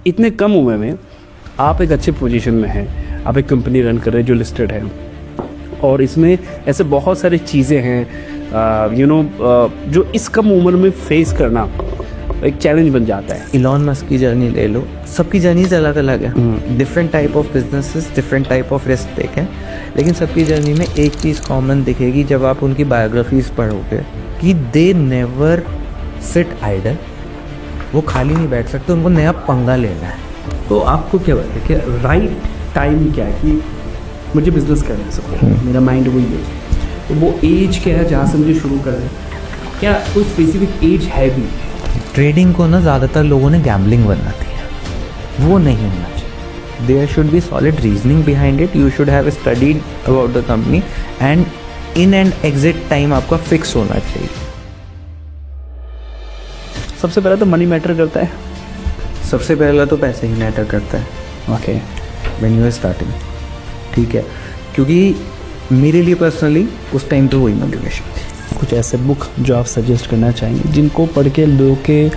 इतने कम उम्र में आप एक अच्छे पोजीशन में हैं, आप एक कंपनी रन कर रहे हैं जो लिस्टेड है, और इसमें ऐसे बहुत सारी चीज़ें हैं जो इस कम उम्र में फेस करना एक चैलेंज बन जाता है। इलॉन मस्क की जर्नी ले लो, सबकी जर्नीज अलग अलग है, different type of businesses, different type of risk take है, लेकिन सबकी जर्नी में एक चीज़ कॉमन दिखेगी जब आप उनकी बायोग्राफीज पढ़ोगे कि दे नेवर सिट आइडल। वो खाली नहीं बैठ सकते, उनको नया पंगा लेना है। तो आपको क्या लगता है कि राइट टाइम क्या है कि मुझे बिजनेस करना है, सब मेरा माइंड वही है, तो वो एज क्या है जहाँ से मुझे शुरू कर दें? क्या कोई स्पेसिफिक एज है भी? ट्रेडिंग को ना ज़्यादातर लोगों ने गैम्बलिंग बना दिया, वो नहीं होना चाहिए। There should be solid reasoning behind it, you should have studied about the company and in and exit time आपका फिक्स होना चाहिए। सबसे पहले तो मनी मैटर करता है, सबसे पहला तो पैसे ही मैटर करता है। Okay, when you are starting, ठीक है, क्योंकि मेरे लिए पर्सनली उस टाइम तो वही मोटिवेशन थी। कुछ ऐसे बुक जो आप सजेस्ट करना चाहेंगे जिनको पढ़ के लोगों के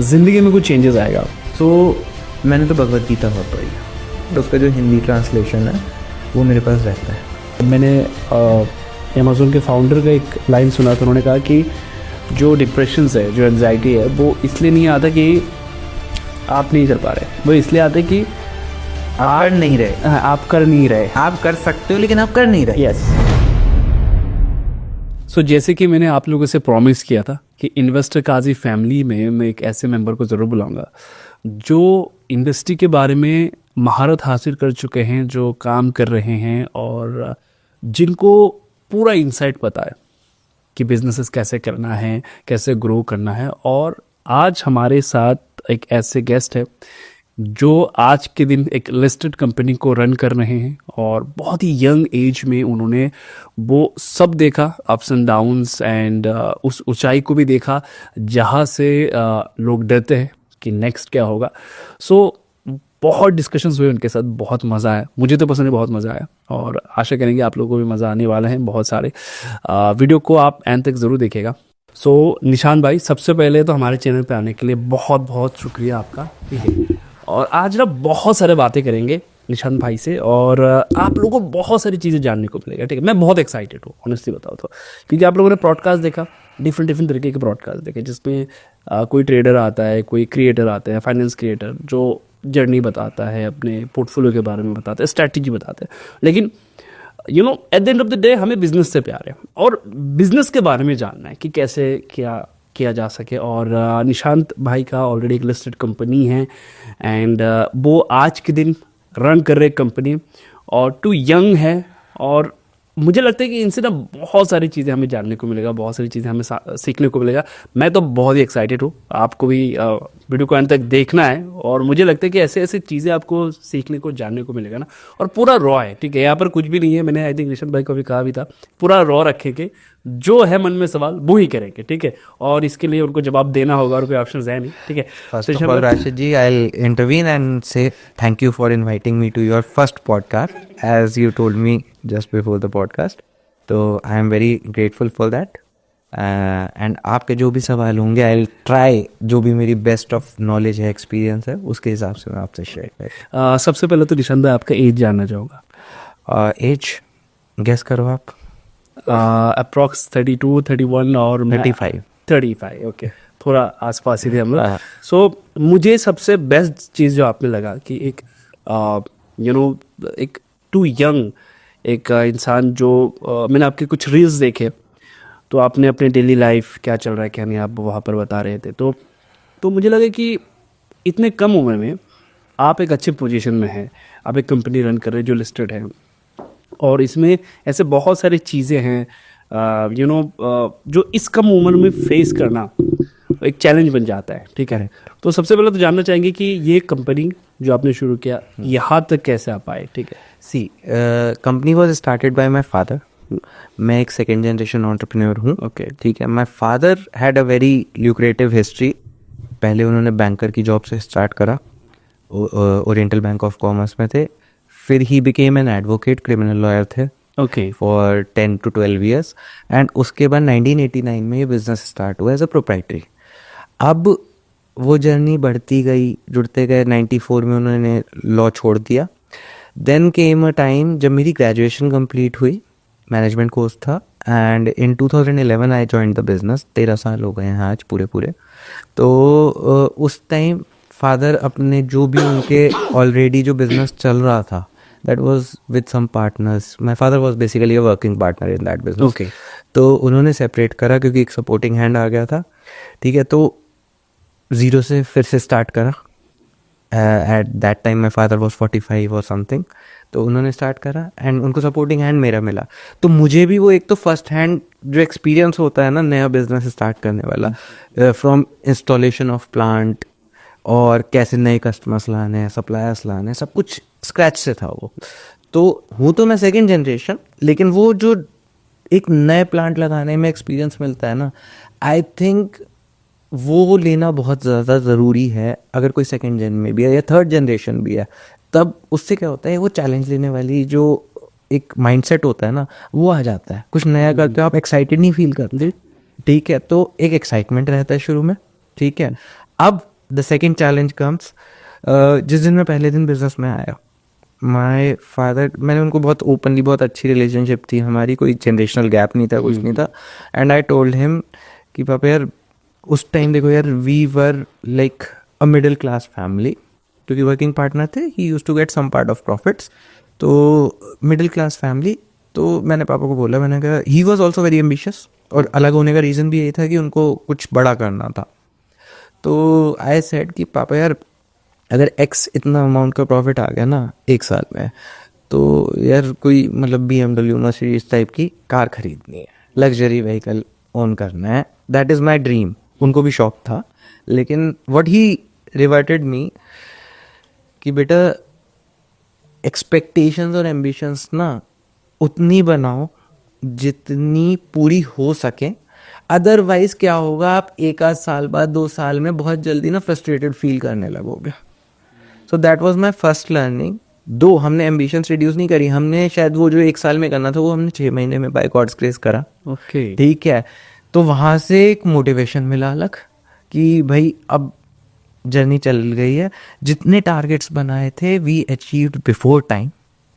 ज़िंदगी में कुछ चेंजेस आएगा? तो मैंने तो भगवद गीता बहुत पढ़ी है, तो उसका जो हिंदी ट्रांसलेशन है वो मेरे पास रहता है। मैंने अमेज़ोन के फाउंडर का एक लाइन सुना था, उन्होंने कहा कि जो डिप्रेशन है, जो एंजाइटी है, वो इसलिए नहीं आता कि आप नहीं कर पा रहे, वो इसलिए आता है कि आप कर नहीं रहे। हाँ, आप कर नहीं रहे। आप कर सकते हो लेकिन आप कर नहीं रहे। यस। सो जैसे कि मैंने आप लोगों से प्रॉमिस किया था कि इन्वेस्टर काजी फैमिली में मैं एक ऐसे मेंबर को ज़रूर बुलाऊंगा जो इंडस्ट्री के बारे में महारत हासिल कर चुके हैं, जो काम कर रहे हैं और जिनको पूरा इंसाइट पता है कि बिजनेसेस कैसे करना है, कैसे ग्रो करना है। और आज हमारे साथ एक ऐसे गेस्ट है जो आज के दिन एक लिस्टेड कंपनी को रन कर रहे हैं और बहुत ही यंग एज में उन्होंने वो सब देखा, अप्स एंड डाउन्स, एंड उस ऊंचाई को भी देखा जहाँ से लोग डरते हैं कि नेक्स्ट क्या होगा। सो बहुत डिस्कशंस हुए उनके साथ, बहुत मज़ा आया, मुझे तो पर्सनली बहुत मज़ा आया और आशा करेंगे आप लोगों को भी मज़ा आने वाला है बहुत सारे। वीडियो को आप एंड तक ज़रूर देखिएगा। सो निशान भाई, सबसे पहले तो हमारे चैनल पे आने के लिए बहुत बहुत शुक्रिया आपका, ठीक है। और आज ना बहुत सारे बातें करेंगे निशान भाई से और आप लोगों को बहुत सारी चीज़ें जानने को मिलेगा, ठीक है। मैं बहुत एक्साइटेड हूँ ऑनेस्टली बताओ तो, क्योंकि आप लोगों ने ब्रॉडकास्ट देखा, डिफरेंट तरीके के ब्रॉडकास्ट देखे जिसमें कोई ट्रेडर आता है, कोई क्रिएटर आता है, फाइनेंस क्रिएटर जो जर्नी बताता है, अपने पोर्टफोलियो के बारे में बताता है, स्ट्रैटेजी बताता है। लेकिन at the end of the day हमें बिजनेस से प्यार है और बिजनेस के बारे में जानना है कि कैसे क्या किया जा सके। और निशांत भाई का ऑलरेडी एक लिस्टेड कंपनी है एंड वो आज के दिन रन कर रहे कंपनी और टू यंग है, और मुझे लगता है कि इनसे ना बहुत सारी चीज़ें हमें जानने को मिलेगा, बहुत सारी चीज़ें हमें सीखने को मिलेगा। मैं तो बहुत ही एक्साइटेड हूँ, आपको भी वीडियो को अंत तक देखना है और मुझे लगता है कि ऐसे ऐसे चीज़ें आपको सीखने को, जानने को मिलेगा ना। और पूरा रॉ है, ठीक है, यहाँ पर कुछ भी नहीं है। मैंने आई थिंक निशांत भाई को भी कहा भी था, पूरा रॉ रखेंगे, जो है मन में सवाल वो ही करेंगे, ठीक है। और इसके लिए उनको जवाब देना होगा और कोई ऑप्शन है नहीं, ठीक है। First of all, Rashid ji, I'll intervene and say thank you for inviting me to your first podcast, as you told me just before the podcast. तो I am very grateful for that. And आपके जो भी सवाल होंगे, I'll try जो भी मेरी best of knowledge है, एक्सपीरियंस है, उसके हिसाब से मैं आपसे शेयर करूँ। सबसे पहले तो निशांत भाई आपका एज जानना चाहूँगा। एज गेस करो आप। अप्रॉक्स 32, 31 और 35। ओके, थोड़ा आसपास ही थे हम लोग। सो मुझे सबसे बेस्ट चीज़ जो आपने लगा कि एक एक टू यंग एक इंसान जो मैंने आपके कुछ रील्स देखे, तो आपने अपने डेली लाइफ क्या चल रहा है क्या नहीं आप वहाँ पर बता रहे थे, तो मुझे लगा कि इतने कम उम्र में आप एक अच्छे पोजीशन में हैं, आप एक कंपनी रन कर रहे हैं जो लिस्टेड है और इसमें ऐसे बहुत सारी चीज़ें हैं जो इस कम उम्र में फेस करना एक चैलेंज बन जाता है, ठीक है। तो सबसे पहले तो जानना चाहेंगे कि ये कंपनी जो आपने शुरू किया यहाँ तक कैसे आप आए, ठीक है। See company was started by my father. मैं एक सेकेंड जनरेशन एंटरप्रेन्योर हूँ, ओके, ठीक है। My father had a very lucrative history. पहले उन्होंने बैंकर की जॉब से स्टार्ट करा, ओरिएंटल बैंक ऑफ कॉमर्स में थे, फिर he became an advocate, criminal lawyer थे, okay, for 10 to 12 years। And उसके बाद 1989 में ये बिजनेस स्टार्ट हुआ एज अ प्रोप्राइटरी। अब वो जर्नी बढ़ती गई, जुड़ते गए। 94 में उन्होंने लॉ छोड़ दिया। देन केम अ टाइम जब मेरी ग्रेजुएशन कंप्लीट हुई, मैनेजमेंट कोर्स था, and in 2011 I joined the business. 13 साल हो गए हैं आज पूरे पूरे। तो उस टाइम फादर अपने जो भी उनके ऑलरेडी जो बिजनेस चल रहा था, that was with some partners. My father was basically a working partner in that business. Okay. तो उन्होंने सेपरेट करा क्योंकि एक सपोर्टिंग हैंड आ गया था। ठीक है, तो ज़ीरो से फिर से स्टार्ट करा। At that time my father was 45 और समथिंग। तो उन्होंने स्टार्ट करा एंड उनको सपोर्टिंग हैंड मेरा मिला। तो मुझे भी वो एक तो फर्स्ट हैंड जो एक्सपीरियंस होता है ना नया बिजनेस स्टार्ट करने वाला, फ्रॉम इंस्टॉलेशन ऑफ प्लांट और कैसे नए कस्टमर्स लाने हैं, सप्लायर्स लाने हैं, सब कुछ स्क्रैच से था वो। तो हूँ तो मैं सेकेंड जनरेशन, लेकिन वो जो एक नए प्लांट लगाने में एक्सपीरियंस मिलता है ना, आई थिंक वो लेना बहुत ज़्यादा ज़रूरी है। अगर कोई सेकंड जन में भी है या थर्ड जनरेशन भी है, तब उससे क्या होता है, वो चैलेंज लेने वाली जो एक माइंडसेट होता है ना, वो आ जाता है। कुछ नया करते हो आप, एक्साइटेड नहीं फील करते। ठीक है, तो एक एक्साइटमेंट रहता है शुरू में। ठीक है, अब द सेकेंड चैलेंज कम्स। जिस दिन मैं पहले दिन बिजनेस में आया, माय फादर, मैंने उनको बहुत ओपनली, बहुत अच्छी रिलेशनशिप थी हमारी, कोई जनरेशनल गैप नहीं था, कुछ नहीं था। एंड आई टोल्ड हिम कि पापा यार, उस टाइम देखो यार, we were like a middle class family, क्योंकि वर्किंग पार्टनर थे, he used to get some part of profits. तो मिडिल क्लास फैमिली। तो मैंने पापा को बोला, मैंने कहा, he was also very ambitious, और अलग होने का रीज़न भी यही था कि उनको कुछ बड़ा करना था। तो आई सेड कि पापा यार, अगर एक्स इतना अमाउंट का प्रॉफिट आ गया ना एक साल में, तो यार कोई मतलब BMW मर्सिडीज टाइप की कार खरीदनी है, लग्जरी व्हीकल ओन करना है, दैट इज़ माई ड्रीम। उनको भी शौक था, लेकिन व्हाट ही रिवर्टेड मी कि बेटा, एक्सपेक्टेशंस और एम्बिशंस ना उतनी बनाओ जितनी पूरी हो सके। अदरवाइज क्या होगा, आप एक आध साल बाद, 2 साल में बहुत जल्दी ना फ्रस्ट्रेटेड फील करने लगोगे। So that was my first learning. दो, हमने एम्बिशंस रिड्यूस नहीं करी, हमने शायद वो जो 1 साल में करना था वो हमने 6 महीने में बाय गॉड्स ग्रेस करा। Okay. ठीक है, तो वहाँ से एक मोटिवेशन मिला अलग कि भाई अब जर्नी चल गई है। जितने टारगेट्स बनाए थे we achieved before time.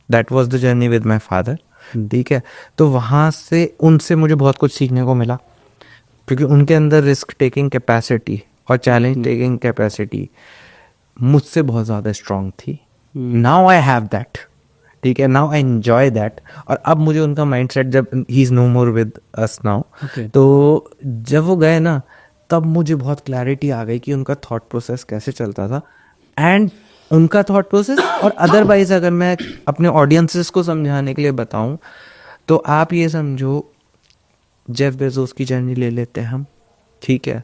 That was the journey with my father. ठीक है, तो वहाँ से उनसे मुझे बहुत कुछ सीखने को मिला, क्योंकि उनके अंदर रिस्क टेकिंग कैपेसिटी और चैलेंज टेकिंग कैपेसिटी मुझसे बहुत ज़्यादा स्ट्रांग थी। Now I have that. ठीक है, नाउ आई एंजॉय दैट। और अब मुझे उनका माइंडसेट, जब he is no more with us now, तो जब वो गए ना, तब मुझे बहुत क्लैरिटी आ गई कि उनका थॉट प्रोसेस कैसे चलता था। एंड उनका थॉट प्रोसेस, और अदरवाइज अगर मैं अपने ऑडियंसेस को समझाने के लिए बताऊं, तो आप ये समझो, जेफ बेजोस की जर्नी ले लेते हैं हम। ठीक है,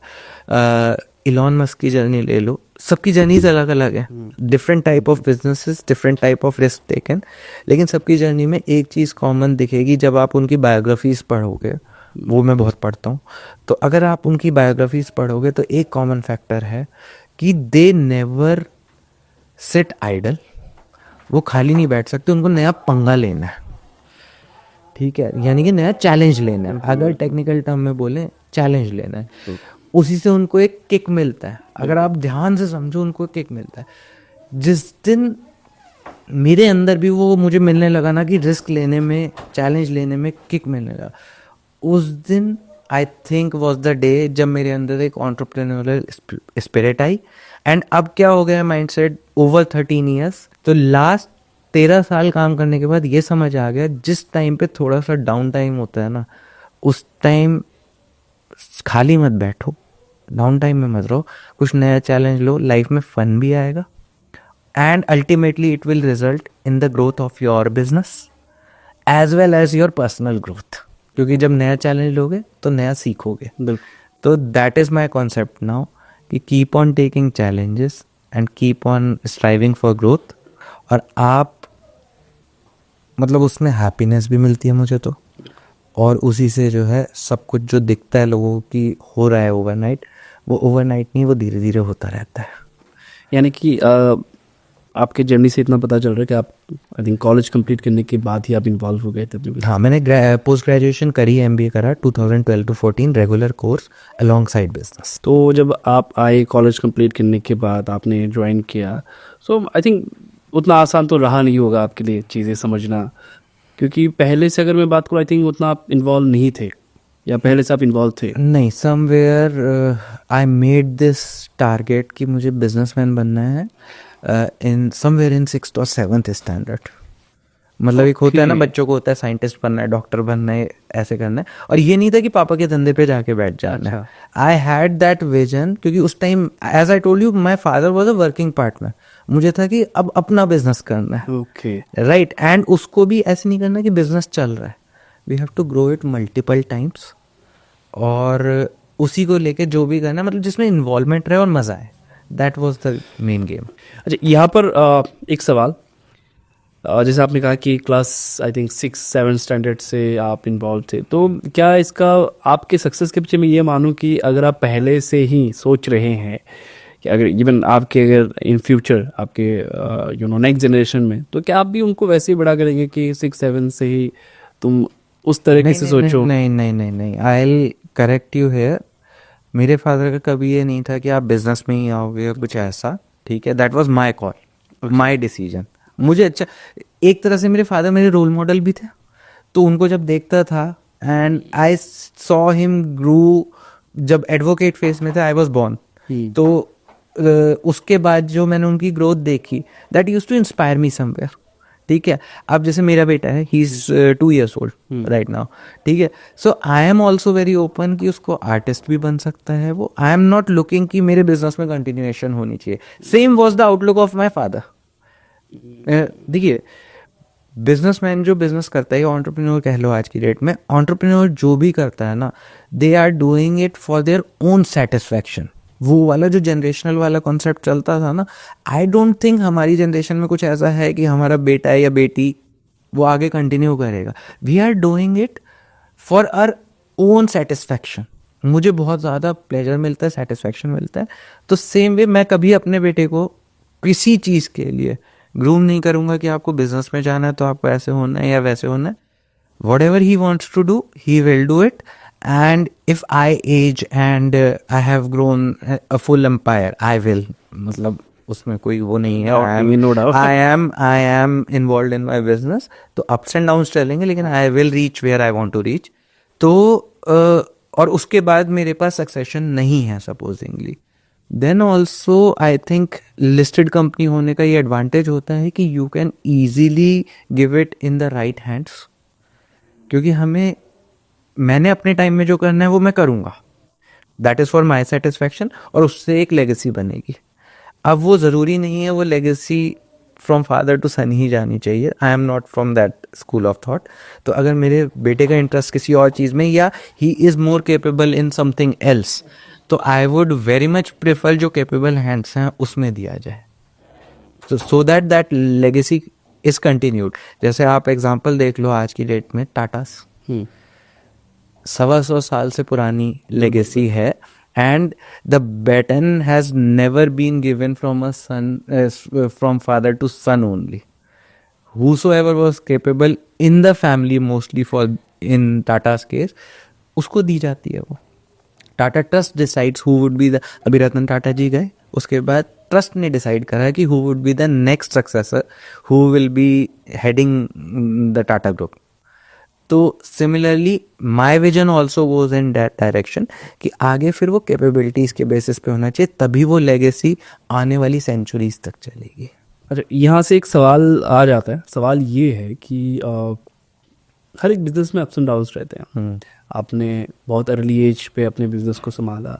इलॉन मस्क की जर्नी ले लो, सबकी जर्नीज अलग अलग है, different type of businesses, different type of risk taken, लेकिन सबकी जर्नी में एक चीज़ कॉमन दिखेगी जब आप उनकी बायोग्राफीज पढ़ोगे। वो मैं बहुत पढ़ता हूँ। तो अगर आप उनकी बायोग्राफीज पढ़ोगे तो एक कॉमन फैक्टर है कि दे नेवर सिट आइडल। वो खाली नहीं बैठ सकते, उनको नया पंगा लेना है। ठीक है, यानी कि नया चैलेंज लेना है। अगर टेक्निकल टर्म में बोलें, चैलेंज लेना है। उसी से उनको एक किक मिलता है। अगर आप ध्यान से समझो, उनको किक मिलता है। जिस दिन मेरे अंदर भी वो मुझे मिलने लगा ना कि रिस्क लेने में, चैलेंज लेने में किक मिलने लगा, उस दिन I think was the day जब मेरे अंदर एक एंटरप्रेन्योरियल स्पिरिट आई। एंड अब क्या हो गया माइंडसेट, ओवर 13 ईयर्स, तो लास्ट 13 साल काम करने के बाद ये समझ आ गया, जिस टाइम पे थोड़ा सा डाउन टाइम होता है ना, उस टाइम खाली मत बैठो, डाउन टाइम में मत रहो, कुछ नया चैलेंज लो, लाइफ में फन भी आएगा। And ultimately it will result in the growth of your business as well as your personal growth, क्योंकि जब नया चैलेंज लोगे तो नया सीखोगे। तो that is my concept now कि keep on taking challenges and keep on striving for growth. और आप मतलब उसमें हैप्पीनेस भी मिलती है मुझे तो, और उसी से जो है सब कुछ जो दिखता है लोगों की हो रहा है ओवरनाइट, वो ओवरनाइट नहीं, वो धीरे धीरे होता रहता है। यानी कि आपके जर्नी से इतना पता चल रहा है कि आप आई थिंक कॉलेज कंप्लीट करने के बाद ही आप इन्वॉल्व हो गए थे अपने business। हाँ, मैंने पोस्ट ग्रेजुएशन करी, MBA करा 2012 to 14 regular course along side business. तो जब आप आए कॉलेज कंप्लीट करने के बाद आपने ज्वाइन किया, सो आई थिंक उतना आसान तो रहा नहीं होगा आपके लिए चीज़ें समझना, क्योंकि पहले से अगर मैं बात करूँ आई थिंक उतना आप इन्वॉल्व नहीं थे, या पहले से आप इन्वॉल्व थे? नहीं, somewhere I made this target कि मुझे बिजनेसमैन बनना है इन समवेयर इन 6th और 7th स्टैंडर्ड। मतलब एक होता है ना, Okay. बच्चों को होता है साइंटिस्ट बनना है, डॉक्टर बनना है, ऐसे करना है, और ये नहीं था कि पापा के धंधे पे जाके बैठ जाना है। आई हैड दैट विजन, क्योंकि उस time as I told you my father was a working partner. मुझे था कि अब अपना बिजनेस करना है, ओके। राइट, एंड उसको भी ऐसे नहीं करना कि बिजनेस चल रहा है, we have to grow it multiple times, और उसी को लेके जो भी करना है, मतलब जिसमें इन्वॉल्वमेंट रहे और मजा आए, that was the main game. अच्छा, यहाँ पर एक सवाल, जैसे आपने कहा कि क्लास आई थिंक 6-7 स्टैंडर्ड से आप इन्वॉल्व थे, तो क्या इसका आपके सक्सेस के पीछे मैं ये मानूँ कि अगर आप पहले से ही सोच रहे हैं कि अगर इवन आपके अगर इन फ्यूचर आपके यू नो नेक्स्ट जनरेशन में, तो क्या आप भी उनको वैसे ही बड़ा करेंगे कि 6-7 से ही तुम उस तरीके से सोचो? नहीं नहीं नहीं नहीं, I will correct you here. मेरे फादर का कभी ये नहीं था कि आप बिजनेस में ही आओगे या कुछ ऐसा, ठीक है, that was my call, my decision. मुझे अच्छा, एक तरह से मेरे फादर मेरे रोल मॉडल भी थे, तो उनको जब देखता था and I saw him grow, जब एडवोकेट फेस में थे आई वाज बोर्न, तो उसके बाद जो मैंने उनकी ग्रोथ देखी, that used to inspire me somewhere, ठीक है। अब जैसे मेरा बेटा है, he is 2 years old right now, ठीक है, so I am also very open कि उसको आर्टिस्ट भी बन सकता है वो। आई एम नॉट लुकिंग कि मेरे बिजनेस में कंटिन्यूएशन होनी चाहिए। Same was the outlook of my father. देखिए, बिजनेसमैन जो बिजनेस करता है, एंटरप्रेन्योर कह लो आज की डेट में, एंटरप्रेन्योर जो भी करता है ना, they are doing it for their own satisfaction. वो वाला जो जनरेशनल वाला कॉन्सेप्ट चलता था ना, आई डोंट थिंक हमारी जनरेशन में कुछ ऐसा है कि हमारा बेटा है या बेटी वो आगे कंटिन्यू करेगा। We are doing it for our own satisfaction. मुझे बहुत ज़्यादा प्लेजर मिलता है, सेटिस्फैक्शन मिलता है। तो सेम वे मैं कभी अपने बेटे को किसी चीज़ के लिए ग्रूम नहीं करूँगा कि आपको बिजनेस में जाना है तो आपको ऐसे होना है या वैसे होना है। Whatever he wants to do he will do it, and if I age and I have grown a full empire, I will, मतलब उसमें कोई वो नहीं है। I am involved in my business, तो ups and downs चलेंगे, लेकिन I will reach where I want to reach। तो और उसके बाद मेरे पास सक्सेशन नहीं है supposingly, then also I think listed company होने का ये एडवांटेज होता है कि you can easily give it in the right hands, क्योंकि मैंने अपने टाइम में जो करना है वो मैं करूँगा, that is for my satisfaction, और उससे एक लेगेसी बनेगी। अब वो ज़रूरी नहीं है वो लेगेसी फ्रॉम फादर टू सन ही जानी चाहिए। आई am not from that school of thought. तो अगर मेरे बेटे का इंटरेस्ट किसी और चीज़ में, या he is more capable in something else, तो I would very much prefer जो केपेबल हैंड्स हैं उसमें दिया जाए, so that legacy is continued. जैसे आप एग्जाम्पल देख लो आज की डेट में टाटास, 125 साल से पुरानी लेगेसी है, and the baton has never been given from father to son only. whosoever was capable in the family, mostly for in Tata's case, उसको दी जाती है वो। Tata trust decides who would be the, अभी रतन टाटा जी गए, उसके बाद ट्रस्ट ने डिसाइड करा कि who would be the next successor who will be heading the Tata Group. तो similarly my vision also goes in that direction कि आगे फिर वो कैपेबिलिटीज के बेसिस पे होना चाहिए, तभी वो लेगेसी आने वाली सेंचुरीज तक चलेगी। अच्छा, यहाँ से एक सवाल आ जाता है। सवाल ये है कि हर एक बिजनेस में अप्स एंड डाउन्स रहते हैं। आपने बहुत अर्ली एज पे अपने बिजनेस को संभाला,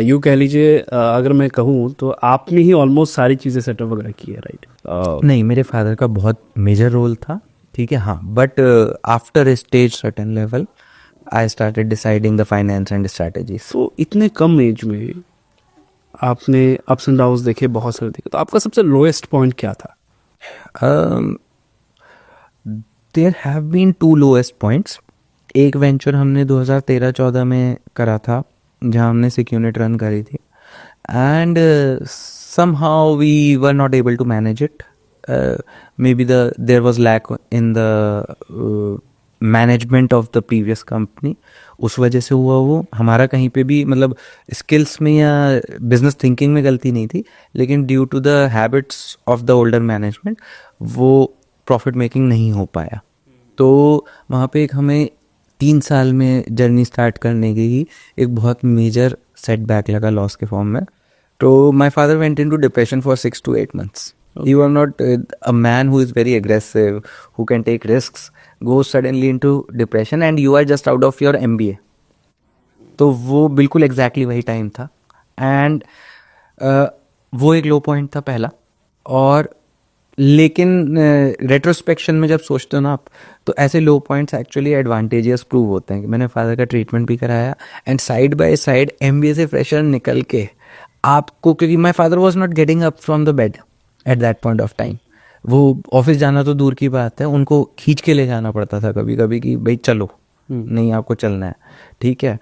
यूँ कह लीजिए, अगर मैं कहूँ तो आपने ही ऑलमोस्ट सारी चीज़ें सेटअप वगैरह की है, राइट? नहीं, मेरे फादर का बहुत मेजर रोल था, ठीक है, हाँ, but after a stage certain level I started deciding the finance and strategies. तो इतने कम एज में आपने अप्स एंड डाउन्स देखे, बहुत सारे देखे, तो आपका सबसे लोएस्ट पॉइंट क्या था? There have been 2 lowest points. एक वेंचर हमने 2013-14 में करा था, जहाँ हमने सिक यूनिट रन करी थी, and somehow we were not able to manage it. Maybe there was lack in the management of the previous company. उस वजह से हुआ वो. हमारा कहीं पे भी मतलब स्किल्स में या बिजनेस थिंकिंग में गलती नहीं थी, लेकिन due to the habits of the older management वो प्रॉफिट मेकिंग नहीं हो पाया. तो वहाँ पे एक हमें 3 साल में जर्नी स्टार्ट करने की ही एक बहुत मेजर सेटबैक लगा लॉस के फॉर्म में. तो my father went into depression for 6 to 8 months. He was not a man who is very aggressive, who can take risks, goes suddenly into depression and you are just out of your MBA. तो वो बिल्कुल exactly वही time था. And वो एक लो point था पहला. और लेकिन रेट्रोस्पेक्शन में जब सोचते हो ना आप, तो ऐसे लो पॉइंट्स एक्चुअली एडवांटेजियस प्रूव होते हैं. कि मैंने फादर का ट्रीटमेंट भी कराया and side by side MBA से फ्रेशर निकल के आपको, क्योंकि माई father was not getting up from the bed at that point of time. वो ऑफिस जाना तो दूर की बात है, उनको खींच के ले जाना पड़ता था कभी कभी कि भाई चलो, नहीं आपको चलना है, ठीक है.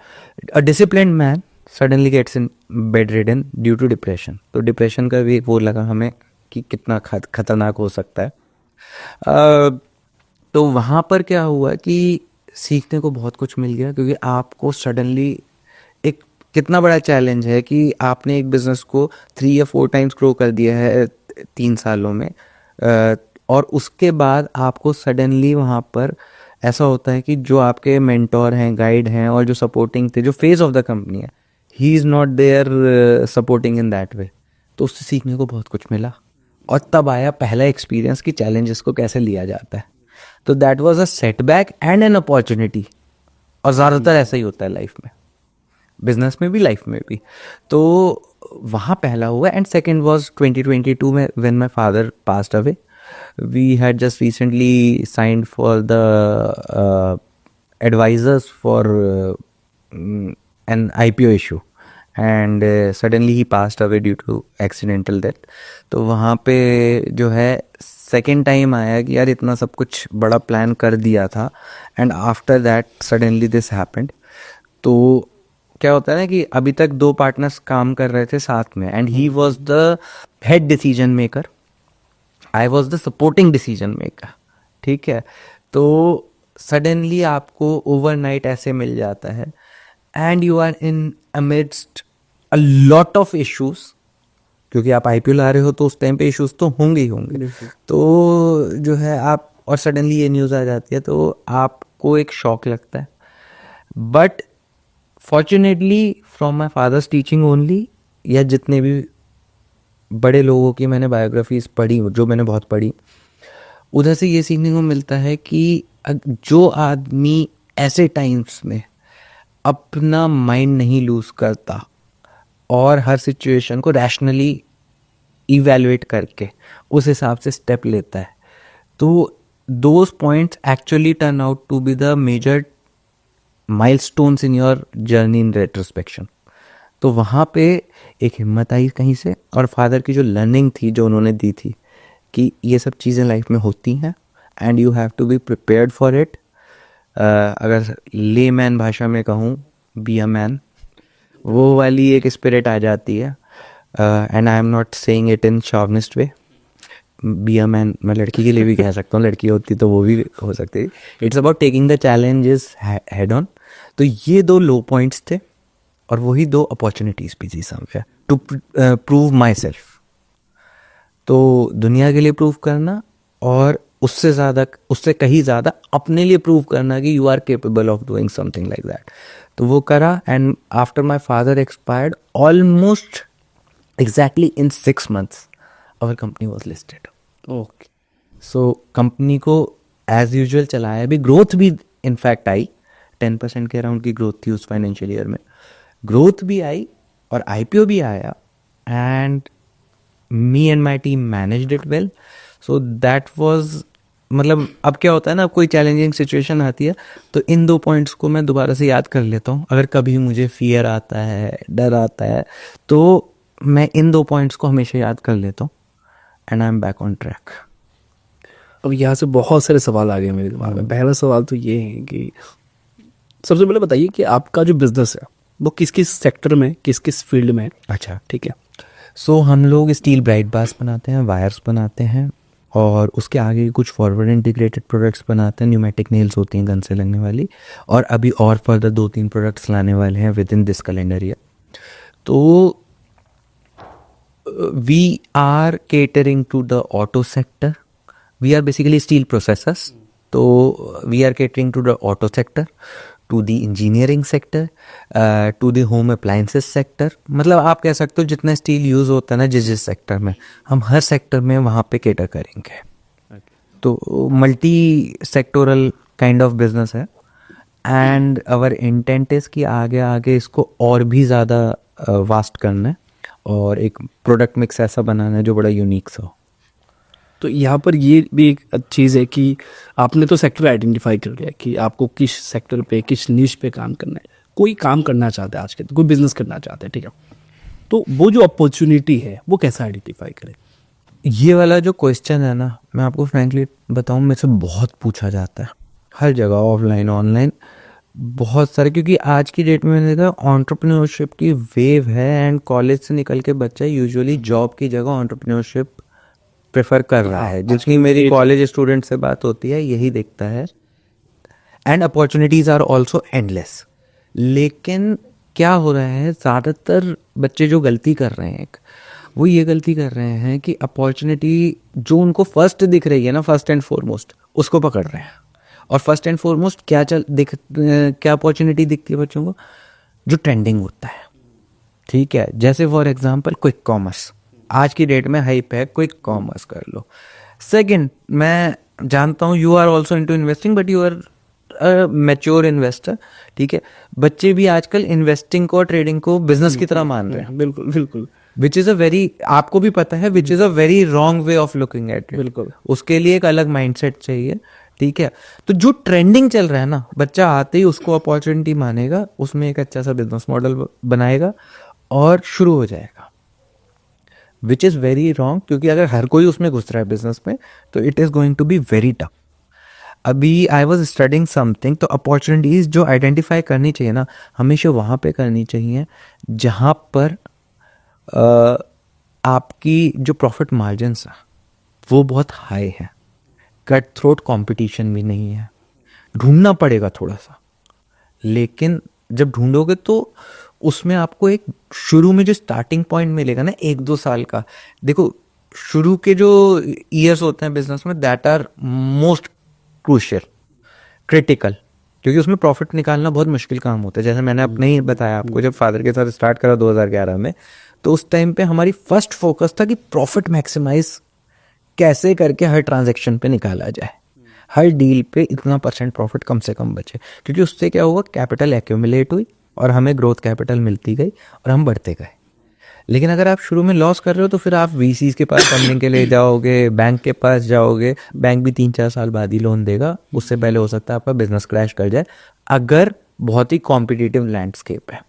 A disciplined man suddenly gets in bed ridden due to depression. तो डिप्रेशन का भी वो लगा हमें कि कितना खतरनाक हो सकता है. तो वहाँ पर क्या हुआ कि सीखने को बहुत कुछ मिल गया, क्योंकि आपको सडनली एक कितना बड़ा चैलेंज है कि आपने एक बिजनेस को 3 या 4 times ग्रो कर दिया है 3 सालों में. और उसके बाद आपको सडनली वहाँ पर ऐसा होता है कि जो आपके मेंटोर हैं, गाइड हैं और जो सपोर्टिंग थे, जो फेस ऑफ द कंपनी है, he is not there supporting in that way. तो उससे सीखने को बहुत कुछ मिला. और तब आया पहला एक्सपीरियंस कि चैलेंजेस को कैसे लिया जाता है. तो that was a setback and an opportunity. और ज़्यादातर ऐसा ही होता है लाइफ में, बिजनेस में भी, लाइफ में भी. तो वहाँ पहला हुआ. एंड सेकेंड वॉज 2022 में when my father passed away. We had just recently signed for the advisors for an IPO issue and suddenly he passed away due to accidental death. तो वहाँ पे जो है सेकेंड टाइम आया कि यार इतना सब कुछ बड़ा प्लान कर दिया था and after that suddenly this happened. तो क्या होता है ना कि अभी तक 2 पार्टनर्स काम कर रहे थे साथ में and he was the head decision maker, I was the supporting decision maker, ठीक है. तो सडनली आपको ओवरनाइट ऐसे मिल जाता है and you are in amidst a lot of issues. क्योंकि आप IPO ला रहे हो तो उस टाइम पे इश्यूज तो होंगे ही होंगे. तो जो है आप, और सडनली ये न्यूज़ आ जाती है तो आपको एक शॉक लगता है. But fortunately from my father's teaching only, या जितने भी बड़े लोगों की मैंने बायोग्राफीज पढ़ी, जो मैंने बहुत पढ़ी, उधर से ये सीखने को मिलता है कि जो आदमी ऐसे टाइम्स में अपना माइंड नहीं लूज करता और हर सिचुएशन को रैशनली इवैल्यूएट करके उस हिसाब से स्टेप लेता है, तो those points actually turn out to be the major milestones in your journey in retrospection. तो वहाँ पे एक हिम्मत आई कहीं से, और फादर की जो लर्निंग थी जो उन्होंने दी थी कि ये सब चीज़ें लाइफ में होती हैं and you have to be prepared for it. अगर ले मैन भाषा में कहूँ, बी अ मैन, वो वाली एक स्पिरिट आ जाती है. And I am not saying it in chauvinist way. Be a man मैं लड़की के लिए भी कह सकता हूँ, लड़की होती तो वो भी हो सकती है. It's about taking the challenges head on. तो ये 2 लो पॉइंट्स थे और वही 2 अपॉर्चुनिटीज भी थी somewhere to prove myself. तो दुनिया के लिए प्रूव करना और उससे कहीं ज़्यादा अपने लिए प्रूव करना कि you are capable of doing something like that. तो वो करा. And after my father expired almost exactly in 6 months our company was listed. Okay. So company को एज यूजुअल चलाया भी, ग्रोथ भी इनफैक्ट आई. 10% के अराउंड की ग्रोथ थी उस फाइनेंशियल ईयर में. ग्रोथ भी आई और IPO भी आया and me and my team managed it well. So that was, मतलब अब क्या होता है ना, अब कोई चैलेंजिंग सिचुएशन आती है तो इन 2 पॉइंट्स को मैं दोबारा से याद कर लेता हूँ. अगर कभी मुझे फियर आता है, डर आता है, तो मैं इन 2 पॉइंट्स को हमेशा याद कर लेता हूँ and I am back on track. अब यहाँ से बहुत सारे सवाल आ गए मेरे दिमाग में. पहला सवाल तो ये है कि सबसे पहले बताइए कि आपका जो बिजनेस है वो किस किस सेक्टर में, किस किस फील्ड में है. अच्छा, ठीक है. सो हम लोग स्टील ब्राइट बार्स बनाते हैं, वायर्स बनाते हैं, और उसके आगे कुछ फॉरवर्ड इंटीग्रेटेड प्रोडक्ट्स बनाते हैं, न्यूमेटिक नेल्स होती हैं गन से लगने वाली, और अभी और फर्दर 2-3 प्रोडक्ट्स लाने वाले हैं with in this calendar year. तो we are catering to the auto sector. We are basically steel processors. So we are catering to the auto sector, to the engineering sector, to the home appliances sector. मतलब आप कह सकते हो जितना steel use होता है ना जिस सेक्टर में, हम हर सेक्टर में वहाँ पे केटर करेंगे. तो multi sectoral kind of business है. एंड आवर इंटेंट इज़ कि आगे आगे इसको और भी ज़्यादा वास्ट करना है और एक प्रोडक्ट मिक्स ऐसा बनाना है जो बड़ा यूनिक सा हो. तो यहाँ पर ये भी एक चीज़ है कि आपने तो सेक्टर आइडेंटिफाई कर लिया कि आपको किस सेक्टर पे, किस निश पे काम करना है. कोई काम करना चाहता है आज के, तो कोई बिजनेस करना चाहता है, ठीक है, तो वो जो अपॉर्चुनिटी है वो कैसे आइडेंटिफाई करें? ये वाला जो क्वेश्चन है ना, मैं आपको फ्रैंकली बताऊँ, मेरे से बहुत पूछा जाता है हर जगह, ऑफलाइन ऑनलाइन बहुत सारे. क्योंकि आज की डेट में मैंने देखा एंटरप्रेन्योरशिप की वेव है, एंड कॉलेज से निकल के बच्चा यूजुअली जॉब की जगह एंटरप्रेन्योरशिप प्रेफर कर रहा है. जिसकी मेरी कॉलेज स्टूडेंट से बात होती है यही दिखता है. And opportunities are also endless. लेकिन क्या हो रहा है, ज़्यादातर बच्चे जो गलती कर रहे हैं, वो ये गलती कर रहे हैं कि अपॉर्चुनिटी जो उनको फर्स्ट दिख रही है ना, फर्स्ट एंड फॉरमोस्ट, उसको पकड़ रहे हैं. और फर्स्ट एंड फॉरमोस्ट क्या अपॉर्चुनिटी दिखती है बच्चों को, जो ट्रेंडिंग होता है. ठीक है, जैसे फॉर एग्जांपल क्विक कॉमर्स आज की डेट में हाइप है, क्विक कॉमर्स कर लो. सेकंड, मैं जानता हूँ you are also into investing, but you are mature investor. ठीक है, बच्चे भी आजकल इन्वेस्टिंग को, ट्रेडिंग को बिजनेस की तरह मान रहे हैं. बिल्कुल बिल्कुल. विच इज़ अ वेरी, आपको भी पता है, which is a very wrong way of looking at it. बिल्कुल. उसके लिए एक अलग माइंडसेट चाहिए. ठीक है, तो जो ट्रेंडिंग चल रहा है ना, बच्चा आते ही उसको अपॉर्चुनिटी मानेगा, उसमें एक अच्छा सा बिजनेस मॉडल बनाएगा और शुरू हो जाएगा. विच इज़ वेरी रॉन्ग, क्योंकि अगर हर कोई उसमें घुस रहा है बिजनेस में, तो it is going to be very tough. अभी आई वॉज स्टडिंग समथिंग, तो अपॉर्चुनिटीज़ जो आइडेंटिफाई करनी चाहिए ना, हमेशा वहाँ पे करनी चाहिए जहाँ पर आपकी जो प्रॉफिट मार्जिन्स है वो बहुत हाई है, कट थ्रोट कंपटीशन भी नहीं है. ढूंढना पड़ेगा थोड़ा सा, लेकिन जब ढूंढोगे तो उसमें आपको एक शुरू में जो स्टार्टिंग पॉइंट मिलेगा ना 1-2 साल का. देखो, शुरू के जो ईयर्स होते हैं बिजनेस में, that are most crucial, critical, क्योंकि उसमें प्रॉफिट निकालना बहुत मुश्किल काम होता है. जैसे मैंने अपने ही बताया आपको, जब फादर के साथ स्टार्ट करा 2011 में, तो उस टाइम पे हमारी फर्स्ट फोकस था कि प्रॉफिट मैक्सिमाइज कैसे करके हर ट्रांजैक्शन पे निकाला जाए, हर डील पे इतना % प्रॉफिट कम से कम बचे. क्योंकि उससे क्या हुआ, कैपिटल एक्यूमुलेट हुई और हमें ग्रोथ कैपिटल मिलती गई और हम बढ़ते गए. लेकिन अगर आप शुरू में लॉस कर रहे हो, तो फिर आप VCs के पास फंडिंग के लिए जाओगे, बैंक के पास जाओगे, बैंक भी 3-4 साल बाद ही लोन देगा. उससे पहले हो सकता है आपका बिजनेस क्रैश कर जाए, अगर बहुत ही कॉम्पिटिटिव लैंडस्केप है.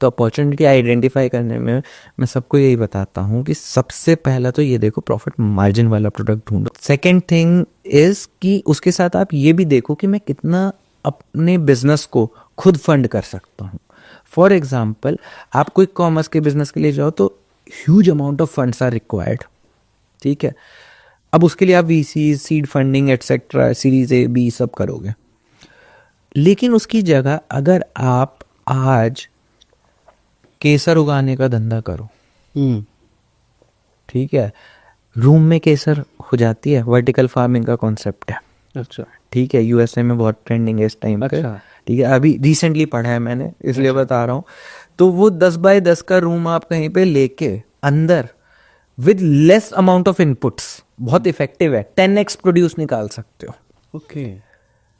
तो अपॉर्चुनिटी आइडेंटिफाई करने में मैं सबको यही बताता हूँ कि सबसे पहला तो ये देखो, प्रॉफिट मार्जिन वाला प्रोडक्ट ढूंढो. सेकेंड थिंग इज कि उसके साथ आप ये भी देखो कि मैं कितना अपने बिजनेस को खुद फंड कर सकता हूँ. फॉर एग्जाम्पल, आप कोई कॉमर्स के बिजनेस के लिए जाओ तो huge amount of funds are required. ठीक है, अब उसके लिए आप VC, seed funding etcetera, series A, B सब करोगे. लेकिन उसकी जगह अगर आप आज केसर उगाने का धंधा करो, ठीक है, रूम में केसर हो जाती है, वर्टिकल फार्मिंग का कॉन्सेप्ट है. अच्छा. ठीक है, USA में बहुत ट्रेंडिंग है इस टाइम पे. ठीक है, अभी रिसेंटली पढ़ा है मैंने, इसलिए बता रहा हूँ. तो वो 10 बाय 10 का रूम आप कहीं पे लेके अंदर with less amount of inputs, बहुत इफेक्टिव है, 10x प्रोड्यूस निकाल सकते हो. ओके.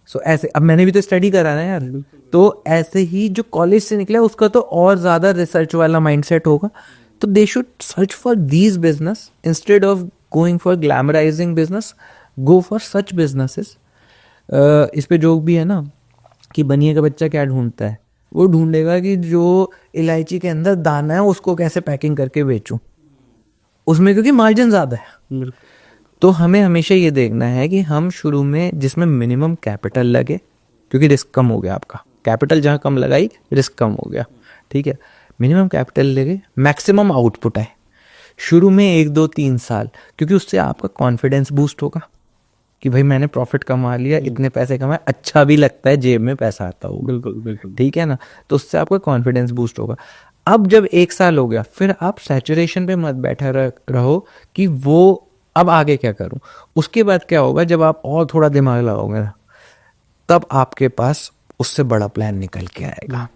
सो ऐसे, अब मैंने भी तो स्टडी करा ना यार, तो ऐसे ही जो कॉलेज से निकला उसका तो और ज़्यादा रिसर्च वाला माइंडसेट होगा. तो they should search for these business instead of going for glamorising business. Go for such businesses. इस पे जोक भी है ना कि बनिए का बच्चा क्या ढूंढता है, वो ढूंढेगा कि जो इलायची के अंदर दाना है उसको कैसे पैकिंग करके बेचूं, उसमें क्योंकि मार्जिन ज़्यादा है. तो हमें हमेशा ये देखना है कि हम शुरू में जिसमें मिनिमम कैपिटल लगे, क्योंकि रिस्क कम हो गया आपका, कैपिटल जहाँ कम लगाई रिस्क कम हो गया. ठीक है, मिनिमम कैपिटल लेके मैक्सिमम आउटपुट आए शुरू में 1 2 3 साल, क्योंकि उससे आपका कॉन्फिडेंस बूस्ट होगा कि भाई मैंने प्रॉफिट कमा लिया, इतने पैसे कमाए, अच्छा भी लगता है, जेब में पैसा आता होगा। बिल्कुल बिल्कुल। ठीक है ना, तो उससे आपका कॉन्फिडेंस बूस्ट होगा। अब जब 1 साल हो गया, फिर आप सैचुरेशन पे मत बैठे रहो कि वो अब आगे क्या करूं। उसके बाद क्या होगा, जब आप और थोड़ा दिमाग लगाओगे ना, तब आपके पास उससे बड़ा प्लान निकल के आएगा।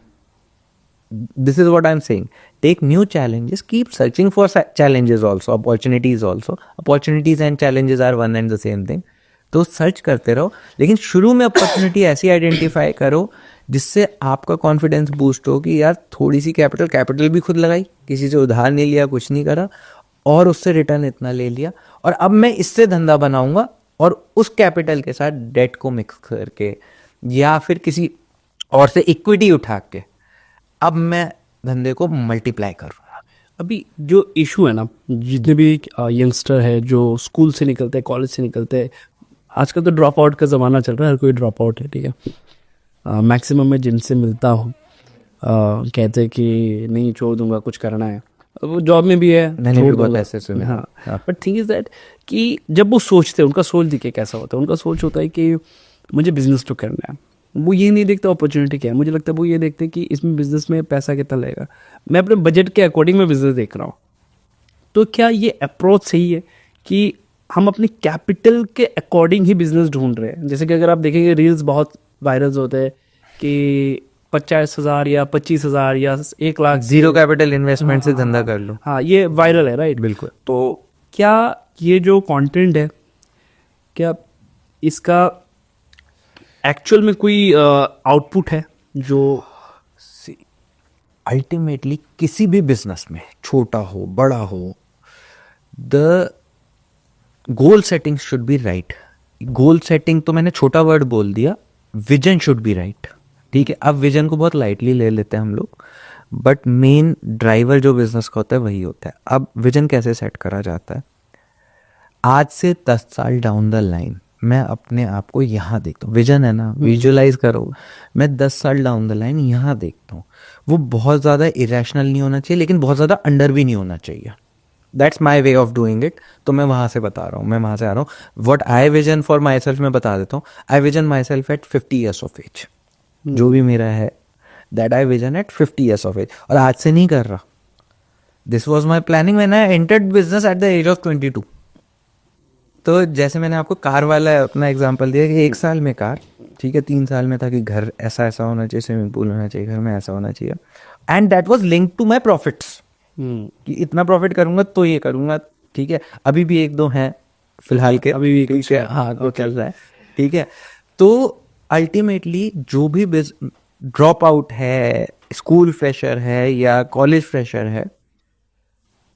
This is what I'm saying. Take new challenges. Keep searching for challenges also, opportunities also. Opportunities and challenges are one and the same thing. तो सर्च करते रहो, लेकिन शुरू में अपॉर्चुनिटी ऐसी आइडेंटिफाई करो जिससे आपका कॉन्फिडेंस बूस्ट हो कि यार थोड़ी सी कैपिटल भी खुद लगाई, किसी से उधार नहीं लिया, कुछ नहीं करा, और उससे रिटर्न इतना ले लिया, और अब मैं इससे धंधा बनाऊंगा, और उस कैपिटल के साथ डेट को मिक्स करके या फिर किसी और से इक्विटी उठा के अब मैं धंधे को मल्टीप्लाई करूँगा। अभी जो इशू है ना, जितने भी यंगस्टर है जो स्कूल से निकलते हैं, कॉलेज से निकलते हैं, आजकल तो ड्रॉप आउट का ज़माना चल रहा है, हर कोई ड्रॉप आउट है, ठीक है। मैक्सिमम मैं जिनसे मिलता हूँ कहते हैं कि नहीं छोड़ दूंगा, कुछ करना है, वो जॉब में भी है, मैंने भी बहुत ऐसे सुने। हाँ, बट थिंग इज दैट कि जब वो सोचते हैं, उनका सोच देखिए कैसा होता है, उनका सोच होता है कि मुझे बिजनेस तो करना है। वो ये नहीं देखते अपॉर्चुनिटी क्या है, मुझे लगता है वो ये देखते हैं कि इसमें बिजनेस में पैसा कितना लगेगा, मैं अपने बजट के अकॉर्डिंग में बिजनेस देख रहा हूँ। तो क्या ये अप्रोच सही है कि हम अपनी कैपिटल के अकॉर्डिंग ही बिजनेस ढूंढ रहे हैं? जैसे कि अगर आप देखेंगे रील्स बहुत वायरल होते हैं कि 50,000 या 25,000 या 1 लाख जीरो कैपिटल इन्वेस्टमेंट से धंधा कर लो। हाँ, ये वायरल है, राइट? बिल्कुल। तो क्या ये जो कंटेंट है, क्या इसका एक्चुअल में कोई आउटपुट है जो अल्टीमेटली किसी भी बिजनेस में, छोटा हो बड़ा हो, the goal setting should be right. Goal setting तो मैंने छोटा वर्ड बोल दिया, विजन शुड बी राइट। ठीक है, अब विजन को बहुत लाइटली ले लेते हैं हम लोग, बट मेन ड्राइवर जो बिजनेस का होता है वही होता है। अब विजन कैसे सेट करा जाता है, आज से 10 साल डाउन द लाइन मैं अपने आप को यहाँ देखता हूँ। विजन है ना, विजुअलाइज करो, मैं 10 साल डाउन द लाइन यहाँ देखता हूँ। वो बहुत ज़्यादा इरेशनल नहीं होना चाहिए, लेकिन बहुत ज़्यादा अंडर भी नहीं होना चाहिए। That's my way of doing it. तो मैं वहाँ से बता रहा हूँ, मैं वहाँ से आ रहा हूँ। What I vision for myself मैं बता देता हूँ। I vision myself at 50 years of age. जो भी मेरा है, that I vision at 50 years of age. और आज से नहीं कर रहा, this was my planning when I entered business at the age of 22। तो जैसे मैंने आपको कार वाला अपना एग्जांपल दिया कि 1 साल में कार, ठीक है, 3 साल में था कि घर ऐसा ऐसा होना चाहिए, स्विमिंग पूल होना चाहिए, घर में ऐसा होना चाहिए, and that was linked to my profits कि इतना प्रॉफिट करूंगा तो ये करूंगा। ठीक है, अभी भी 1 2 हैं फिलहाल के, अभी भी ठीक है, हाँ, तो चल रहा है। ठीक है, तो अल्टीमेटली जो भी ड्रॉप आउट है, स्कूल फ्रेशर है या कॉलेज फ्रेशर है,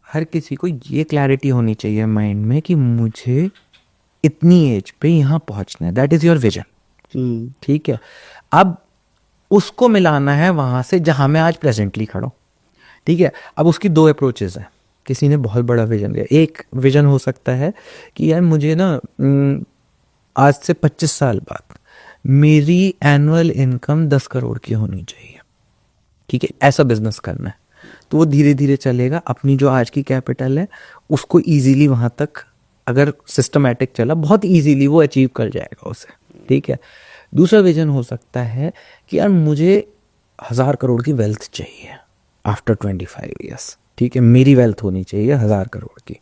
हर किसी को ये क्लैरिटी होनी चाहिए माइंड में कि मुझे इतनी एज पे यहाँ पहुँचना है। That is your vision. ठीक है, अब उसको मिलाना है वहाँ से जहाँ मैं आज प्रेजेंटली खड़ा हूँ। ठीक है, अब उसकी 2 अप्रोचेस हैं। किसी ने बहुत बड़ा विजन लिया, एक विजन हो सकता है कि यार मुझे ना आज से 25 साल बाद मेरी एनुअल इनकम 10 करोड़ की होनी चाहिए। ठीक है, ऐसा बिजनेस करना है। तो वो धीरे धीरे चलेगा, अपनी जो आज की कैपिटल है उसको इजीली वहाँ तक अगर सिस्टमैटिक चला, बहुत इजीली वो अचीव कर जाएगा उसे। ठीक है, दूसरा विजन हो सकता है कि यार मुझे 1000 करोड़ की वेल्थ चाहिए आफ्टर 25 years। ठीक है, मेरी वेल्थ होनी चाहिए 1000 करोड़ की।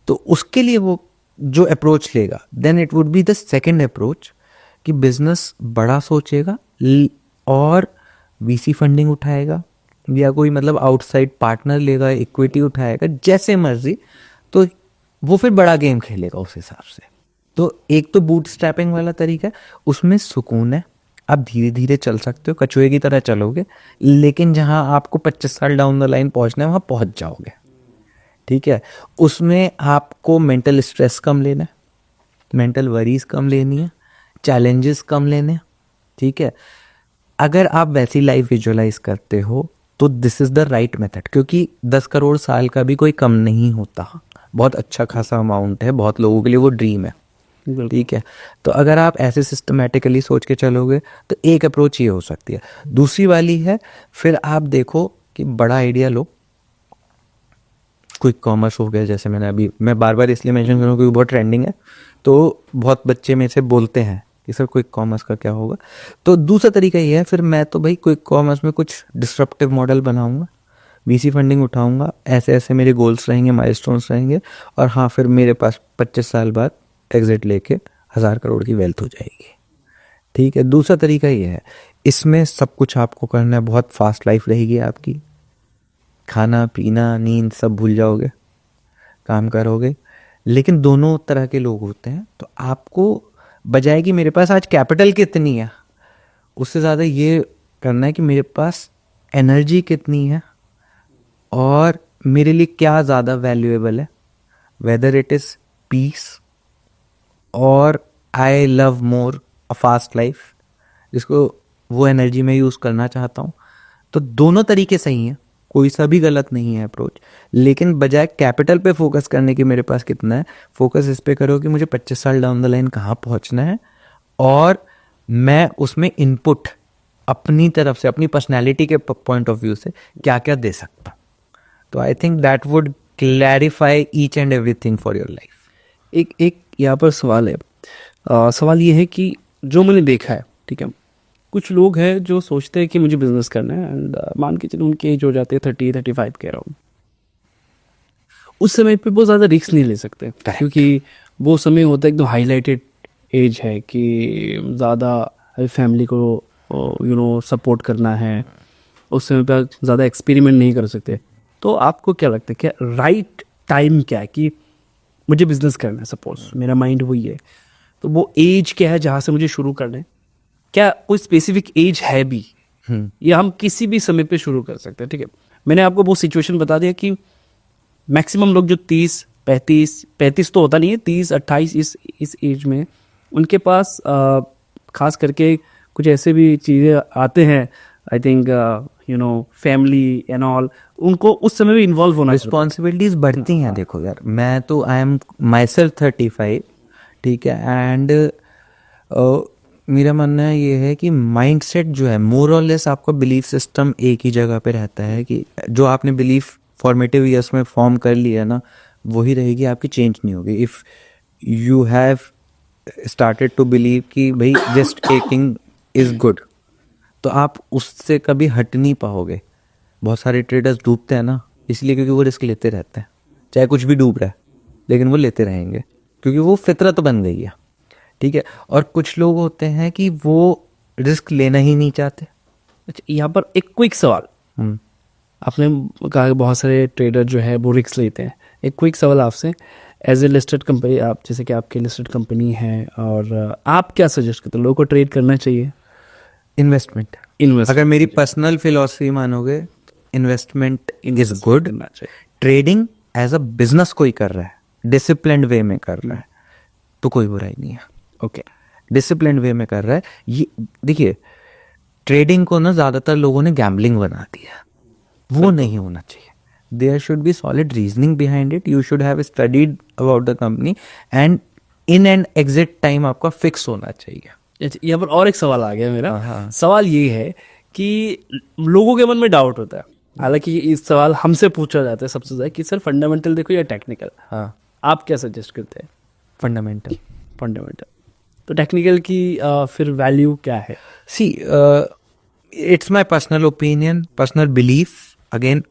तो उसके लिए वो जो अप्रोच लेगा, then it would be the second approach कि बिजनेस बड़ा सोचेगा और वीसी फंडिंग उठाएगा या कोई मतलब आउटसाइड पार्टनर लेगा, इक्विटी उठाएगा, जैसे मर्जी, तो वो फिर बड़ा गेम खेलेगा उस हिसाब से। तो एक तो बूट स्ट्रैपिंग वाला तरीका है, उसमें सुकून है, आप धीरे धीरे चल सकते हो, कछुए की तरह चलोगे, लेकिन जहाँ आपको 25 साल डाउन द लाइन पहुँचना है वहाँ पहुँच जाओगे। ठीक है, उसमें आपको मेंटल स्ट्रेस कम लेना है, मेंटल वरीज कम लेनी है, चैलेंजेस कम लेने हैं। ठीक है, अगर आप वैसी लाइफ विजुअलाइज करते हो तो this is the right method, क्योंकि 10 करोड़ साल का भी कोई कम नहीं होता, बहुत अच्छा खासा अमाउंट है, बहुत लोगों के लिए वो ड्रीम है। ठीक है, तो अगर आप ऐसे सिस्टमेटिकली सोच के चलोगे तो एक अप्रोच ये हो सकती है। दूसरी वाली है, फिर आप देखो कि बड़ा आइडिया लो, क्विक कॉमर्स हो गया, जैसे मैंने अभी, मैं बार बार इसलिए मेंशन करूँ क्योंकि बहुत ट्रेंडिंग है, तो बहुत बच्चे में से बोलते हैं कि सर क्विक कॉमर्स का क्या होगा। तो दूसरा तरीका ये है, फिर मैं तो भाई क्विक कॉमर्स में कुछ डिस्ट्रप्टिव मॉडल बनाऊंगा, VC फंडिंग उठाऊंगा, ऐसे ऐसे मेरे गोल्स रहेंगे, माइलस्टोन्स रहेंगे, और हाँ फिर मेरे पास 25 साल बाद एग्जिट लेके 1000 करोड़ की वेल्थ हो जाएगी। ठीक है। दूसरा तरीका ये है, इसमें सब कुछ आपको करना है, बहुत फास्ट लाइफ रहेगी आपकी, खाना पीना नींद सब भूल जाओगे, काम करोगे। लेकिन दोनों तरह के लोग होते हैं, तो आपको बजाय कि मेरे पास आज कैपिटल कितनी है, उससे ज़्यादा ये करना है कि मेरे पास एनर्जी कितनी है और मेरे लिए क्या ज़्यादा वैल्यूएबल है, वेदर इट इज़ पीस और I love more a fast life, जिसको वो एनर्जी में यूज़ करना चाहता हूँ। तो दोनों तरीके सही हैं, कोई सा भी गलत नहीं है अप्रोच। लेकिन बजाय कैपिटल पे फोकस करने के मेरे पास कितना है, फोकस इस पे करो कि मुझे 25 साल डाउन द लाइन कहाँ पहुँचना है, और मैं उसमें इनपुट अपनी तरफ से, अपनी पर्सनैलिटी के पॉइंट ऑफ व्यू से क्या क्या दे सकता हूँ। तो आई think that would clarify each and everything for your life. एक यहाँ पर सवाल है। सवाल ये है कि जो मैंने देखा है, ठीक है, कुछ लोग हैं जो सोचते हैं कि मुझे बिजनेस करना है, एंड मान के चलो उनकी एज हो जाती है 30-35 के अराउंड। उस समय पे बहुत ज़्यादा रिस्क नहीं ले सकते, क्योंकि वो समय होता है एकदम हाईलाइटेड एज है कि ज़्यादा फैमिली को सपोर्ट करना है, उस समय पे ज़्यादा एक्सपेरिमेंट नहीं कर सकते। तो आपको क्या लगता है, क्या राइट टाइम क्या है कि मुझे बिजनेस करना है, सपोज मेरा माइंड वही है, तो वो एज क्या है जहाँ से मुझे शुरू करना है? क्या कोई स्पेसिफिक एज है भी, या हम किसी भी समय पे शुरू कर सकते हैं? ठीक है, मैंने आपको वो सिचुएशन बता दिया कि मैक्सिमम लोग जो 30-35 तो होता नहीं है, 30-28 इस एज में उनके पास खास करके कुछ ऐसे भी चीज़ें आते हैं, I think family and all, उनको उस समय भी इन्वॉल्व होना, रिस्पॉन्सिबिलिटीज बढ़ती हैं। देखो यार, मैं तो आई एम माई सेल्फ 35, ठीक है, एंड मेरा मानना ये है कि माइंडसेट जो है, मोर और लेस आपका बिलीफ सिस्टम एक ही जगह पे रहता है, कि जो आपने बिलीफ फॉर्मेटिव ईयर्स में फॉर्म कर लिया ना, वही रहेगी, आपकी चेंज नहीं होगी। If you have started to believe कि भाई रिस्क टेकिंग इज़ गुड, तो आप उससे कभी हट नहीं पाओगे। बहुत सारे ट्रेडर्स डूबते हैं ना, इसलिए क्योंकि वो रिस्क लेते रहते हैं, चाहे कुछ भी डूब रहा है, लेकिन वो लेते रहेंगे क्योंकि वो फितरत बन गई है। ठीक है। और कुछ लोग होते हैं कि वो रिस्क लेना ही नहीं चाहते। अच्छा, यहाँ पर एक क्विक सवाल, आपने कहा कि बहुत सारे ट्रेडर जो है वो रिस्क लेते हैं, एक क्विक सवाल आपसे, एज ए लिस्टेड कंपनी, आप जैसे कि आपकी लिस्टेड कंपनी है, और आप क्या सजेस्ट करते हैं, लोगों को ट्रेड करना चाहिए? इन्वेस्ट अगर मेरी पर्सनल फिलॉसफी मानोगे, investment is good. Trading as a business कोई कर रहा है, डिसिप्लिन्ड वे में कर रहा है, तो कोई बुराई नहीं है। ओके, डिसिप्लिन्ड वे में कर रहा है। ये देखिए, ट्रेडिंग को ना ज़्यादातर लोगों ने गैम्बलिंग बना दिया, वो नहीं होना चाहिए। There should be solid reasoning behind it, you should have studied about the company, and in and exit time आपका फिक्स होना चाहिए। यहाँ पर और एक सवाल आ गया मेरा। सवाल ये है कि लोगों के मन में डाउट होता है, हालांकि इस सवाल हमसे पूछा जाता है सबसे ज़्यादा कि सर फंडामेंटल देखो या टेक्निकल। हाँ, आप क्या सजेस्ट करते हैं? फंडामेंटल। तो टेक्निकल की फिर वैल्यू क्या है? See, it's my personal opinion, personal belief. Again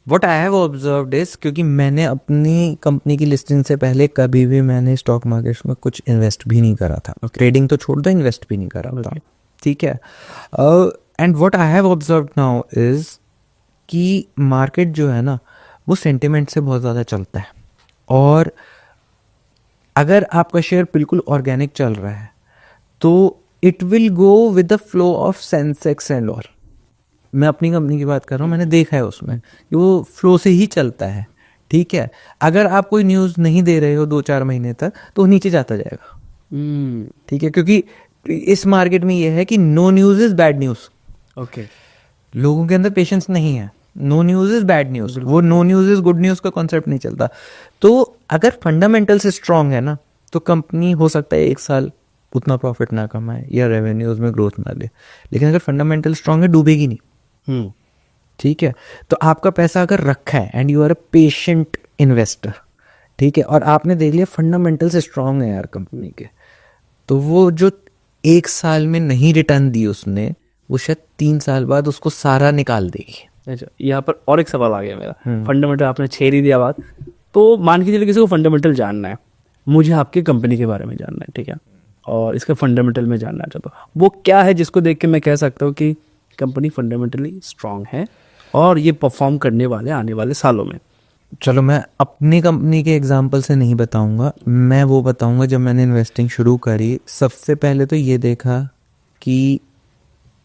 what I have observed is, क्योंकि मैंने अपनी कंपनी की लिस्टिंग से पहले कभी भी मैंने स्टॉक मार्केट में कुछ इन्वेस्ट भी नहीं करा था। ट्रेडिंग तो छोड़ दो, इन्वेस्ट भी नहीं करा था। ठीक है। And what I have observed now is कि मार्केट जो है ना, वो सेंटिमेंट से बहुत ज़्यादा चलता है, और अगर आपका शेयर बिल्कुल ऑर्गेनिक चल रहा है तो it will go with the flow of Sensex and all. मैं अपनी कंपनी की बात कर रहा हूँ, मैंने देखा है उसमें कि वो फ्लो से ही चलता है। ठीक है। अगर आप कोई न्यूज़ नहीं दे रहे हो 2-4 महीने तक, तो नीचे जाता जाएगा। ठीक है, क्योंकि इस मार्केट में ये है कि no news is bad news. Okay, लोगों के अंदर पेशेंस नहीं है। No news is bad news, वो no news is good news का कॉन्सेप्ट नहीं चलता। तो अगर फंडामेंटल्स स्ट्रांग है ना, तो कंपनी हो सकता है 1 साल उतना प्रॉफिट ना कमाए या रेवेन्यूज में ग्रोथ ना ले, लेकिन अगर फंडामेंटल स्ट्रांग है, डूबेगी नहीं। ठीक है, तो आपका पैसा अगर रखा है and you are a patient investor, ठीक है, और आपने देख लिया फंडामेंटल्स स्ट्रांग है यार कंपनी के, तो वो जो 1 साल में नहीं रिटर्न दी उसने, वो शायद 3 साल बाद उसको सारा निकाल देगी। अच्छा, यहाँ पर और एक सवाल आ गया मेरा। फंडामेंटल आपने छेड़ ही दिया बात, तो मान के चलिए किसी को फंडामेंटल जानना है, मुझे आपकी कंपनी के बारे में जानना है, ठीक है, और इसका फंडामेंटल में जानना चाहता हूँ, वो क्या है जिसको देख के मैं कह सकता हूँ कि कंपनी फंडामेंटली स्ट्रांग है और ये परफॉर्म करने वाले आने वाले सालों में? चलो मैं अपनी कंपनी के एग्जांपल से नहीं बताऊंगा, मैं वो बताऊंगा जब मैंने इन्वेस्टिंग शुरू करी, सबसे पहले तो ये देखा कि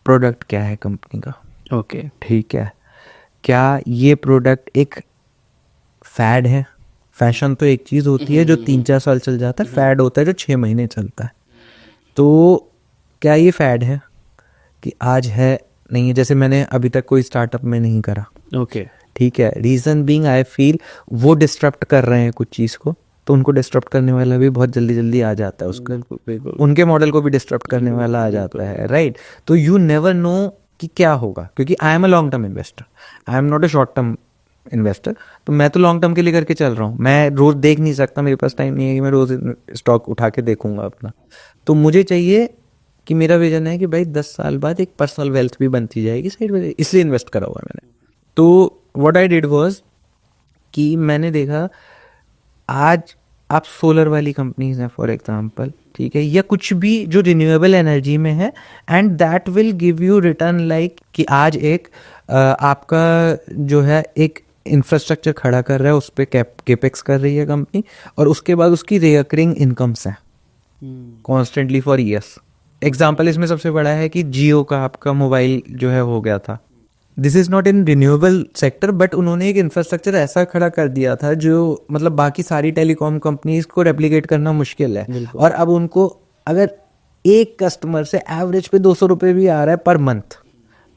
प्रोडक्ट क्या है कंपनी का। ओके, ठीक है, क्या ये प्रोडक्ट एक फैड है? फैशन तो एक चीज़ होती है जो 3-4 साल चल जाता है, फैड होता है जो 6 महीने चलता है। तो क्या ये फैड है कि आज है नहीं है? जैसे मैंने अभी तक कोई स्टार्टअप में नहीं करा, ओके, ठीक है, रीज़न बीइंग आई फील वो डिस्टरप्ट कर रहे हैं कुछ चीज़ को, तो उनको डिस्टरप्ट करने वाला भी बहुत जल्दी जल्दी आ जाता है उसका, बिल्कुल, उनके मॉडल को भी डिस्टरप्ट करने वाला आ जाता है, राइट। तो यू नेवर नो कि क्या होगा, क्योंकि I am a long term investor, I am not a short term investor. तो मैं तो लॉन्ग टर्म के लिए करके चल रहा हूँ, मैं रोज़ देख नहीं सकता, मेरे पास टाइम नहीं है कि मैं रोज़ स्टॉक उठा के देखूंगा अपना। तो मुझे चाहिए कि मेरा विजन है कि भाई 10 साल बाद एक पर्सनल वेल्थ भी बनती जाएगी साइड में, इसलिए इन्वेस्ट करा हुआ है मैंने। तो व्हाट आई डिड वाज कि मैंने देखा आज आप सोलर वाली कंपनीज हैं फॉर एग्जांपल, ठीक है, या कुछ भी जो रिन्यूएबल एनर्जी में है, and that will give you return like कि आज एक आपका जो है एक इंफ्रास्ट्रक्चर खड़ा कर रहा है, उस पर केपेक्स कर रही है कंपनी, और उसके बाद उसकी रिकरिंग इनकम्स हैं कॉन्स्टेंटली फॉर ईयर्स। एग्जाम्पल इसमें सबसे बड़ा है कि जियो का आपका मोबाइल जो है हो गया था, this is not in renewable sector, but उन्होंने एक इंफ्रास्ट्रक्चर ऐसा खड़ा कर दिया था जो मतलब बाकी सारी टेलीकॉम कंपनीज को रेप्लिकेट करना मुश्किल है। और अब उनको अगर एक कस्टमर से एवरेज पे 200 रुपये भी आ रहा है पर मंथ,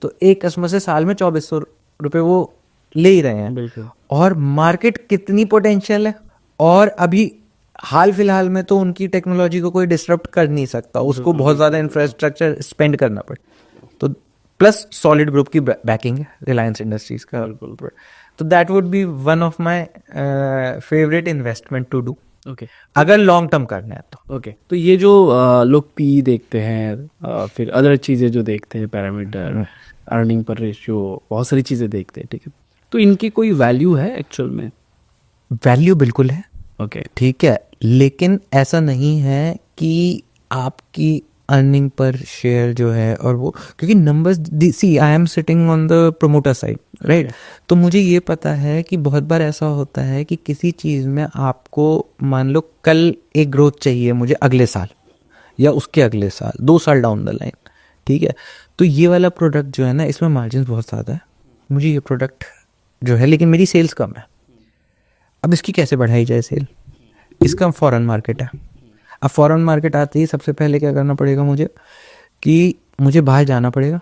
तो एक कस्टमर से साल में 2400 रुपये वो ले ही रहे हैं। और मार्केट कितनी पोटेंशियल है, और अभी हाल फिलहाल में तो उनकी टेक्नोलॉजी को कोई डिस्टर्ब कर नहीं सकता, उसको बहुत ज़्यादा इंफ्रास्ट्रक्चर स्पेंड करना पड़े, तो प्लस सॉलिड ग्रुप की बैकिंग है रिलायंस इंडस्ट्रीज का, तो that would be one of my favourite investment to do, okay, अगर लॉन्ग टर्म करना है तो। ओके। तो ये जो लोग पी देखते हैं, फिर अदर चीज़ें जो देखते हैं, पैरामीटर, अर्निंग पर रेशियो, बहुत सारी चीज़ें देखते हैं, ठीक है, तो इनकी कोई वैल्यू है एक्चुअल में? वैल्यू बिल्कुल है, ओके, ठीक है, लेकिन ऐसा नहीं है कि आपकी अर्निंग पर शेयर जो है और वो, क्योंकि numbers, see I am sitting on the promoter side, right, तो मुझे ये पता है कि बहुत बार ऐसा होता है कि किसी चीज़ में आपको मान लो कल एक ग्रोथ चाहिए मुझे अगले साल या उसके अगले साल, 2 साल डाउन द लाइन, ठीक है, तो ये वाला प्रोडक्ट जो है ना, इसमें मार्जिन बहुत ज़्यादा है, मुझे ये प्रोडक्ट जो है, लेकिन मेरी सेल्स कम है, अब इसकी कैसे बढ़ाई जाए सेल? इसका फॉरेन मार्केट है। अब फॉरेन मार्केट आते ही सबसे पहले क्या करना पड़ेगा मुझे कि मुझे बाहर जाना पड़ेगा,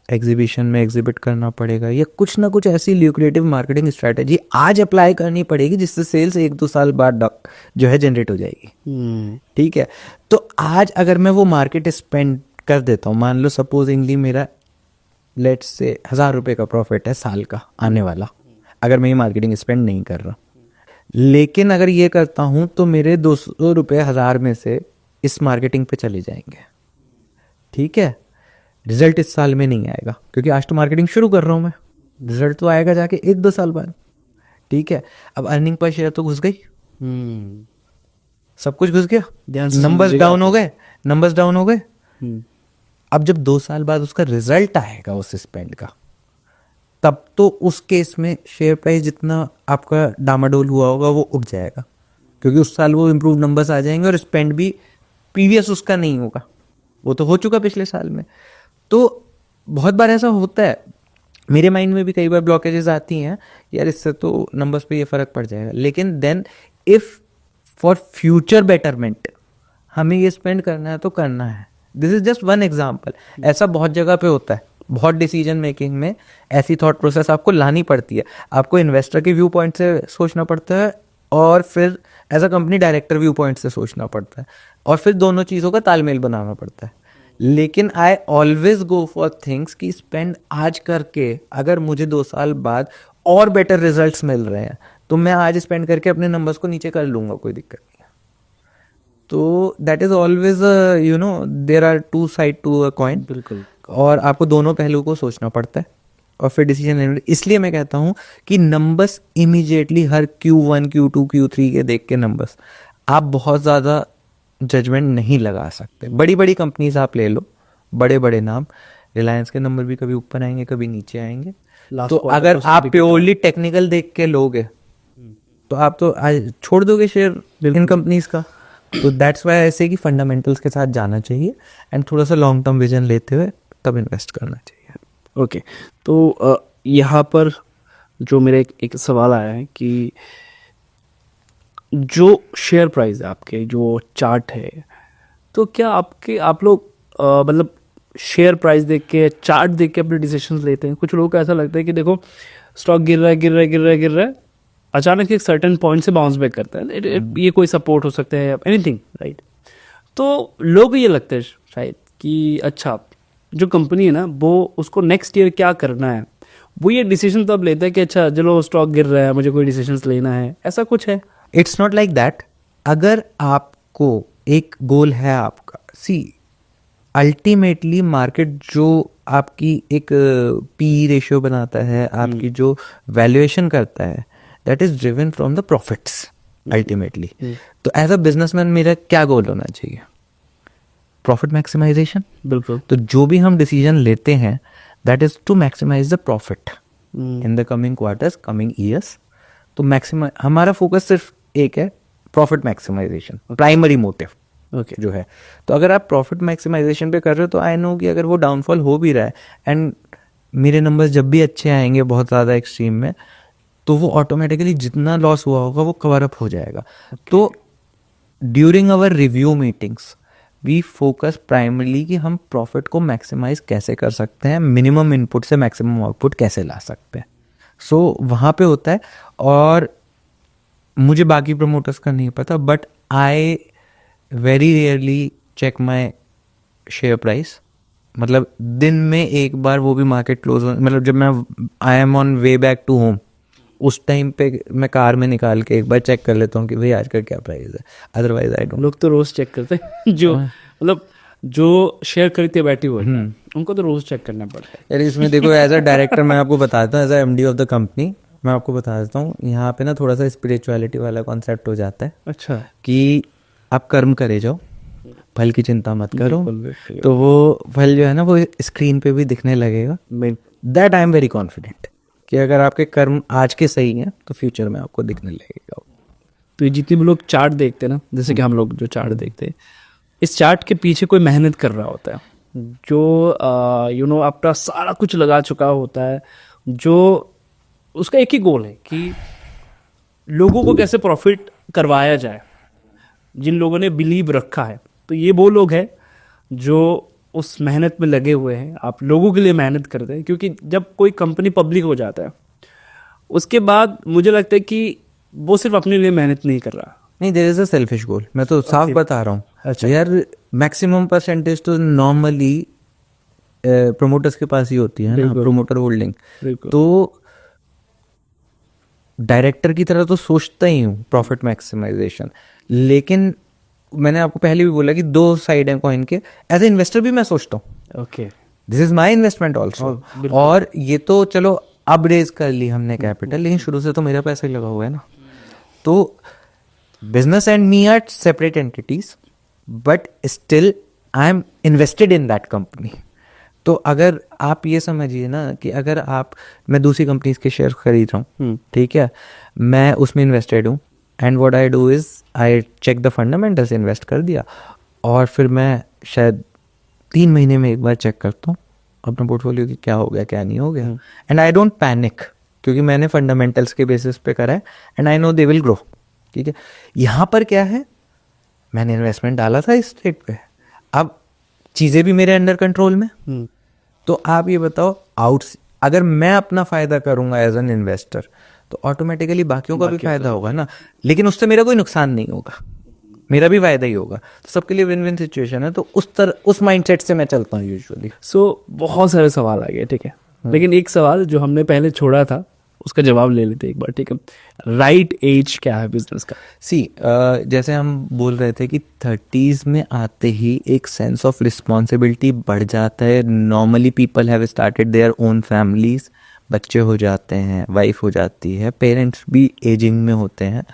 एग्जीबिशन में एग्जिबिट करना पड़ेगा, या कुछ ना कुछ ऐसी ल्यूक्रेटिव मार्केटिंग स्ट्रैटेजी आज अप्लाई करनी पड़ेगी जिससे सेल्स 1-2 साल बाद जो है जनरेट हो जाएगी, ठीक है। तो आज अगर मैं वो मार्केट स्पेंड कर देता हूँ, मान लो सपोजिंगली मेरा लेट्स से 1000 रुपये का प्रॉफिट है साल का आने वाला, अगर मैं ये मार्केटिंग स्पेंड नहीं कर रहा, लेकिन अगर ये करता हूं तो मेरे 200 रुपये 1000 में से इस मार्केटिंग पे चले जाएंगे, ठीक है। रिजल्ट इस साल में नहीं आएगा क्योंकि आज तो मार्केटिंग शुरू कर रहा हूं मैं, रिजल्ट तो आएगा जाके 1-2 साल बाद, ठीक है। अब अर्निंग पर शेयर तो घुस गई, सब कुछ घुस गया, नंबर्स डाउन हो गए, नंबर्स डाउन हो गए। अब जब 2 साल बाद उसका रिजल्ट आएगा उस स्पेंड का, तब तो उस केस में शेयर प्राइस जितना आपका डामाडोल हुआ होगा वो उठ जाएगा, क्योंकि उस साल वो इम्प्रूव नंबर्स आ जाएंगे और स्पेंड भी प्रीवियस उसका नहीं होगा, वो तो हो चुका पिछले साल में। तो बहुत बार ऐसा होता है, मेरे माइंड में भी कई बार ब्लॉकेजेस आती हैं, यार इससे तो नंबर्स पे ये फ़र्क पड़ जाएगा, लेकिन then if for future betterment हमें ये स्पेंड करना है तो करना है। This is just one example, ऐसा बहुत जगह पे होता है, बहुत डिसीजन मेकिंग में ऐसी थॉट प्रोसेस आपको लानी पड़ती है, आपको इन्वेस्टर के व्यू पॉइंट से सोचना पड़ता है और फिर as a company director view point से सोचना पड़ता है, और फिर दोनों चीज़ों का तालमेल बनाना पड़ता है। लेकिन I always go for things कि स्पेंड आज करके अगर मुझे 2 साल बाद और बेटर रिजल्ट्स मिल रहे हैं तो मैं आज स्पेंड करके अपने नंबर्स को नीचे कर लूंगा, कोई दिक्कत नहीं है। तो that is always you know there are two side to a coin. बिल्कुल। और आपको दोनों पहलू को सोचना पड़ता है और फिर डिसीजन लेना। इसलिए मैं कहता हूँ कि नंबर्स इमीडिएटली हर Q1 Q2 Q3 के देख के नंबर्स आप बहुत ज़्यादा जजमेंट नहीं लगा सकते। बड़ी बड़ी कंपनीज आप ले लो, बड़े बड़े नाम, रिलायंस के नंबर भी कभी ऊपर आएंगे कभी नीचे आएंगे। तो अगर आप प्योरली टेक्निकल देख के लोगे तो आप तो आज छोड़ दोगे शेयर इन कंपनीज का। तो दैट्स वाई ऐसे कि फंडामेंटल्स के साथ जाना चाहिए एंड थोड़ा सा लॉन्ग टर्म विजन लेते हुए तब इन्वेस्ट करना चाहिए। ओके, तो यहाँ पर जो मेरे एक सवाल आया है कि जो शेयर प्राइस है आपके, जो चार्ट है, तो क्या आप लोग मतलब शेयर प्राइस देख के, चार्ट देख के अपने डिसीजंस लेते हैं? कुछ लोगों को ऐसा लगता है कि देखो स्टॉक गिर रहा है, अचानक एक सर्टेन पॉइंट से बाउंस बैक करता है, ये कोई सपोर्ट हो सकता है, एनीथिंग, राइट? तो लोग ये लगता है शायद कि अच्छा जो कंपनी है ना वो उसको नेक्स्ट ईयर क्या करना है, वो ये डिसीजन तब लेता है कि अच्छा चलो स्टॉक गिर रहा है, मुझे कोई डिसीजंस लेना है, ऐसा कुछ है? It's not like that. अगर आपको एक गोल है आपका, सी अल्टीमेटली मार्केट जो आपकी एक पी रेशियो बनाता है, आपकी जो वैल्यूएशन करता है, that is driven from the profits ultimately. तो एज अ बिजनेसमैन मेरा क्या गोल होना चाहिए? Profit maximisation. बिल्कुल। तो जो भी हम डिसीजन लेते हैं that is to maximise the profit in the coming quarters, coming years. तो मैक्सिमाइज हमारा फोकस सिर्फ एक है, प्रॉफिट मैक्सिमाइजेशन, प्राइमरी मोटिव जो है। तो अगर आप प्रॉफिट मैक्सिमाइजेशन पे कर रहे हो तो आई नो कि अगर वो डाउनफॉल हो भी रहा है एंड मेरे नंबर्स जब भी अच्छे आएंगे बहुत ज़्यादा एक्सट्रीम में, तो वो ऑटोमेटिकली जितना लॉस हुआ होगा वो कवर अप हो जाएगा। तो during our review meetings we focus primarily कि हम प्रॉफिट को मैक्सिमाइज कैसे कर सकते हैं, मिनिमम इनपुट से मैक्सिमम आउटपुट कैसे ला सकते हैं। सो वहाँ पे होता है। और मुझे बाकी प्रमोटर्स का नहीं पता, but I very rarely check my share price. मतलब दिन में एक बार, वो भी मार्केट क्लोज, मतलब जब मैं I am on way back to home उस टाइम पे मैं कार में निकाल के एक बार चेक कर लेता हूँ कि भाई आज का क्या प्राइस है। Otherwise I don't. लोग तो रोज चेक करते हैं जो मतलब जो शेयर खरीदते बैठे हुए हैं उनको तो रोज चेक करना पड़ता है। यार इसमें देखो एज अ डायरेक्टर मैं आपको बताता हूँ, as a MD of the company मैं आपको बता देता हूँ, यहाँ पे ना थोड़ा सा स्पिरिचुअलिटी वाला कॉन्सेप्ट हो जाता है। अच्छा। कि आप कर्म करे जाओ, फल की चिंता मत करो, तो वो फल जो है ना वो स्क्रीन पे भी दिखने लगेगा। That I am very confident कि अगर आपके कर्म आज के सही हैं तो फ्यूचर में आपको दिखने लगेगा। तो ये जितने भी लोग चार्ट देखते हैं ना, जैसे कि हम लोग जो चार्ट देखते हैं, इस चार्ट के पीछे कोई मेहनत कर रहा होता है, जो यू नो अपना सारा कुछ लगा चुका होता है, जो उसका एक ही गोल है कि लोगों को कैसे प्रॉफिट करवाया जाए, जिन लोगों ने बिलीव रखा है। तो ये वो लोग हैं जो उस मेहनत में लगे हुए हैं। आप लोगों के लिए मेहनत करते हैं, क्योंकि जब कोई कंपनी पब्लिक हो जाता है उसके बाद मुझे लगता है कि वो सिर्फ अपने लिए मेहनत नहीं कर रहा। नहीं, देयर इज अ सेल्फिश गोल। मैं तो साफ बता रहा हूँ। अच्छा। यार मैक्सिमम परसेंटेज तो नॉर्मली प्रोमोटर्स के पास ही होती है ना, प्रोमोटर होल्डिंग। तो डायरेक्टर की तरह तो सोचता ही हूँ प्रॉफिट मैक्सिमाइजेशन, लेकिन मैंने आपको पहले भी बोला कि दो साइड हैं कॉइन के। एज ए इन्वेस्टर भी मैं सोचता हूँ okay, this is my investment also. और ये तो चलो अब रेज कर ली हमने कैपिटल, लेकिन शुरू से तो मेरा पैसा ही लगा हुआ है ना। तो business and me are separate entities, but still I am invested in that company. तो अगर आप ये समझिए ना कि अगर मैं दूसरी कंपनीज के शेयर खरीद रहा हूँ, ठीक है, मैं उसमें इन्वेस्टेड हूँ, and what I do is I check the fundamentals, invest कर दिया, और फिर मैं शायद 3 महीने में एक बार चेक करता हूँ अपना पोर्टफोलियो कि क्या हो गया क्या नहीं हो गया। एंड आई डोंट पैनिक, क्योंकि मैंने फंडामेंटल्स के बेसिस पे करा है and I know they will grow. ठीक है, यहाँ पर क्या है, मैंने इन्वेस्टमेंट डाला था इस ट्रेड पे, अब चीज़ें भी मेरे अंडर कंट्रोल में। तो आप ये बताओ, अगर मैं अपना फ़ायदा करूँगा एज एन इन्वेस्टर तो ऑटोमेटिकली बाकियों का भी फायदा होगा ना, लेकिन उससे मेरा कोई नुकसान नहीं होगा। मेरा भी फायदा ही होगा, तो सबके लिए विन विन सिचुएशन है। तो उस माइंडसेट से मैं चलता हूँ यूजुअली। सो बहुत सारे सवाल आ गए, ठीक है, लेकिन एक सवाल जो हमने पहले छोड़ा था उसका जवाब ले लेते एक बार, ठीक है। राइट एज क्या है बिजनेस का? जैसे हम बोल रहे थे कि 30s में आते ही एक सेंस ऑफ रिस्पॉन्सिबिलिटी बढ़ जाता है। Normally people have started their own families, बच्चे हो जाते हैं, वाइफ हो जाती है, पेरेंट्स भी एजिंग में होते हैं,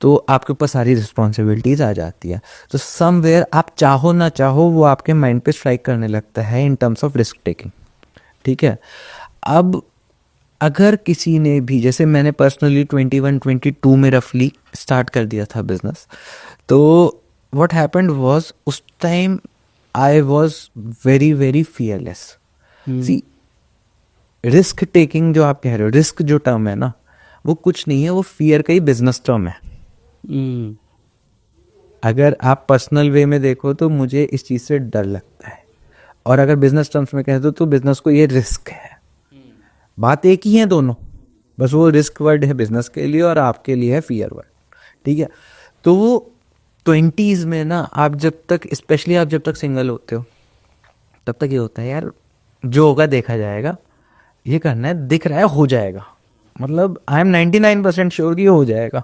तो आपके ऊपर सारी रिस्पॉन्सिबिलिटीज आ जाती है। तो समवेयर आप चाहो ना चाहो वो आपके माइंड पे स्ट्राइक करने लगता है इन टर्म्स ऑफ रिस्क टेकिंग, ठीक है। अब अगर किसी ने भी, जैसे मैंने पर्सनली 21-22 में रफली स्टार्ट कर दिया था बिजनेस, तो व्हाट हैपेंड वाज उस time I was very very fearless. See, risk taking जो आप कह रहे हो, रिस्क जो टर्म है ना, वो कुछ नहीं है, वो फियर का ही बिजनेस टर्म है। अगर आप पर्सनल वे में देखो तो मुझे इस चीज़ से डर लगता है, और अगर बिजनेस टर्म्स में कह दो तो बिजनेस को ये रिस्क है। बात एक ही है दोनों, बस वो रिस्क वर्ड है बिजनेस के लिए और आपके लिए है फियर वर्ड, ठीक है। तो वो 20s में ना, आप जब तक, स्पेशली आप जब तक सिंगल होते हो, तब तक ये होता है यार जो होगा देखा जाएगा, ये करना है, दिख रहा है हो जाएगा, मतलब आई एम 99% श्योर कि ये हो जाएगा।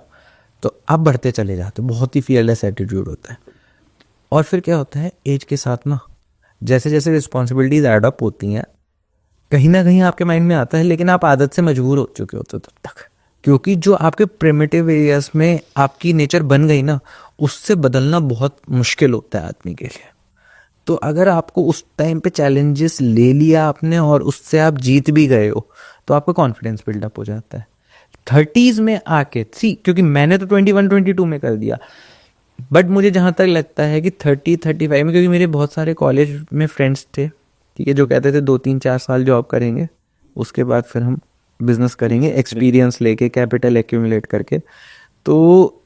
तो आप बढ़ते चले जाते हो, बहुत ही फियरलेस एटीट्यूड होता है। और फिर क्या होता है, एज के साथ ना जैसे जैसे रिस्पॉन्सिबिलिटीज एड अप होती हैं, कहीं ना कहीं आपके माइंड में आता है, लेकिन आप आदत से मजबूर हो चुके होते हो तब तक, क्योंकि जो आपके प्रिमिटिव एरियाज में आपकी नेचर बन गई ना, उससे बदलना बहुत मुश्किल होता है आदमी के लिए। तो अगर आपको उस टाइम पे चैलेंजेस ले लिया आपने और उससे आप जीत भी गए हो, तो आपका कॉन्फिडेंस बिल्डअप हो जाता है। 30s में आके क्योंकि मैंने तो 21-22 में कर दिया, बट मुझे जहाँ तक लगता है कि 30-35 में, क्योंकि मेरे बहुत सारे कॉलेज में फ्रेंड्स थे, ठीक है, जो कहते थे 2-3-4 साल जॉब करेंगे, उसके बाद फिर हम बिजनेस करेंगे, एक्सपीरियंस लेके, कैपिटल एक्यूमुलेट करके। तो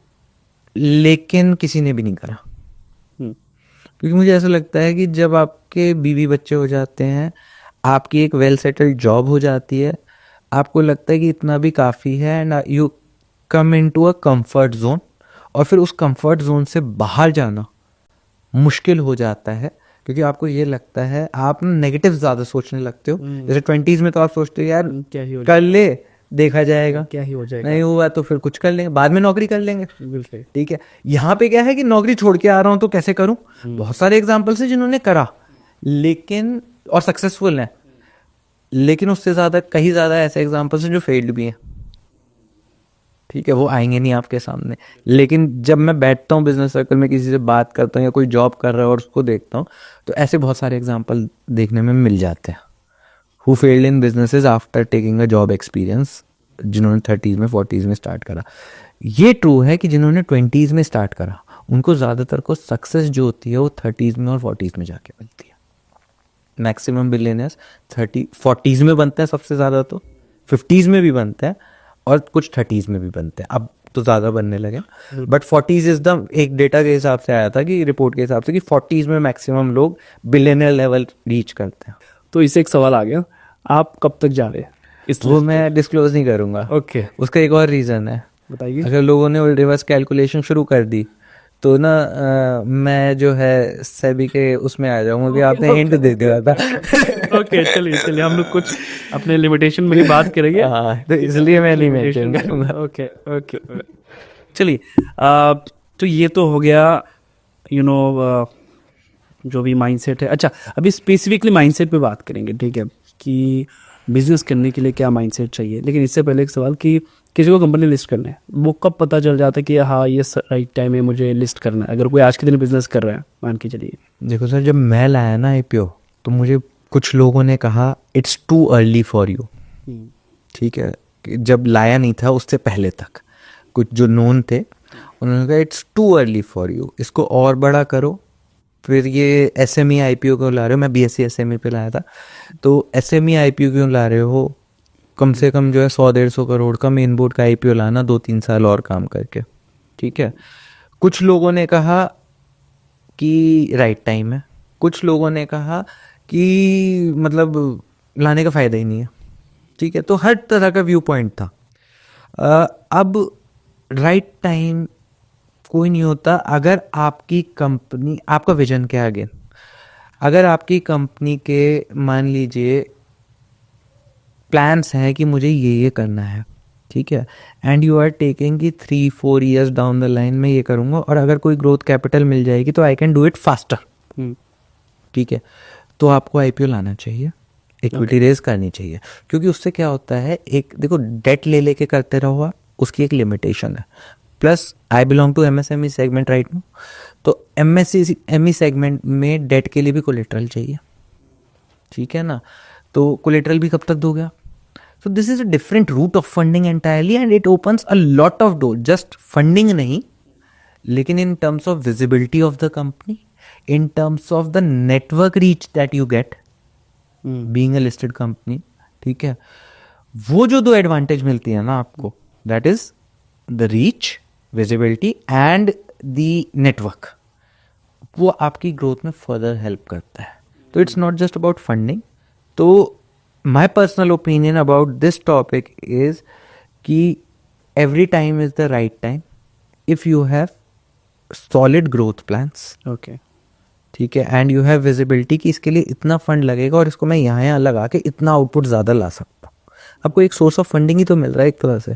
लेकिन किसी ने भी नहीं करा, क्योंकि मुझे ऐसा लगता है कि जब आपके बीवी बच्चे हो जाते हैं, आपकी एक वेल सेटल्ड जॉब हो जाती है, आपको लगता है कि इतना भी काफ़ी है, and you come into a comfort zone, और फिर उस कंफर्ट जोन से बाहर जाना मुश्किल हो जाता है, क्योंकि आपको ये लगता है, आप नेगेटिव ज़्यादा सोचने लगते हो। जैसे 20s में तो आप सोचते हो यार क्या ही हो कर ले, देखा जाएगा, क्या ही हो जाएगा, नहीं हुआ तो फिर कुछ कर लेंगे, बाद में नौकरी कर लेंगे, बिल्कुल, ठीक है। यहाँ पे क्या है कि नौकरी छोड़ के आ रहा हूँ तो कैसे करूँ। बहुत सारे एग्जाम्पल्स हैं जिन्होंने करा, लेकिन और सक्सेसफुल हैं, लेकिन उससे ज़्यादा, कहीं ज़्यादा ऐसे एग्जाम्पल्स हैं जो फेल्ड भी हैं, ठीक है, वो आएंगे नहीं आपके सामने। लेकिन जब मैं बैठता हूँ बिजनेस सर्कल में, किसी से बात करता हूँ या कोई जॉब कर रहा है और उसको देखता हूँ, तो ऐसे बहुत सारे एग्जाम्पल देखने में मिल जाते हैं, who failed in businesses after taking a job experience, जिन्होंने 30s में 40s में स्टार्ट करा। ये ट्रू है कि जिन्होंने 20s में स्टार्ट करा, उनको ज़्यादातर को सक्सेस जो होती है वो 30s में और 40s में जाके मिलती है। मैक्सिमम बिलियनर्स 40s में बनते हैं सबसे ज़्यादा, तो 50s में भी बनते हैं और कुछ 30s में भी बनते हैं, अब तो ज़्यादा बनने लगे। बट 40s इज द, एक डेटा के हिसाब से आया था कि, रिपोर्ट के हिसाब से, कि 40s में मैक्सिमम लोग बिलियनर लेवल रीच करते हैं। तो इससे एक सवाल आ गया, आप कब तक जा रहे हैं इस वो मैं डिस्क्लोज नहीं करूंगा। ओके, उसका एक और रीज़न है, बताइए। अगर लोगों ने रिवर्स कैलकुलेशन शुरू कर दी तो ना मैं जो है सेबी के उसमें आ जाऊंगा, कि आपने हिंट दे दिया था। ओके, चलिए हम लोग कुछ अपने लिमिटेशन में ही बात करेंगे। हाँ, तो इसलिए मैं नहीं मेंशन करूंगा। ओके ओके, चलिए, तो ये तो हो गया, जो भी माइंडसेट है। अच्छा, अभी स्पेसिफिकली माइंडसेट पे बात करेंगे, ठीक है, कि बिजनेस करने के लिए क्या माइंडसेट चाहिए। लेकिन इससे पहले एक सवाल, कि किसी को कंपनी लिस्ट करना है, वो कब पता चल जाता है कि हाँ ये राइट टाइम है मुझे लिस्ट करना है, अगर कोई आज के दिन बिजनेस कर रहा है, मान के चलिए। देखो सर, जब मैं लाया ना IPO, तो मुझे कुछ लोगों ने कहा it's too early for you, ठीक है, जब लाया नहीं था उससे पहले तक कुछ जो नोन थे, उन्होंने कहा it's too early for you, इसको और बड़ा करो। फिर ये SME IPO क्यों ला रहे हो, मैं BSc SME पे लाया था, तो SME IPO क्यों ला रहे हो, कम से कम जो है 100-150 करोड़ का मेन बोर्ड का IPO लाना 2-3 साल और काम करके, ठीक है। कुछ लोगों ने कहा कि राइट टाइम है, कुछ लोगों ने कहा कि मतलब लाने का फ़ायदा ही नहीं है, ठीक है। तो हर तरह का व्यू पॉइंट था। अब राइट टाइम कोई नहीं होता। अगर आपकी कंपनी, आपका विजन क्या है अगेन, अगर आपकी कंपनी के मान लीजिए प्लान्स हैं कि मुझे ये करना है, ठीक है, एंड यू आर टेकिंग कि 3-4 ईयर्स डाउन द लाइन में ये करूँगा, और अगर कोई ग्रोथ कैपिटल मिल जाएगी तो I can do it faster, ठीक है, तो आपको आईपीओ लाना चाहिए, इक्विटी रेज करनी चाहिए। क्योंकि उससे क्या होता है, एक देखो डेट ले लेके करते रहो आप, उसकी एक लिमिटेशन है। Plus I belong to MSME segment right no, तो एमएसएमई सेगमेंट में डेट के लिए भी कोलेटरल चाहिए, ठीक है ना, तो कोलेटरल भी कब तक दोगे आप? So this is a different route of funding entirely, and it opens a lot of door, just funding नहीं, लेकिन in terms of visibility of the company, in terms of the network reach that you get being a listed company, ठीक है, वो जो 2 advantage मिलती है ना आपको, that is the reach, visibility and the network, वो आपकी ग्रोथ में फर्दर हेल्प करता है। तो it's not just about funding. तो my personal opinion about this topic is कि every time is the right time if you have solid growth plans, okay, ठीक है, एंड यू हैव विजिबिलिटी कि इसके लिए इतना फंड लगेगा और इसको मैं यहाँ लगा के इतना आउटपुट ज़्यादा ला सकता हूँ। आपको एक सोर्स ऑफ फंडिंग ही तो मिल रहा है एक तरह से,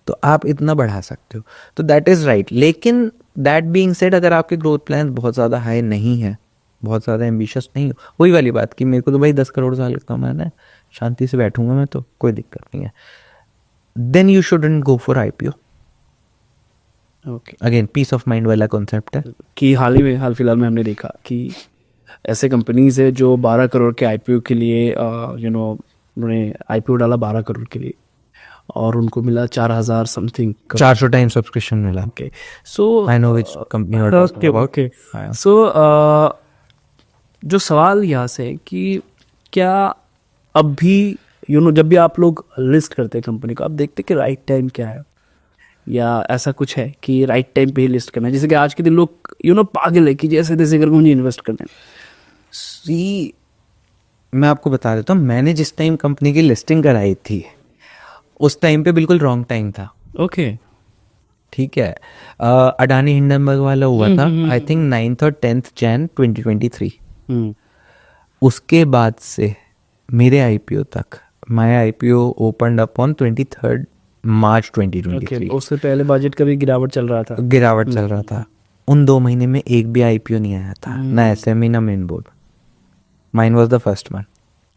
तो आप इतना बढ़ा सकते हो, तो दैट इज़ राइट। लेकिन दैट बीइंग सेड, अगर आपके ग्रोथ प्लान बहुत ज़्यादा हाई नहीं है, बहुत ज़्यादा एम्बिशियस नहीं हो, वही वाली बात कि मेरे को तो भाई 10 करोड़ साल कमाना है, शांति से बैठूंगा मैं तो कोई दिक्कत नहीं है, then you shouldn't go for IPO. Okay, again peace of mind वाला कॉन्सेप्ट है कि हाल फिलहाल में हमने देखा कि ऐसे कंपनीज है जो 12 करोड़ के आईपीओ के लिए उन्होंने आईपीओ डाला 12 करोड़ के लिए और उनको मिला 4000 समथिंग, 400 टाइम सब्सक्रिप्शन मिला। Okay, so I know which company you are talking about. Okay, so जो सवाल यहाँ से है कि क्या अब भी जब भी आप लोग लिस्ट करते हैं कंपनी को, आप देखते कि राइट टाइम क्या है, या ऐसा कुछ है कि राइट टाइम पे ही लिस्ट करना है? जैसे कि आज के दिन लोग पागल है कि जैसे तैसे करके मुझे इन्वेस्ट करना है। सी, मैं आपको बता देता हूँ, मैंने जिस टाइम कंपनी की लिस्टिंग कराई थी उस टाइम पे बिल्कुल रॉन्ग टाइम था। ओके, ठीक है, अडानी हिंडनबर्ग वाला हुआ था आई थिंक 9th और 10th Jan 2023। उसके बाद से मेरे आईपीओ तक, my IPO opened up on 23rd March 2023। उससे पहले बजट का भी गिरावट चल रहा था। उन 2 महीने में एक भी आईपीओ नहीं आया था, ना एसएमई ना main board. Mine was the first one.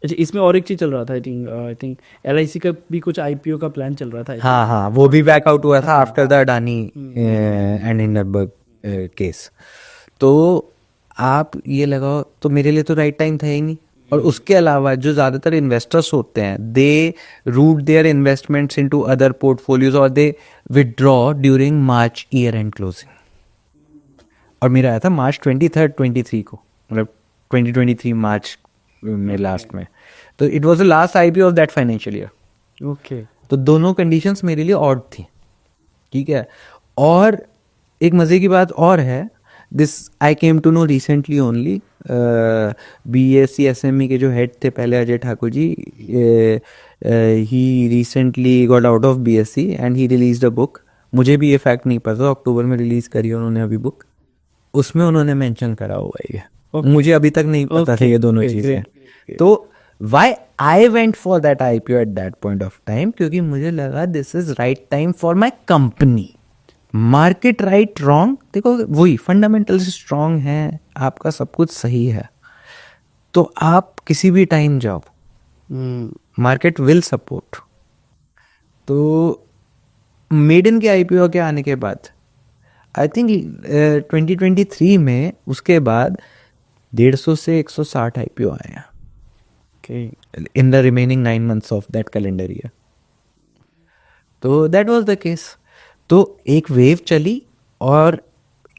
अच्छा, इसमें और एक चीज चल रहा था, आई थिंक एलआईसी का भी कुछ आईपीओ का प्लान चल रहा था। हाँ, वो भी बैकआउट हुआ था after the Adani and Hindenburg case. तो आप ये लगाओ, तो मेरे लिए तो राइट टाइम था ही नहीं। और उसके अलावा जो ज़्यादातर इन्वेस्टर्स होते हैं, they route their investments into other portfolios और they withdraw during March year end closing. और मेरा आया था March 23rd 23 को, मतलब 2023 मार्च में लास्ट में, तो it was the last IPO of that financial year. Okay, तो दोनों कंडीशंस मेरे लिए ऑड थी, ठीक है। और एक मज़े की बात और है, this I came to know recently only, BSC SME के जो हेड थे पहले, Ajay Thakur ji, he recently got out of BSC and he released a book. मुझे भी ये फैक्ट नहीं पता, अक्टूबर में रिलीज करी उन्होंने अभी बुक, उसमें उन्होंने मेंशन करा हुआ है। मुझे अभी तक नहीं पता था ये दोनों चीजें। तो why I went for that IPO at that point of time, क्योंकि मुझे लगा this is right time for my company. Market right wrong, देखो वही फंडामेंटल्स स्ट्रांग है, आपका सब कुछ सही है, तो आप किसी भी टाइम जाओ, मार्केट विल सपोर्ट। तो मेडन के आईपीओ के आने के बाद आई थिंक 2023 में उसके बाद 150 से 160 आईपीओ आए हैं in the remaining 9 months of that calendar year. तो दैट वाज द केस। तो एक वेव चली और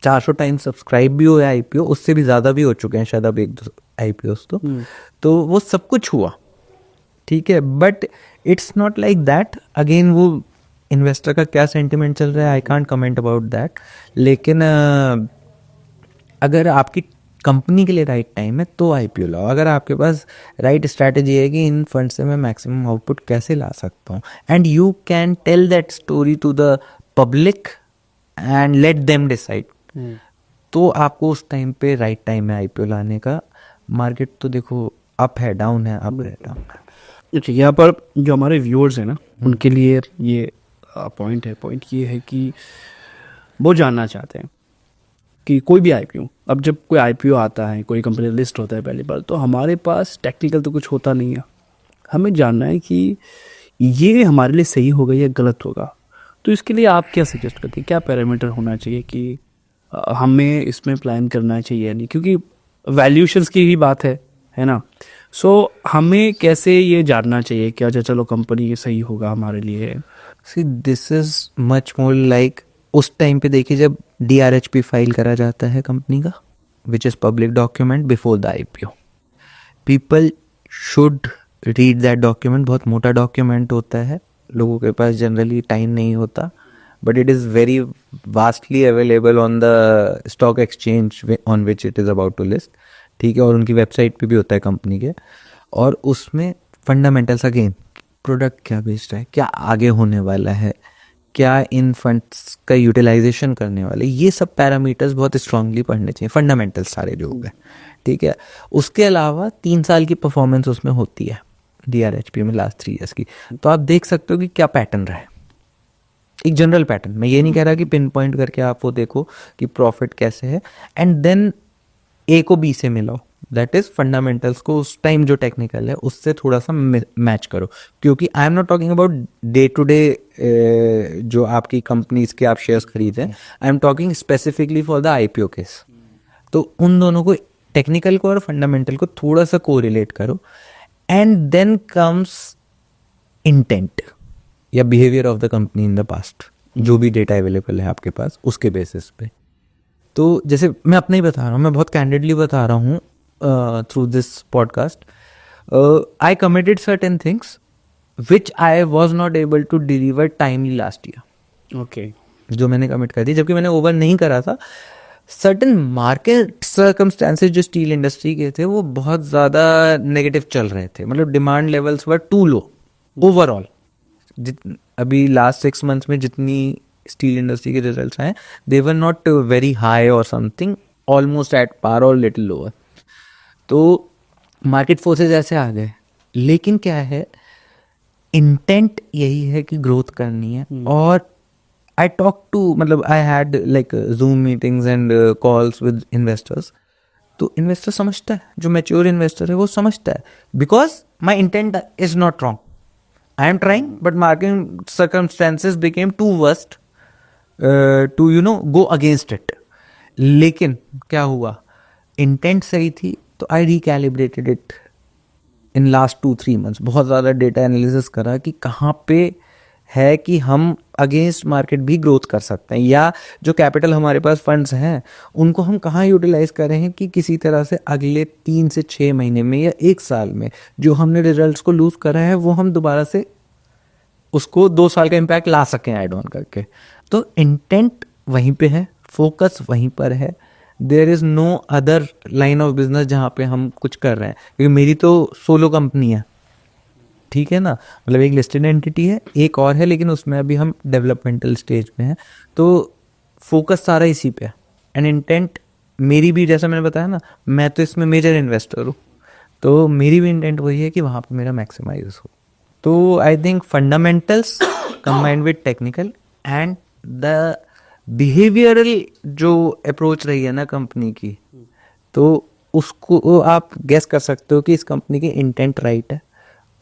400 टाइम सब्सक्राइब भी हुआ आईपीओ, उससे भी ज़्यादा भी हो चुके हैं शायद अब 1-2 आईपीओस। तो वो सब कुछ हुआ, ठीक है, but it's not like that. Again वो इन्वेस्टर का क्या सेंटिमेंट चल रहा है, I can't comment about that. लेकिन अगर आपकी कंपनी के लिए राइट टाइम है तो आईपीओ लाओ। अगर आपके पास राइट स्ट्रैटेजी है कि इन फंड से मैं मैक्सिमम आउटपुट कैसे ला सकता हूँ, and you can tell that story to the public and let them decide, तो आपको उस टाइम पे राइट टाइम में आईपीओ लाने का। मार्केट तो देखो अप है डाउन है, अप है डाउन है। अच्छा, यहाँ पर जो हमारे व्यूअर्स हैं ना, उनके लिए ये पॉइंट ये है कि वो जानना चाहते हैं कि कोई भी आईपीओ, अब जब कोई आईपीओ आता है, कोई कंपनी लिस्ट होता है पहली बार, तो हमारे पास टेक्निकल तो कुछ होता नहीं है। हमें जानना है कि ये हमारे लिए सही होगा या गलत होगा। तो इसके लिए आप क्या सजेस्ट करते हैं, क्या पैरामीटर होना चाहिए कि हमें इसमें प्लान करना चाहिए या नहीं, क्योंकि वैल्यूशंस की ही बात है ना। सो हमें कैसे ये जानना चाहिए कि अच्छा चलो कंपनी ये सही होगा हमारे लिए। See this is much more like, उस टाइम पे देखिए जब DRHP फाइल करा जाता है कंपनी का, which is public document before the IPO, people should read that document. बहुत मोटा डॉक्यूमेंट होता है, लोगों के पास जनरली टाइम नहीं होता, but it is very vastly available on the stock exchange on which it is about to list, ठीक है, और उनकी वेबसाइट पे भी होता है कंपनी के। और उसमें फंडामेंटल्स, अगेन प्रोडक्ट क्या बेच रहा है, क्या आगे होने वाला है, क्या इन फंड्स का यूटिलाइजेशन करने वाले, ये सब पैरामीटर्स बहुत स्ट्रांगली पढ़ने चाहिए, फंडामेंटल्स सारे जो हो गए, ठीक है। उसके अलावा 3 साल की परफॉर्मेंस उसमें होती है DRHP में, लास्ट 3 ईयर्स की। तो आप देख सकते हो कि क्या पैटर्न रहा है, एक जनरल पैटर्न। मैं ये नहीं कह रहा कि पिन पॉइंट करके आप वो देखो कि प्रॉफिट कैसे है, एंड देन A को B से मिलाओ, दैट इज फंडामेंटल्स को उस टाइम जो टेक्निकल है उससे थोड़ा सा मैच करो। क्योंकि I am not talking about day to day जो आपकी कंपनीज के आप शेयर्स खरीदे, I am talking specifically for the IPO case. तो उन दोनों को, टेक्निकल को और फंडामेंटल को थोड़ा सा कोरिलेट करो, एंड देन कम्स इंटेंट या behaviour of the company in the past, जो भी डेटा अवेलेबल है आपके पास उसके बेसिस पे। तो जैसे मैं अपना ही बता रहा हूँ, मैं बहुत कैंडिडली बता रहा हूँ through this podcast, I committed certain things which I was not able to deliver timely last year. Okay, जो मैंने कमिट कर दी, जबकि मैंने ओवर नहीं करा था। सर्टन मार्केट सर्कमस्टेंसेज जो स्टील इंडस्ट्री के थे वो बहुत ज़्यादा नेगेटिव चल रहे थे, मतलब demand levels were too low overall. अभी लास्ट 6 मंथ्स में जितनी स्टील इंडस्ट्री के रिजल्ट्स आए, they were not very high और समथिंग, ऑलमोस्ट एट पार और लिटिल लोअर। तो मार्केट फोर्सेस ऐसे आ गए, लेकिन क्या है, इंटेंट यही है कि ग्रोथ करनी है। और आई टॉक टू, मतलब I had like zoom meetings and calls with investors. तो इन्वेस्टर समझता है, जो मैच्योर इन्वेस्टर है वो समझता है, because my intent is not wrong, I am trying, but market circumstances became too worst to go against it. लेकिन क्या हुआ, इंटेंट सही थी, तो I recalibrated it in last 2-3 months. बहुत ज़्यादा डेटा एनालिसिस करा कि कहाँ पे है कि हम अगेंस्ट मार्केट भी ग्रोथ कर सकते हैं, या जो कैपिटल हमारे पास फंड्स हैं उनको हम कहाँ यूटिलाइज कर रहे हैं कि किसी तरह से अगले 3 से 6 महीने में या 1 साल में जो हमने रिजल्ट्स को लूज करा है वो हम दोबारा से उसको 2 साल का इम्पैक्ट ला सकें ऐड ऑन करके। तो इंटेंट वहीं पे है, फोकस वहीं पर है। There is no other line of business जहाँ पे हम कुछ कर रहे हैं, क्योंकि मेरी तो सोलो कंपनी है, ठीक है ना, मतलब एक लिस्टेड एंटिटी है, एक और है, लेकिन उसमें अभी हम डेवलपमेंटल स्टेज में हैं। तो फोकस सारा इसी पे है, एंड इंटेंट मेरी भी, जैसा मैंने बताया ना, मैं तो इसमें मेजर इन्वेस्टर हूँ, तो मेरी भी इंटेंट वही है कि वहाँ पे मेरा मैक्सिमाइज हो। तो I think fundamentals combined with technical and the behavioural जो अप्रोच रही है ना कंपनी की, तो उसको आप गेस कर सकते हो कि इस कंपनी की इंटेंट राइट है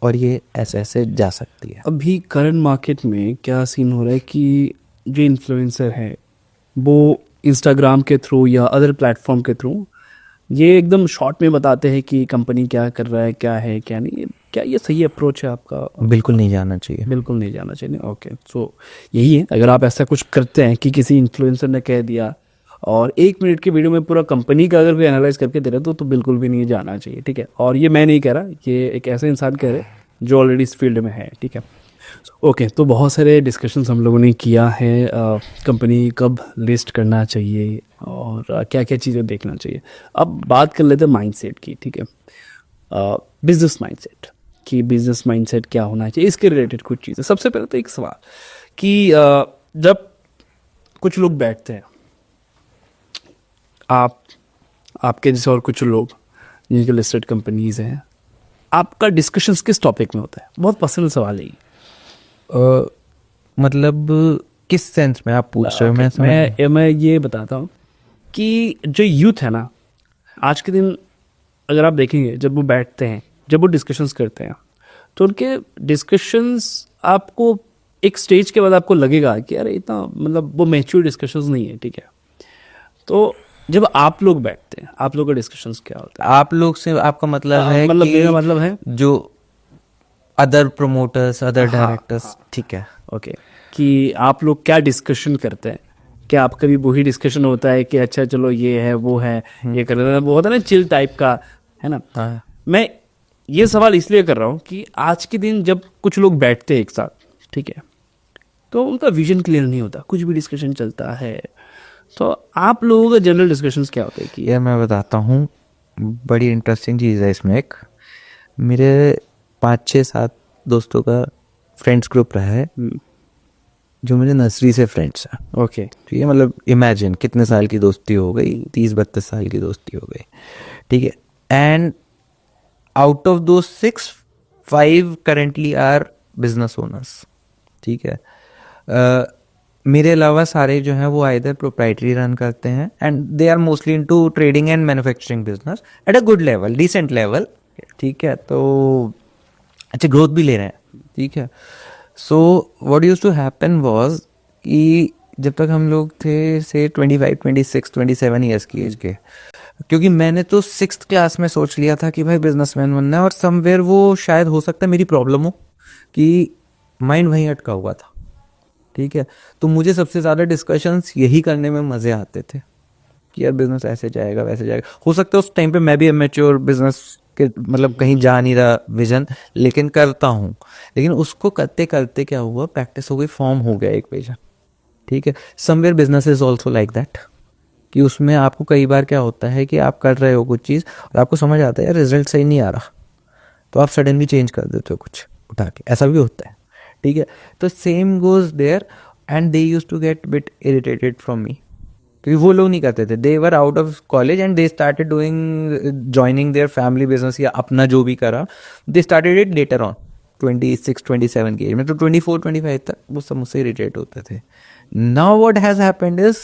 और ये ऐसे ऐसे जा सकती है। अभी करंट मार्केट में क्या सीन हो रहा है कि जो इन्फ्लुएंसर है वो इंस्टाग्राम के थ्रू या अदर प्लेटफॉर्म के थ्रू ये एकदम शॉर्ट में बताते हैं कि कंपनी क्या कर रहा है, क्या है क्या नहीं। क्या ये सही अप्रोच है आपका? बिल्कुल नहीं जाना चाहिए, बिल्कुल नहीं जाना चाहिए। ओके, सो यही है, अगर आप ऐसा कुछ करते हैं कि किसी इन्फ्लुएंसर ने कह दिया और 1 मिनट की वीडियो में पूरा कंपनी का अगर कोई एनालाइज करके दे रहा है तो बिल्कुल भी नहीं जाना चाहिए, ठीक है। और ये मैं नहीं कह रहा, ये एक ऐसे इंसान कह रहे जो ऑलरेडी इस फील्ड में है, ठीक है। ओके, तो बहुत सारे डिस्कशंस हम लोगों ने किया है, कंपनी कब लिस्ट करना चाहिए और क्या क्या चीज़ें देखना चाहिए। अब बात कर लेते हैं माइंडसेट की, ठीक है, बिजनेस माइंडसेट कि बिजनेस माइंडसेट क्या होना चाहिए, इसके रिलेटेड कुछ चीज़ें। सबसे पहले तो एक सवाल कि जब कुछ लोग बैठते हैं, आपके जैसे और कुछ लोग जिनके लिस्टेड कंपनीज हैं, आपका डिस्कशंस किस टॉपिक में होता है? बहुत पर्सनल सवाल है ये। मतलब किस सेंस में आप पूछ रहे हो? मैं ये बताता हूँ कि जो यूथ है ना आज के दिन, अगर आप देखेंगे जब वो बैठते हैं, जब वो डिस्कशंस करते हैं, तो उनके डिस्कशंस आपको एक स्टेज के बाद आपको लगेगा कि अरे इतना मतलब वो मैच्योर डिस्कशंस नहीं है, ठीक है। तो जब आप लोग बैठते हैं, आप लोग का डिस्कशंस क्या होता है? आप लोग से आपका मतलब है मतलब कि मेरा मतलब है जो अदर प्रोमोटर्स, अदर डायरेक्टर्स, ठीक है, ओके, कि आप लोग क्या डिस्कशन करते हैं? क्या आपका भी वही डिस्कशन होता है कि अच्छा चलो ये है वो है ये कर रहे हैं, वो होता है ना चिल टाइप का, है ना? हाँ। मैं ये सवाल इसलिए कर रहा हूँ कि आज के दिन जब कुछ लोग बैठते हैं एक साथ, ठीक है, तो उनका विजन क्लियर नहीं होता, कुछ भी डिस्कशन चलता है। तो आप लोगों का जनरल डिस्कशंस क्या होते हैं? कि यार मैं बताता हूँ, बड़ी इंटरेस्टिंग चीज़ है इसमें। एक मेरे 5-6-7 दोस्तों का फ्रेंड्स ग्रुप रहा है जो मेरे नर्सरी से फ्रेंड्स हैं। ओके, ठीक है, मतलब इमेजिन कितने साल की दोस्ती हो गई, 30-32 साल की दोस्ती हो गई, ठीक है। एंड आउट ऑफ दो 6, 5 करेंटली आर बिजनेस ओनर्स, ठीक है। मेरे अलावा सारे जो हैं वो आइदर प्रोप्राइटरी रन करते हैं and they are mostly into trading and manufacturing business at a good level, decent level, ठीक है। तो अच्छे ग्रोथ भी ले रहे हैं, ठीक है। So what used to happen was कि जब तक हम लोग थे से 25, 26, 27 ईयर्स की एज के, क्योंकि मैंने तो 6th क्लास में सोच लिया था कि भाई बिजनेसमैन बनना है, और समवेयर वो शायद हो सकता है मेरी प्रॉब्लम हो कि माइंड वहीं अटका हुआ था, ठीक है। तो मुझे सबसे ज़्यादा डिस्कशंस यही करने में मज़े आते थे कि यार बिजनेस ऐसे जाएगा वैसे जाएगा। हो सकता है उस टाइम पे मैं भी इमेच्योर बिजनेस के मतलब कहीं जा नहीं रहा विजन, लेकिन करता हूँ। लेकिन उसको करते करते क्या हुआ, प्रैक्टिस हो गई, फॉर्म हो गया एक विजन, ठीक है। Somewhere business is also like that, कि उसमें आपको कई बार क्या होता है कि आप कर रहे हो कुछ चीज़ और आपको समझ आता है यार रिजल्ट सही नहीं आ रहा, तो आप सडनली चेंज कर देते हो कुछ उठा के, ऐसा भी होता है, ठीक है। तो same goes there and they use to get bit irritated from me, क्योंकि वो लोग नहीं करते थे, they were out of college and they started doing joining their family business या अपना जो भी करा, they started it later on 26, 27 की एज में। तो 24, 25 तक वो सब मुझसे इरिटेट होते थे। Now what has happened is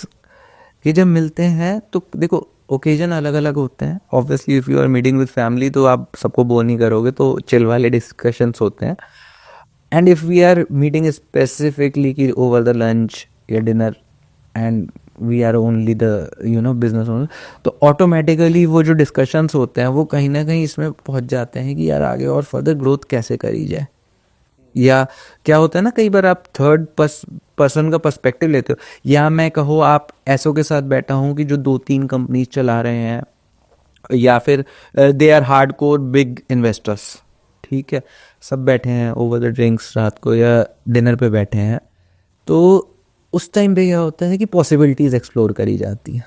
कि जब मिलते हैं तो देखो ओकेजन अलग अलग होते हैं, obviously if you are meeting with family तो आप सबको बोर नहीं करोगे, तो चिल वाले डिस्कशंस होते हैं। And if we are meeting specifically कि ओवर द लंच या dinner and we are only the business owner, तो ऑटोमेटिकली वो जो डिस्कशंस होते हैं वो कहीं ना कहीं इसमें पहुंच जाते हैं कि यार आगे और फर्दर ग्रोथ कैसे करी जाए। या क्या होता है ना, कई बार आप थर्ड पर्सन का पर्सपेक्टिव लेते हो, या मैं कहो आप ऐसों के साथ बैठा हूँ कि जो 2-3 कंपनीज चला रहे हैं, या फिर they are hard core big investors, ठीक है, सब बैठे हैं ओवर द ड्रिंक्स रात को या डिनर पे बैठे हैं, तो उस टाइम पे क्या होता है कि पॉसिबिलिटीज़ एक्सप्लोर करी जाती हैं।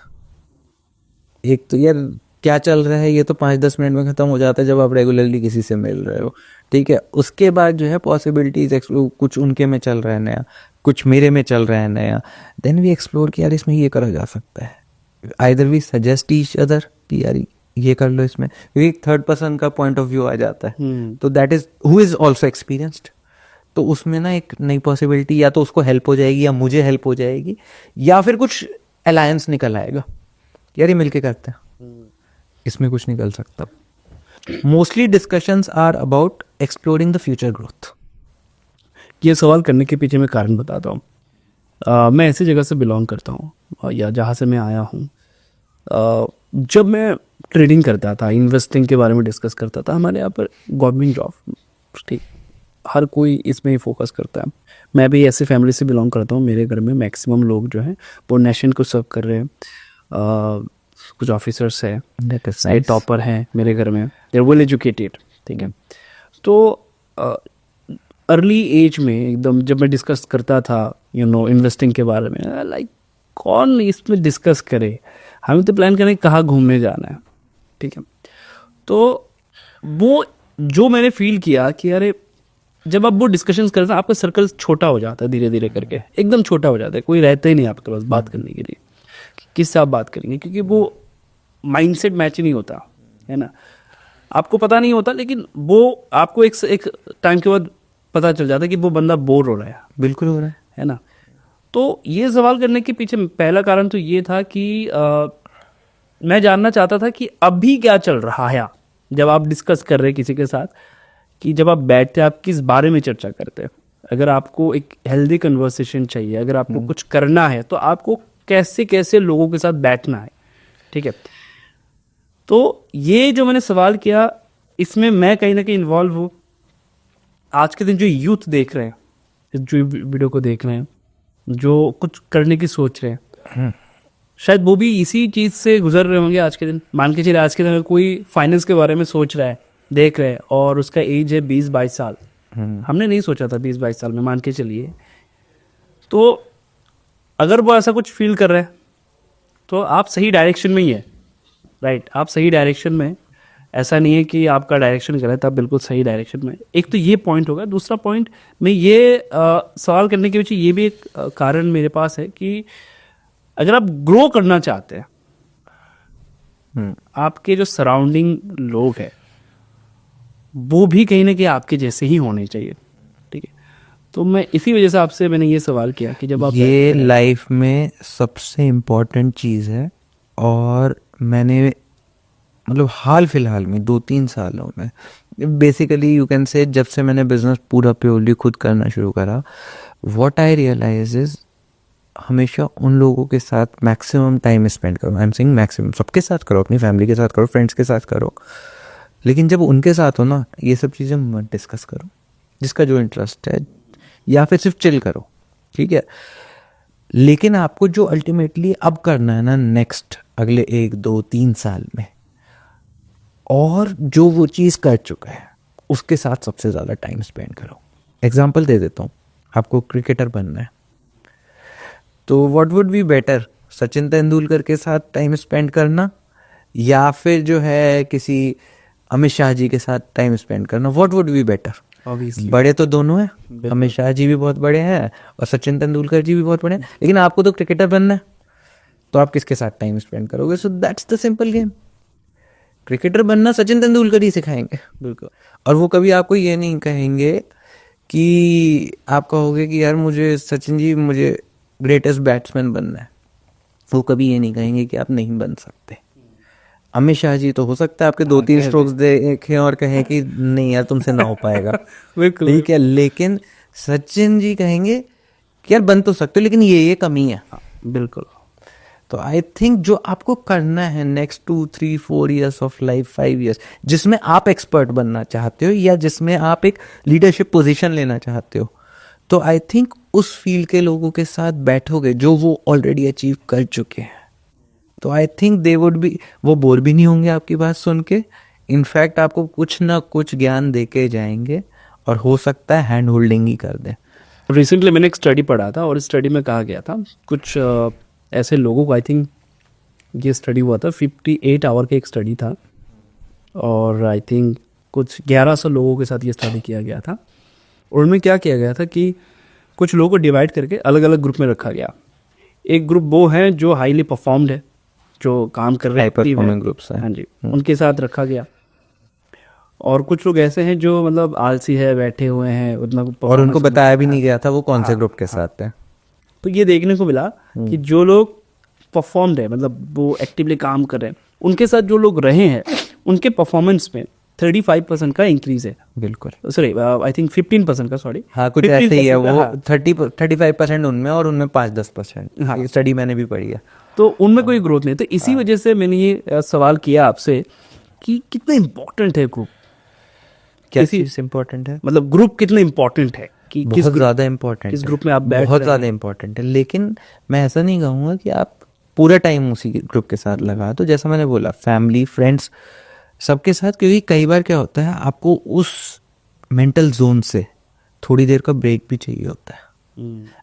एक तो यार क्या चल रहा है ये तो 5-10 मिनट में ख़त्म हो जाता है जब आप रेगुलरली किसी से मिल रहे हो, ठीक है। उसके बाद जो है पॉसिबिलिटीज़ कुछ उनके में चल रहा है नया, कुछ मेरे में चल रहा है नया, देन वी एक्सप्लोर कि यार इसमें ये करा जा सकता है। Either we suggest each other कि यार ये कर लो इसमें, क्योंकि एक थर्ड पर्सन का पॉइंट ऑफ व्यू आ जाता है, तो that is who is also experienced. तो उसमें ना एक नई पॉसिबिलिटी या तो उसको हेल्प हो जाएगी या मुझे हेल्प हो जाएगी, या फिर कुछ अलायंस निकल आएगा, यार ये मिलके करते हैं, इसमें कुछ निकल सकता। Mostly discussions are about exploring the future growth. ये सवाल करने के पीछे मैं कारण बताता हूँ। मैं ऐसी जगह से बिलोंग करता हूँ या जहाँ से मैं आया हूँ, जब मैं ट्रेडिंग करता था, इन्वेस्टिंग के बारे में डिस्कस करता था, हमारे यहाँ पर गवर्नमेंट जॉब, ठीक, हर कोई इसमें ही फोकस करता है। मैं भी ऐसी फैमिली से बिलोंग करता हूँ, मेरे घर में मैक्सिमम लोग जो हैं वो नेशन को सर्व कर रहे हैं, कुछ ऑफिसर्स हैं, साइड टॉपर हैं मेरे घर में, दे आर वेल एजुकेटेड, ठीक है। तो अर्ली एज में एकदम जब मैं डिस्कस करता था इन्वेस्टिंग के बारे में, लाइक कौन इसमें डिस्कस करे, हमें तो प्लान करें कहाँ घूमने जाना है, ठीक है। तो वो जो मैंने फील किया कि अरे जब आप वो डिस्कशंस करते हैं आपका सर्कल छोटा हो जाता है धीरे धीरे करके, एकदम छोटा हो जाता है, कोई रहता ही नहीं आपके पास बात करने के लिए, किससे आप बात करेंगे, क्योंकि वो माइंडसेट मैच ही नहीं होता है ना, आपको पता नहीं होता, लेकिन वो आपको एक टाइम के बाद पता चल जाता है कि वो बंदा बोर हो रहा है। बिल्कुल हो रहा है ना। तो ये सवाल करने के पीछे पहला कारण तो ये था कि मैं जानना चाहता था कि अभी क्या चल रहा है, जब आप डिस्कस कर रहे हैं किसी के साथ, कि जब आप बैठते हैं आप किस बारे में चर्चा करते हैं। अगर आपको एक हेल्दी कन्वर्सेशन चाहिए, अगर आपको कुछ करना है, तो आपको कैसे कैसे लोगों के साथ बैठना है, ठीक है। तो ये जो मैंने सवाल किया, इसमें मैं कहीं ना कहीं इन्वॉल्व हूँ। आज के दिन जो यूथ देख रहे हैं, जो वीडियो को देख रहे हैं, जो कुछ करने की सोच रहे हैं, शायद वो भी इसी चीज़ से गुजर रहे होंगे आज के दिन। मान के चलिए आज के दिन कोई फाइनेंस के बारे में सोच रहा है, देख रहे हैं, और उसका एज है 20-22 साल, हमने नहीं सोचा था 20-22 साल में, मान के चलिए। तो अगर वो ऐसा कुछ फील कर रहा है तो आप सही डायरेक्शन में ही है, राइट, आप सही डायरेक्शन में। ऐसा नहीं है कि आपका डायरेक्शन गलत है, आप बिल्कुल सही डायरेक्शन में। एक तो ये पॉइंट होगा। दूसरा पॉइंट में ये सवाल करने के पीछे ये भी एक कारण मेरे पास है कि अगर आप ग्रो करना चाहते हैं, आपके जो सराउंडिंग लोग हैं वो भी कहीं ना कहीं आपके जैसे ही होने चाहिए, ठीक है। तो मैं इसी वजह से आपसे मैंने ये सवाल किया कि जब आप ये लाइफ में सबसे इम्पोर्टेंट चीज़ है, और मैंने मतलब हाल फिलहाल में 2-3 सालों में बेसिकली यू कैन से, जब से मैंने बिजनेस पूरा प्योरली खुद करना शुरू करा, व्हाट आई रियलाइज इज हमेशा उन लोगों के साथ मैक्सिमम टाइम स्पेंड करो। आई एम सेइंग मैक्सिमम, सबके साथ करो, अपनी फैमिली के साथ करो, फ्रेंड्स के साथ करो, लेकिन जब उनके साथ हो ना, ये सब चीज़ें मत डिस्कस करो, जिसका जो इंटरेस्ट है, या फिर सिर्फ चिल करो, ठीक है। लेकिन आपको जो अल्टीमेटली अब करना है ना, नेक्स्ट अगले 1-2-3 साल में, और जो वो चीज़ कर चुका है उसके साथ सबसे ज़्यादा टाइम स्पेंड करो। एग्जाम्पल दे देता हूँ, आपको क्रिकेटर बनना है तो what would be better, Sachin Tendulkar के साथ टाइम स्पेंड करना, या फिर जो है किसी अमित शाह जी के साथ टाइम स्पेंड करना? What would be better? Obviously. बड़े तो दोनों हैं, अमित शाह जी भी बहुत बड़े हैं और सचिन तेंदुलकर जी भी बहुत बड़े हैं, लेकिन आपको तो क्रिकेटर बनना है, तो आप किसके साथ टाइम स्पेंड करोगे? So that's the simple game. Cricketer बनना सचिन तेंदुलकर ही सिखाएंगे, बिल्कुल। और वो कभी आपको ये नहीं कहेंगे कि आप कहोगे कि यार मुझे सचिन जी, मुझे ग्रेटेस्ट बैट्समैन बनना है, वो कभी ये नहीं कहेंगे कि आप नहीं बन सकते। अमित शाह जी तो हो सकता है आपके 2-3 स्ट्रोक्स देखें और कहें कि नहीं यार तुमसे ना हो पाएगा, बिल्कुल ठीक है, लेकिन सचिन जी कहेंगे कि यार बन तो सकते हो, लेकिन ये कमी है। बिल्कुल। तो आई थिंक जो आपको करना है next 2-3-4 years of life, 5 years, जिसमें आप एक्सपर्ट बनना चाहते हो या जिसमें आप एक लीडरशिप पोजीशन लेना चाहते हो, तो आई थिंक उस फील्ड के लोगों के साथ बैठोगे जो वो ऑलरेडी अचीव कर चुके हैं, तो I think they would be, वो बोर भी नहीं होंगे आपकी बात सुन के, इनफैक्ट आपको कुछ ना कुछ ज्ञान दे के जाएंगे, और हो सकता है हैंड होल्डिंग ही कर दें। रिसेंटली मैंने एक स्टडी पढ़ा था, और इस स्टडी में कहा गया था कुछ ऐसे लोगों को, आई थिंक ये स्टडी हुआ था 58 आवर का एक स्टडी था, और आई थिंक कुछ 1100 लोगों के साथ ये स्टडी किया गया था। और उनमें क्या किया गया था कि कुछ लोगों को डिवाइड करके अलग अलग ग्रुप में रखा गया। एक ग्रुप वो है जो हाईली परफॉर्म्ड है, जो काम कर रहे हैं, ग्रुप्स हैं, हाँ जी, उनके साथ रखा गया। और कुछ लोग ऐसे हैं जो मतलब आलसी है, बैठे हुए हैं, उतना, और उनको बताया भी नहीं गया था वो कौन से ग्रुप के साथ है। तो ये देखने को मिला कि जो लोग परफॉर्म्ड है, मतलब वो एक्टिवली काम कर रहे हैं, उनके साथ जो लोग रहे हैं, उनके परफॉर्मेंस में 35% का इंक्रीज है। बिल्कुल, सॉरी आई थिंक 15% का, सॉरी हाँ कुछ ऐसे ही है वो, 35% उनमें और उनमें 5-10%। हाँ, ये स्टडी मैंने भी पढ़ी है। तो उनमें कोई ग्रोथ नहीं। तो इसी वजह से मैंने ये सवाल किया आपसे कि कितना इम्पोर्टेंट है ग्रुप, क्या चीज़ इम्पोर्टेंट है, मतलब ग्रुप कितना इम्पोर्टेंट है, कि बहुत ज़्यादा इम्पोर्टेंट, किस ग्रुप में आप बैठ, बहुत ज़्यादा इम्पोर्टेंट है। लेकिन मैं ऐसा नहीं कहूँगा कि आप पूरा टाइम उसी ग्रुप के साथ लगा, तो जैसा मैंने बोला फैमिली, फ्रेंड्स, सबके साथ, क्योंकि कई बार क्या होता है आपको उस मेंटल जोन से थोड़ी देर का ब्रेक भी चाहिए होता है।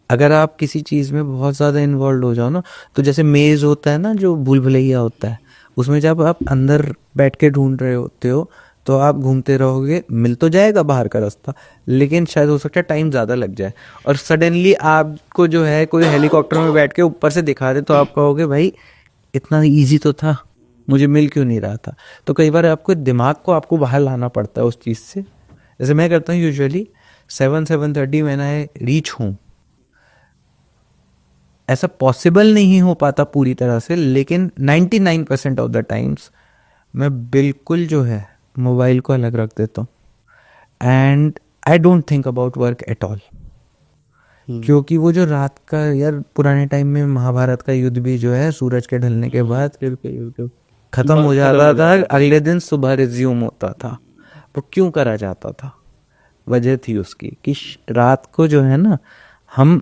अगर आप किसी चीज़ में बहुत ज़्यादा इन्वॉल्व हो जाओ ना, तो जैसे मेज़ होता है ना, जो भूल भुलैया होता है, उसमें जब आप अंदर बैठ के ढूंढ रहे होते हो, तो आप घूमते रहोगे, मिल तो जाएगा बाहर का रास्ता, लेकिन शायद हो सकता है टाइम ज़्यादा लग जाए, और सडनली आपको जो है कोई हेलीकॉप्टर में बैठ के ऊपर से दिखा दे तो आप कहोगे भाई इतना इजी तो था, मुझे मिल क्यों नहीं रहा था। तो कई बार आपको दिमाग को आपको बाहर लाना पड़ता है उस चीज़ से। जैसे मैं करता हूँ यूजुअली 7-7:30 में ना रीच हूँ, ऐसा पॉसिबल नहीं हो पाता पूरी तरह से, लेकिन 99% ऑफ द टाइम्स मैं बिल्कुल जो है मोबाइल को अलग रख देता हूँ, and I don't think about work at all. क्योंकि वो जो रात का, यार पुराने टाइम में महाभारत का युद्ध भी जो है सूरज के ढलने के बाद खत्म हो जाता था, अगले दिन सुबह रिज्यूम होता था। वो क्यों करा जाता था? वजह थी उसकी कि रात को जो है ना हम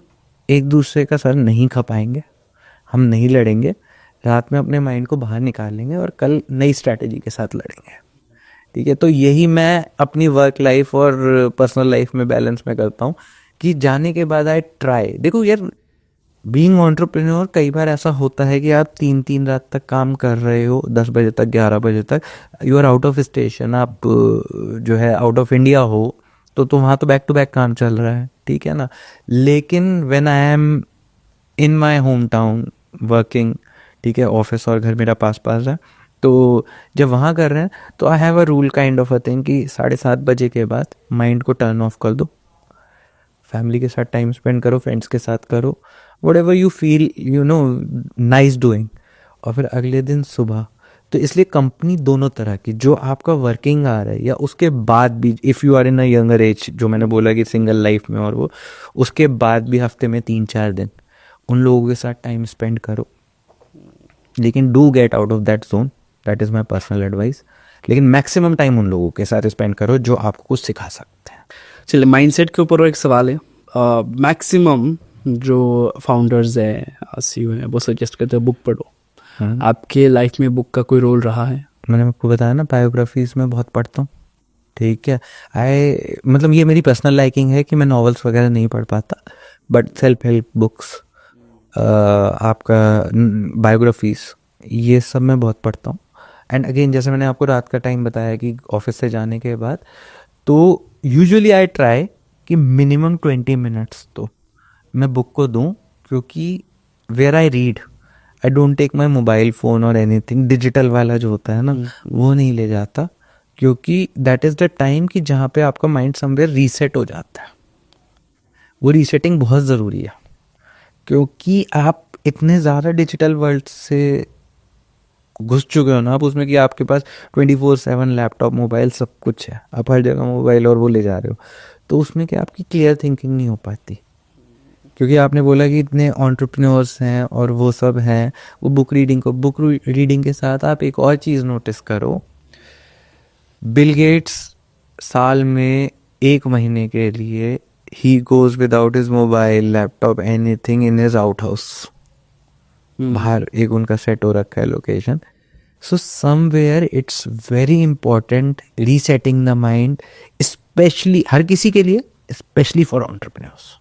एक दूसरे का सर नहीं खपाएंगे, हम नहीं लड़ेंगे, रात में अपने माइंड को बाहर निकाल लेंगे और कल नई स्ट्रैटेजी के साथ लड़ेंगे। ठीक है, तो यही मैं अपनी वर्क लाइफ और पर्सनल लाइफ में बैलेंस में करता हूँ कि जाने के बाद आई ट्राई। देखो यार, बीइंग एंटरप्रेन्योर कई बार ऐसा होता है कि आप 3-3 रात तक काम कर रहे हो, 10 बजे तक, 11 बजे तक, you are out of station, आप जो है आउट ऑफ इंडिया हो, तो वहाँ तो बैक टू बैक काम चल रहा है, ठीक है ना। लेकिन when I am in my home town working, ठीक है, ऑफिस और घर मेरा पास पास है, तो जब वहाँ कर रहे हैं तो I have a rule kind of a thing कि 7:30 बजे के बाद माइंड को टर्न ऑफ कर दो, फैमिली के साथ टाइम स्पेंड करो, फ्रेंड्स के साथ करो, whatever you feel you know nice doing, और फिर अगले दिन सुबह। तो इसलिए कंपनी दोनों तरह की, जो आपका वर्किंग आ रहा है या उसके बाद भी, if you are in a younger age, जो मैंने बोला कि सिंगल लाइफ में, और वो उसके बाद भी हफ्ते में 3-4 दिन उन लोगों के साथ टाइम स्पेंड करो, लेकिन do get out of that zone, that is my personal advice. लेकिन मैक्सिमम टाइम उन लोगों के साथ स्पेंड करो जो आपको कुछ सिखा सकते हैं। चलिए, माइंडसेट के ऊपर एक सवाल है। मैक्सिमम जो फाउंडर्स हैं, सीईओ हैं, वो सजेस्ट करते हैं बुक पढ़ो। आपके लाइफ में बुक का कोई रोल रहा है? मैंने आपको बताया ना, बायोग्राफीज में बहुत पढ़ता हूँ, ठीक है। मतलब ये मेरी पर्सनल लाइकिंग है कि मैं नॉवेल्स वगैरह नहीं पढ़ पाता, बट सेल्फ हेल्प बुक्स, आपका बायोग्राफीज, ये सब मैं बहुत पढ़ता हूँ। एंड अगेन, जैसे मैंने आपको रात का टाइम बताया कि ऑफिस से जाने के बाद, तो यूजुअली आई ट्राई कि मिनिमम 20 मिनट्स तो मैं बुक को दूं, क्योंकि where I read, I don't take my mobile phone और एनीथिंग डिजिटल वाला जो होता है ना, वो नहीं ले जाता, क्योंकि दैट इज़ द टाइम कि जहाँ पे आपका माइंड समवेयर रीसेट हो जाता है। वो रीसेटिंग बहुत ज़रूरी है, क्योंकि आप इतने ज़्यादा डिजिटल वर्ल्ड से घुस चुके हो ना आप उसमें, कि आपके पास 24/7 लैपटॉप, मोबाइल, सब कुछ है, आप हर जगह मोबाइल और वो ले जा रहे हो, तो उसमें क्या आपकी क्लियर थिंकिंग नहीं हो पाती। क्योंकि आपने बोला कि इतने एंटरप्रेन्योर्स हैं और वो सब हैं, वो बुक रीडिंग के साथ आप एक और चीज़ नोटिस करो, बिल गेट्स साल में 1 महीने के लिए he goes without his mobile, laptop, anything in his out house, बाहर एक उनका सेट हो रखा है location. So somewhere it's very important resetting the mind, specially हर किसी के लिए, स्पेशली फॉर एंटरप्रेन्योर्स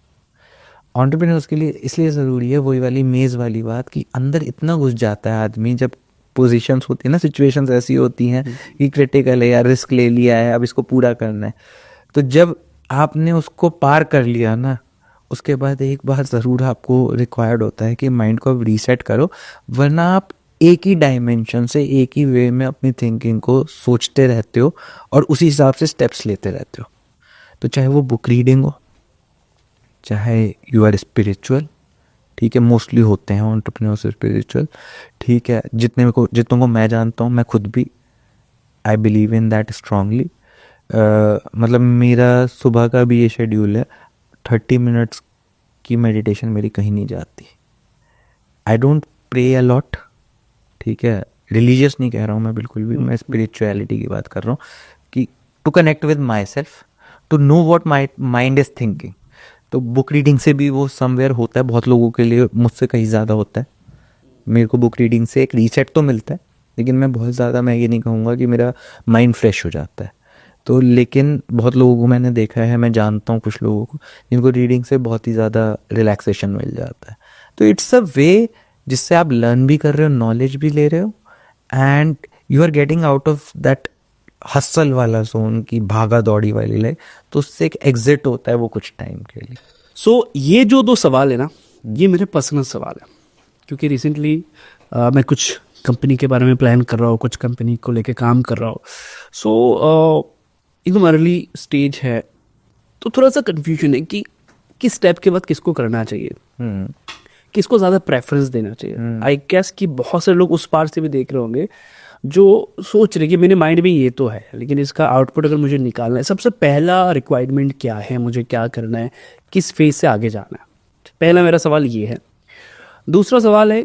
के लिए इसलिए ज़रूरी है, वही वाली मेज़ वाली बात, कि अंदर इतना घुस जाता है आदमी, जब पोजीशंस होती है ना, सिचुएशंस ऐसी होती हैं कि क्रिटिकल है, या रिस्क ले लिया है, अब इसको पूरा करना है, तो जब आपने उसको पार कर लिया ना, उसके बाद एक बार ज़रूर आपको रिक्वायर्ड होता है कि माइंड को अब रीसेट करो, वरना आप एक ही डायमेंशन से, एक ही वे में अपनी थिंकिंग को सोचते रहते हो और उसी हिसाब से स्टेप्स लेते रहते हो। तो चाहे वो बुक रीडिंग हो, चाहे यू आर स्पिरिचुअल, ठीक है, मोस्टली होते हैं एंटरप्रेन्योर्स स्पिरिचुअल, ठीक है, जितनों को मैं जानता हूँ, मैं खुद भी I believe in that strongly. मतलब मेरा सुबह का भी ये शेड्यूल है, 30 मिनट्स की मेडिटेशन मेरी कहीं नहीं जाती। I don't pray a lot, ठीक है, रिलीजियस नहीं कह रहा हूँ मैं बिल्कुल भी, मैं स्पिरिचुअलिटी की बात कर रहा हूँ, कि to connect with myself, to know what my mind is thinking. तो बुक रीडिंग से भी वो समवेयर होता है, बहुत लोगों के लिए मुझसे कहीं ज़्यादा होता है। मेरे को बुक रीडिंग से एक रीसेट तो मिलता है, लेकिन मैं बहुत ज़्यादा, मैं ये नहीं कहूँगा कि मेरा माइंड फ्रेश हो जाता है। तो लेकिन बहुत लोगों को मैंने देखा है, मैं जानता हूँ कुछ लोगों को जिनको रीडिंग से बहुत ही ज़्यादा रिलैक्सेशन मिल जाता है। तो इट्स अ वे जिससे आप लर्न भी कर रहे हो, नॉलेज भी ले रहे हो, and you are getting out of that hustle वाला जोन की भागा दौड़ी वाली लाइफ, तो उससे एक एग्जिट होता है वो कुछ टाइम के लिए। सो ये जो दो सवाल है ना, ये मेरे पर्सनल सवाल है, क्योंकि रिसेंटली मैं कुछ कंपनी के बारे में प्लान कर रहा हूँ, कुछ कंपनी को लेके काम कर रहा हूँ। सो एकदम अर्ली स्टेज है, तो थोड़ा सा कन्फ्यूजन है कि किस स्टेप के बाद किसको करना चाहिए, किसको ज़्यादा प्रेफरेंस देना चाहिए। आई गेस कि बहुत सारे लोग उस पार से भी देख रहे होंगे जो सोच रहे कि मेरे माइंड में ये तो है, लेकिन इसका आउटपुट अगर मुझे निकालना है, सबसे पहला रिक्वायरमेंट क्या है, मुझे क्या करना है, किस फेज से आगे जाना है। पहला मेरा सवाल ये है। दूसरा सवाल है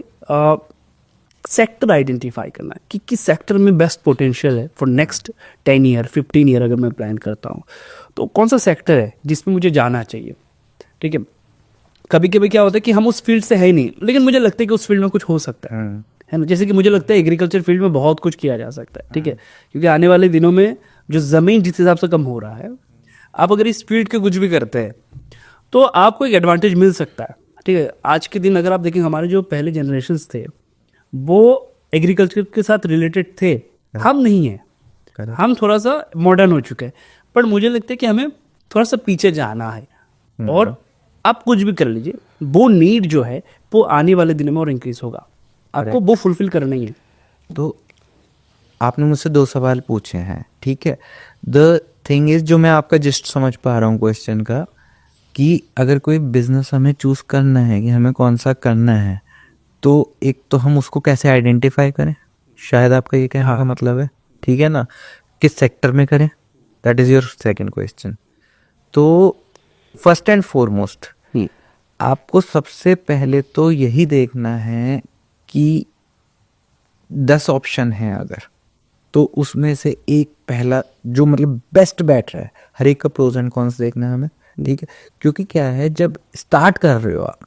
सेक्टर आइडेंटिफाई करना है कि किस सेक्टर में बेस्ट पोटेंशियल है फॉर नेक्स्ट 10 ईयर 15 ईयर अगर मैं प्लान करता हूँ, तो कौन सा सेक्टर है जिसमें मुझे जाना चाहिए। ठीक है, कभी कभी क्या होता है कि हम उस फील्ड से है ही नहीं, लेकिन मुझे लगता है कि उस फील्ड में कुछ हो सकता है ना। जैसे कि मुझे लगता है एग्रीकल्चर फील्ड में बहुत कुछ किया जा सकता है। ठीक है, क्योंकि आने वाले दिनों में जो ज़मीन जिस हिसाब से कम हो रहा है, आप अगर इस फील्ड के कुछ भी करते हैं तो आपको एक एडवांटेज मिल सकता है। ठीक है, आज के दिन अगर आप देखें, हमारे जो पहले जनरेशन्स थे वो एग्रीकल्चर के साथ रिलेटेड थे, हम नहीं हैं, हम थोड़ा सा मॉडर्न हो चुके हैं। पर मुझे लगता है कि हमें थोड़ा सा पीछे जाना है, और आप कुछ भी कर लीजिए, वो नीड जो है वो आने वाले दिनों में और इंक्रीज होगा, आपको वो फुलफिल करना ही है। तो आपने मुझसे 2 सवाल पूछे हैं, ठीक है। द थिंग इज, जो मैं आपका जस्ट समझ पा रहा हूँ क्वेश्चन का, कि अगर कोई बिजनेस हमें चूज करना है कि हमें कौन सा करना है, तो एक तो हम उसको कैसे आइडेंटिफाई करें, शायद आपका ये कहने का मतलब है, ठीक है ना। किस सेक्टर में करें, that is your second question. तो फर्स्ट एंड फॉरमोस्ट आपको सबसे पहले तो यही देखना है कि 10 ऑप्शन हैं अगर, तो उसमें से एक पहला जो मतलब बेस्ट बैठ रहा है, हर एक का प्रोज एंड कॉन्स देखना है हमें, ठीक है। क्योंकि क्या है, जब स्टार्ट कर रहे हो आप,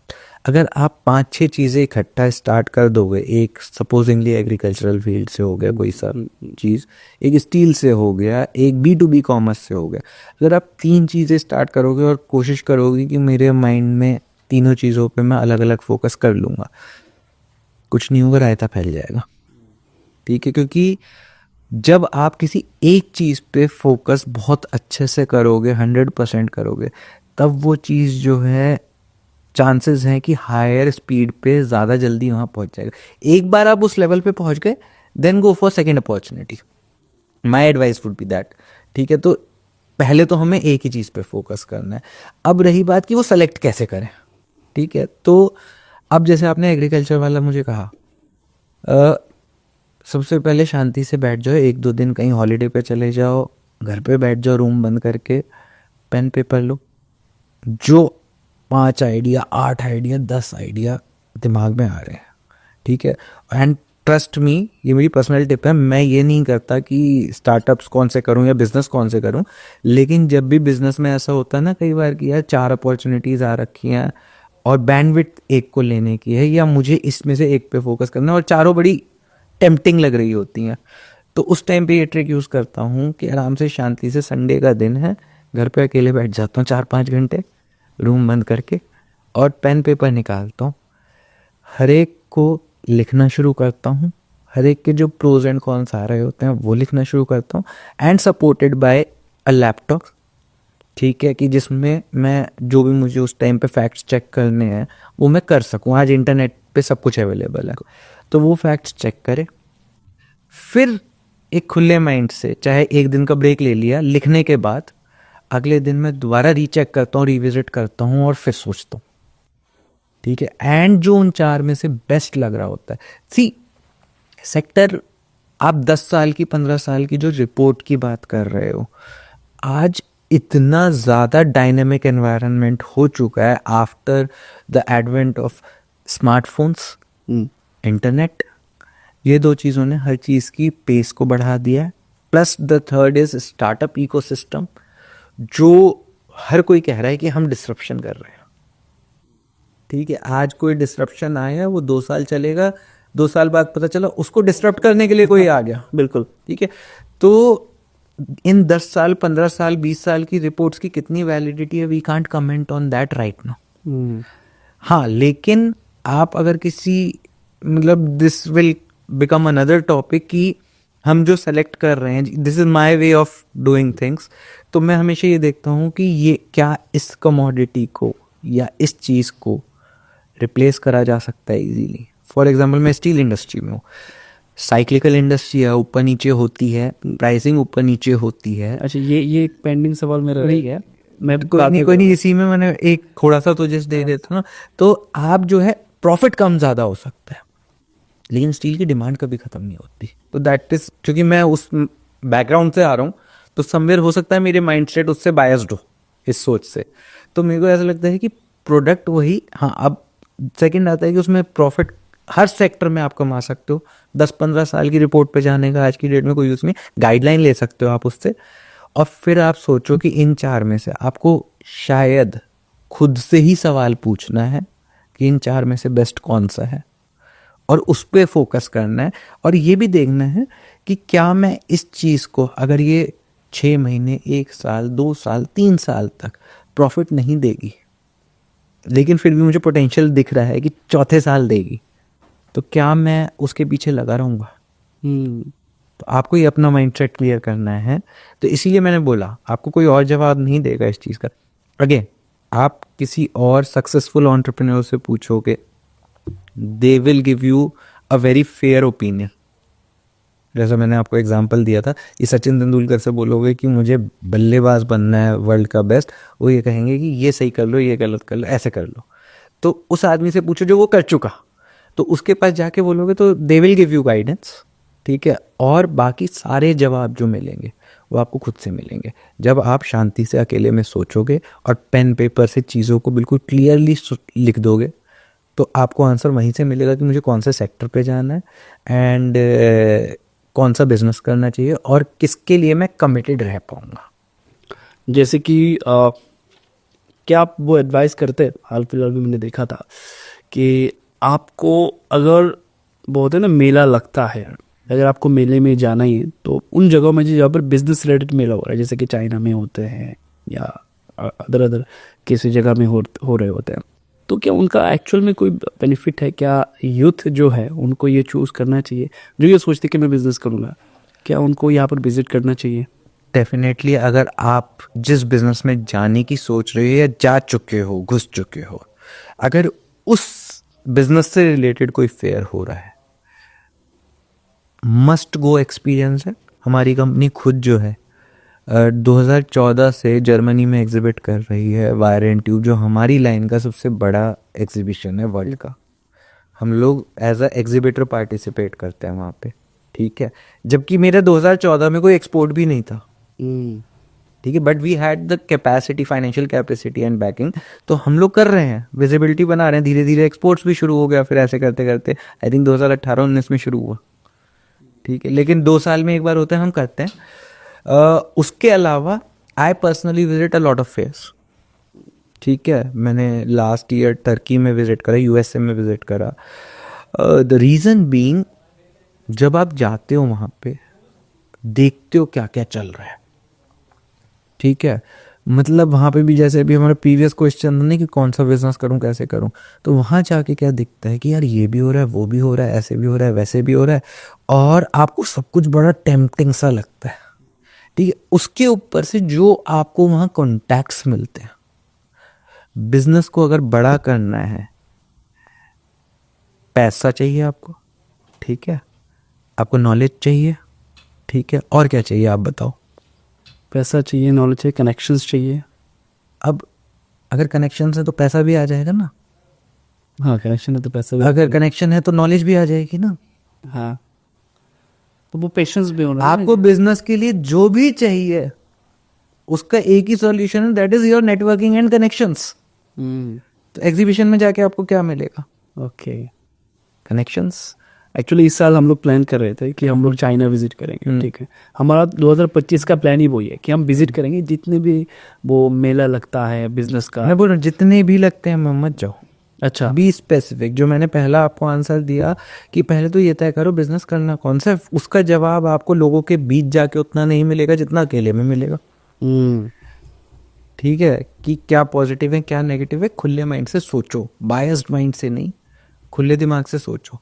अगर आप 5-6 चीज़ें इकट्ठा स्टार्ट कर दोगे, एक सपोजिंगली एग्रीकल्चरल फील्ड से हो गया कोई सा चीज़, एक स्टील से हो गया, एक B2B कॉमर्स से हो गया, अगर आप 3 चीज़ें स्टार्ट करोगे और कोशिश करोगे कि मेरे माइंड में तीनों चीज़ों पे मैं अलग अलग फोकस कर लूँगा, कुछ नहीं होगा, रायता फैल जाएगा। ठीक है, क्योंकि जब आप किसी एक चीज़ पे फोकस बहुत अच्छे से करोगे, 100% करोगे, तब वो चीज़ जो है, चांसेस हैं कि हायर स्पीड पे ज़्यादा जल्दी वहाँ पहुँच जाएगा। एक बार आप उस लेवल पे पहुँच गए, then go for second opportunity, my advice would be that. ठीक है, तो पहले तो हमें एक ही चीज़ पे फोकस करना है। अब रही बात कि वो सेलेक्ट कैसे करें, ठीक है। तो अब जैसे आपने एग्रीकल्चर वाला मुझे कहा, सबसे पहले शांति से बैठ जाओ, 1-2 दिन कहीं हॉलीडे पे चले जाओ, घर पे बैठ जाओ रूम बंद करके, पेन पेपर लो, जो 5 आइडिया, 8 आइडिया, 10 आइडिया दिमाग में आ रहे हैं, ठीक है। एंड ट्रस्ट मी, ये मेरी पर्सनल टिप है, मैं ये नहीं करता कि स्टार्टअप्स कौन से करूं या बिजनेस कौन से करूं, लेकिन जब भी बिजनेस में ऐसा होता है ना कई बार कि यार 4 अपॉर्चुनिटीज़ आ रखी हैं और बैंडविड्थ एक को लेने की है, या मुझे इसमें से एक पे फोकस करना है और चारों बड़ी टेम्पटिंग लग रही होती हैं, तो उस टाइम पे ये ट्रिक यूज़ करता हूँ कि आराम से शांति से, संडे का दिन है, घर पे अकेले बैठ जाता हूँ 4-5 घंटे रूम बंद करके, और पेन पेपर निकालता हूँ, हर एक को लिखना शुरू करता हूँ, हर एक के जो प्रोज एंड कॉन्स आ रहे होते हैं वो लिखना शुरू करता हूँ, and supported by a laptop, ठीक है, कि जिसमें मैं जो भी मुझे उस टाइम पे फैक्ट्स चेक करने हैं वो मैं कर सकूँ। आज इंटरनेट पे सब कुछ अवेलेबल है, तो वो फैक्ट्स चेक करे, फिर एक खुले माइंड से, चाहे एक दिन का ब्रेक ले लिया, लिखने के बाद अगले दिन मैं दोबारा रीचेक करता हूँ, रिविजिट करता हूँ और फिर सोचता हूँ, ठीक है। एंड जो उन 4 में से बेस्ट लग रहा होता है, सी सेक्टर, आप 10 साल की 15 साल की जो रिपोर्ट की बात कर रहे हो, आज इतना ज़्यादा डायनेमिक एनवायरनमेंट हो चुका है after the advent of smartphones, internet, ये 2 चीज़ों ने हर चीज़ की पेस को बढ़ा दिया है। Plus the third is startup ecosystem, जो हर कोई कह रहा है कि हम डिसरप्शन कर रहे हैं, ठीक है। आज कोई डिसरप्शन आया, वो 2 साल चलेगा, 2 साल बाद पता चला उसको डिसरप्ट करने के लिए कोई आ गया, बिल्कुल, ठीक है। तो इन 10 साल, 15 साल, 20 साल की रिपोर्ट्स की कितनी वैलिडिटी है, we can't comment on that right now. हाँ, लेकिन आप अगर किसी, मतलब this will become another topic, कि हम जो सेलेक्ट कर रहे हैं, this is my way of doing things, तो मैं हमेशा ये देखता हूँ कि ये क्या इस कमोडिटी को या इस चीज़ को रिप्लेस करा जा सकता है इजीली। फॉर एग्जांपल मैं स्टील इंडस्ट्री में हूँ, साइक्लिकल इंडस्ट्री है, ऊपर नीचे होती है, प्राइसिंग ऊपर नीचे होती है। अच्छा, ये एक पेंडिंग सवाल मेरा रह गया, मैं कोई नहीं, इसी में मैंने एक थोड़ा सा तो जस्ट दे देता ना, तो आप जो है प्रॉफिट कम ज़्यादा हो सकता है, लेकिन स्टील की डिमांड कभी ख़त्म नहीं होती। तो दैट इज, क्योंकि मैं उस बैकग्राउंड से आ रहा हूँ, तो समवेयर हो सकता है मेरे माइंड सेट उससे बायस्ड हो इस सोच से, तो मेरे को ऐसा लगता है कि प्रोडक्ट वही, हाँ अब सेकंड आता है कि उसमें प्रॉफिट हर सेक्टर में आप कमा सकते हो। 10-15 साल की रिपोर्ट पे जाने का आज की डेट में कोई यूज़ नहीं, गाइडलाइन ले सकते हो आप उससे, और फिर आप सोचो कि इन 4 में से आपको शायद खुद से ही सवाल पूछना है कि इन 4 में से बेस्ट कौन सा है, और उस पर फोकस करना है। और ये भी देखना है कि क्या मैं इस चीज़ को, अगर ये 6 महीने, 1 साल, 2 साल, 3 साल तक प्रॉफिट नहीं देगी, लेकिन फिर भी मुझे पोटेंशियल दिख रहा है कि चौथे साल देगी, तो क्या मैं उसके पीछे लगा रहूँगा? तो आपको ये अपना माइंडसेट क्लियर करना है। तो इसीलिए मैंने बोला आपको कोई और जवाब नहीं देगा इस चीज़ का। अगेन, आप किसी और सक्सेसफुल एंटरप्रेन्योर से पूछोगे, they will give you a very fair opinion. जैसा मैंने आपको एग्जांपल दिया था, ये सचिन तेंदुलकर से बोलोगे कि मुझे बल्लेबाज बनना है वर्ल्ड का बेस्ट, वो ये कहेंगे कि ये सही कर लो, ये गलत कर लो, ऐसे कर लो। तो उस आदमी से पूछो जो वो कर चुका, तो उसके पास जाके बोलोगे तो they will give you guidance, ठीक है। और बाकी सारे जवाब जो मिलेंगे वो आपको खुद से मिलेंगे जब आप शांति से अकेले में सोचोगे और पेन पेपर से चीज़ों को बिल्कुल क्लियरली लिख दोगे, तो आपको आंसर वहीं से मिलेगा कि मुझे कौन से सेक्टर पे जाना है एंड कौन सा बिजनेस करना चाहिए और किसके लिए मैं कमिटेड रह पाऊँगा। जैसे कि क्या आप वो एडवाइस करते, हाल फिलहाल में मैंने देखा था कि आपको अगर बहुत है ना मेला लगता है, अगर आपको मेले में जाना ही है तो उन जगहों में जहाँ पर बिजनेस रिलेटेड मेला हो रहा है, जैसे कि चाइना में होते हैं या अदर किसी जगह में हो रहे होते हैं, तो क्या उनका एक्चुअल में कोई बेनिफिट है? क्या यूथ जो है उनको ये चूज़ करना चाहिए जो ये सोचते कि मैं बिज़नेस करूँगा, क्या उनको यहाँ पर विजिट करना चाहिए? डेफिनेटली, अगर आप जिस बिजनेस में जाने की सोच रहे हो या जा चुके हो, घुस चुके हो, अगर उस बिजनेस से रिलेटेड कोई फेयर हो रहा है, मस्ट गो एक्सपीरियंस है। हमारी कंपनी खुद जो है 2014 से जर्मनी में एग्जिबिट कर रही है वायर एंड ट्यूब, जो हमारी लाइन का सबसे बड़ा एग्जीबिशन है वर्ल्ड का। हम लोग एज अ एग्जिबिटर पार्टिसिपेट करते हैं वहाँ पे, ठीक है। जबकि मेरा 2014 में कोई एक्सपोर्ट भी नहीं था, ठीक है, but we had the capacity, financial capacity and backing, तो हम लोग कर रहे हैं, विजिबिलिटी बना रहे हैं, धीरे धीरे एक्सपोर्ट्स भी शुरू हो गया। फिर ऐसे करते करते आई थिंक 2018-19 में शुरू हुआ, ठीक है, लेकिन 2 साल में एक बार होता है, हम करते हैं। उसके अलावा I personally visit a lot of fairs, ठीक है। मैंने लास्ट ईयर टर्की में विजिट करा, यूएसए में विजिट करा। द रीज़न बीइंग, जब आप जाते हो वहाँ पे देखते हो क्या क्या चल रहा है, ठीक है। मतलब वहाँ पे भी जैसे अभी हमारा प्रीवियस क्वेश्चन नहीं कि कौन सा बिजनेस करूँ, कैसे करूँ, तो वहाँ जाके क्या दिखता है कि यार ये भी हो रहा है, वो भी हो रहा है, ऐसे भी हो रहा है, वैसे भी हो रहा है, और आपको सब कुछ बड़ा टेम्पटिंग सा लगता है, ठीक है। उसके ऊपर से जो आपको वहाँ कॉन्टैक्ट्स मिलते हैं, बिजनेस को अगर बड़ा करना है, पैसा चाहिए आपको, ठीक है, आपको नॉलेज चाहिए, ठीक है, और क्या चाहिए आप बताओ? पैसा चाहिए, नॉलेज चाहिए, कनेक्शंस चाहिए। अब अगर कनेक्शन है तो पैसा भी आ जाएगा ना। हाँ, कनेक्शन है तो पैसा भी, अगर कनेक्शन है तो नॉलेज भी आ जाएगी ना। हाँ, तो वो पेशेंस भी होना है आपको बिजनेस के लिए जो भी चाहिए उसका एक ही सॉल्यूशन है, that is your networking and connections. तो एग्जीबिशन में जाके आपको क्या मिलेगा? ओके। कनेक्शंस। एक्चुअली इस साल हम लोग प्लान कर रहे थे कि हम लोग चाइना विजिट करेंगे, ठीक है। हमारा 2025 का प्लान ही वही है कि हम विजिट करेंगे जितने भी वो मेला लगता है बिजनेस का। मैं बोल रहा हूँ जितने भी लगते हैं मत जाओ। अच्छा, बी स्पेसिफिक। जो मैंने पहला आपको आंसर दिया कि पहले तो ये तय करो बिजनेस करना कौन सा है, उसका जवाब आपको लोगों के बीच जाके उतना नहीं मिलेगा जितना अकेले में मिलेगा, ठीक है। कि क्या पॉजिटिव है क्या नेगेटिव है, खुले माइंड से सोचो, बायस्ड माइंड से नहीं, खुले दिमाग से सोचो।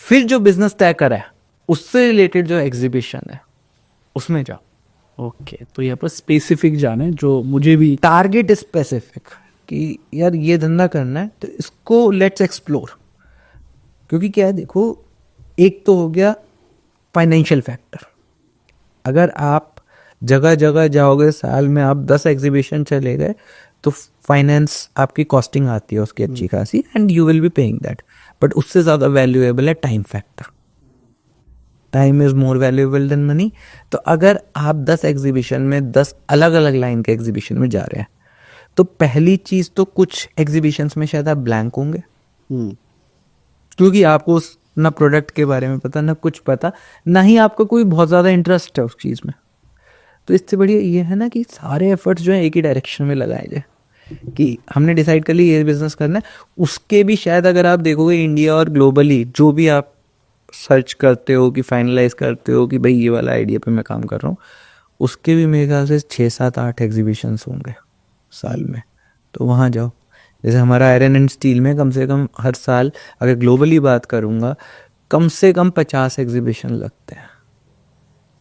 फिर जो बिजनेस तय करा है उससे रिलेटेड जो एग्जीबिशन है उसमें जाओ। ओके, तो यहाँ पर स्पेसिफिक जाने जो मुझे भी टारगेट स्पेसिफिक कि यार ये धंधा करना है तो इसको लेट्स एक्सप्लोर। क्योंकि क्या है देखो, एक तो हो गया फाइनेंशियल फैक्टर। अगर आप जगह जगह जाओगे, साल में आप 10 एग्जीबिशन चले गए तो फाइनेंस आपकी कॉस्टिंग आती है उसकी अच्छी खासी, and you will be paying that. But उससे ज़्यादा वैल्यूएबल है time factor. Time is more valuable then money. तो अगर आप 10 एग्जीबिशन में 10 अलग अलग लाइन के एग्जीबिशन में जा रहे हैं तो पहली चीज़ तो कुछ एग्जीबिशंस में शायद आप ब्लैंक होंगे, क्योंकि आपको ना प्रोडक्ट के बारे में पता, ना कुछ पता, ना ही आपको कोई बहुत ज़्यादा इंटरेस्ट है उस चीज़ में। तो इससे बढ़िया ये है ना कि सारे एफर्ट्स जो है एक ही डायरेक्शन में लगाए जाए कि हमने डिसाइड कर ली ये बिजनेस करना है। उसके भी शायद अगर आप देखोगे इंडिया और ग्लोबली जो भी आप सर्च करते हो कि फाइनलाइज करते हो कि भाई ये वाला आइडिया पे मैं काम कर रहा हूँ, उसके भी मेरे ख्याल से 6-7-8 एग्जीबिशंस होंगे साल में। तो वहाँ जाओ। जैसे हमारा आयरन एंड स्टील में कम से कम हर साल, अगर ग्लोबली बात करूँगा, कम से कम 50 एग्जीबिशन लगते हैं।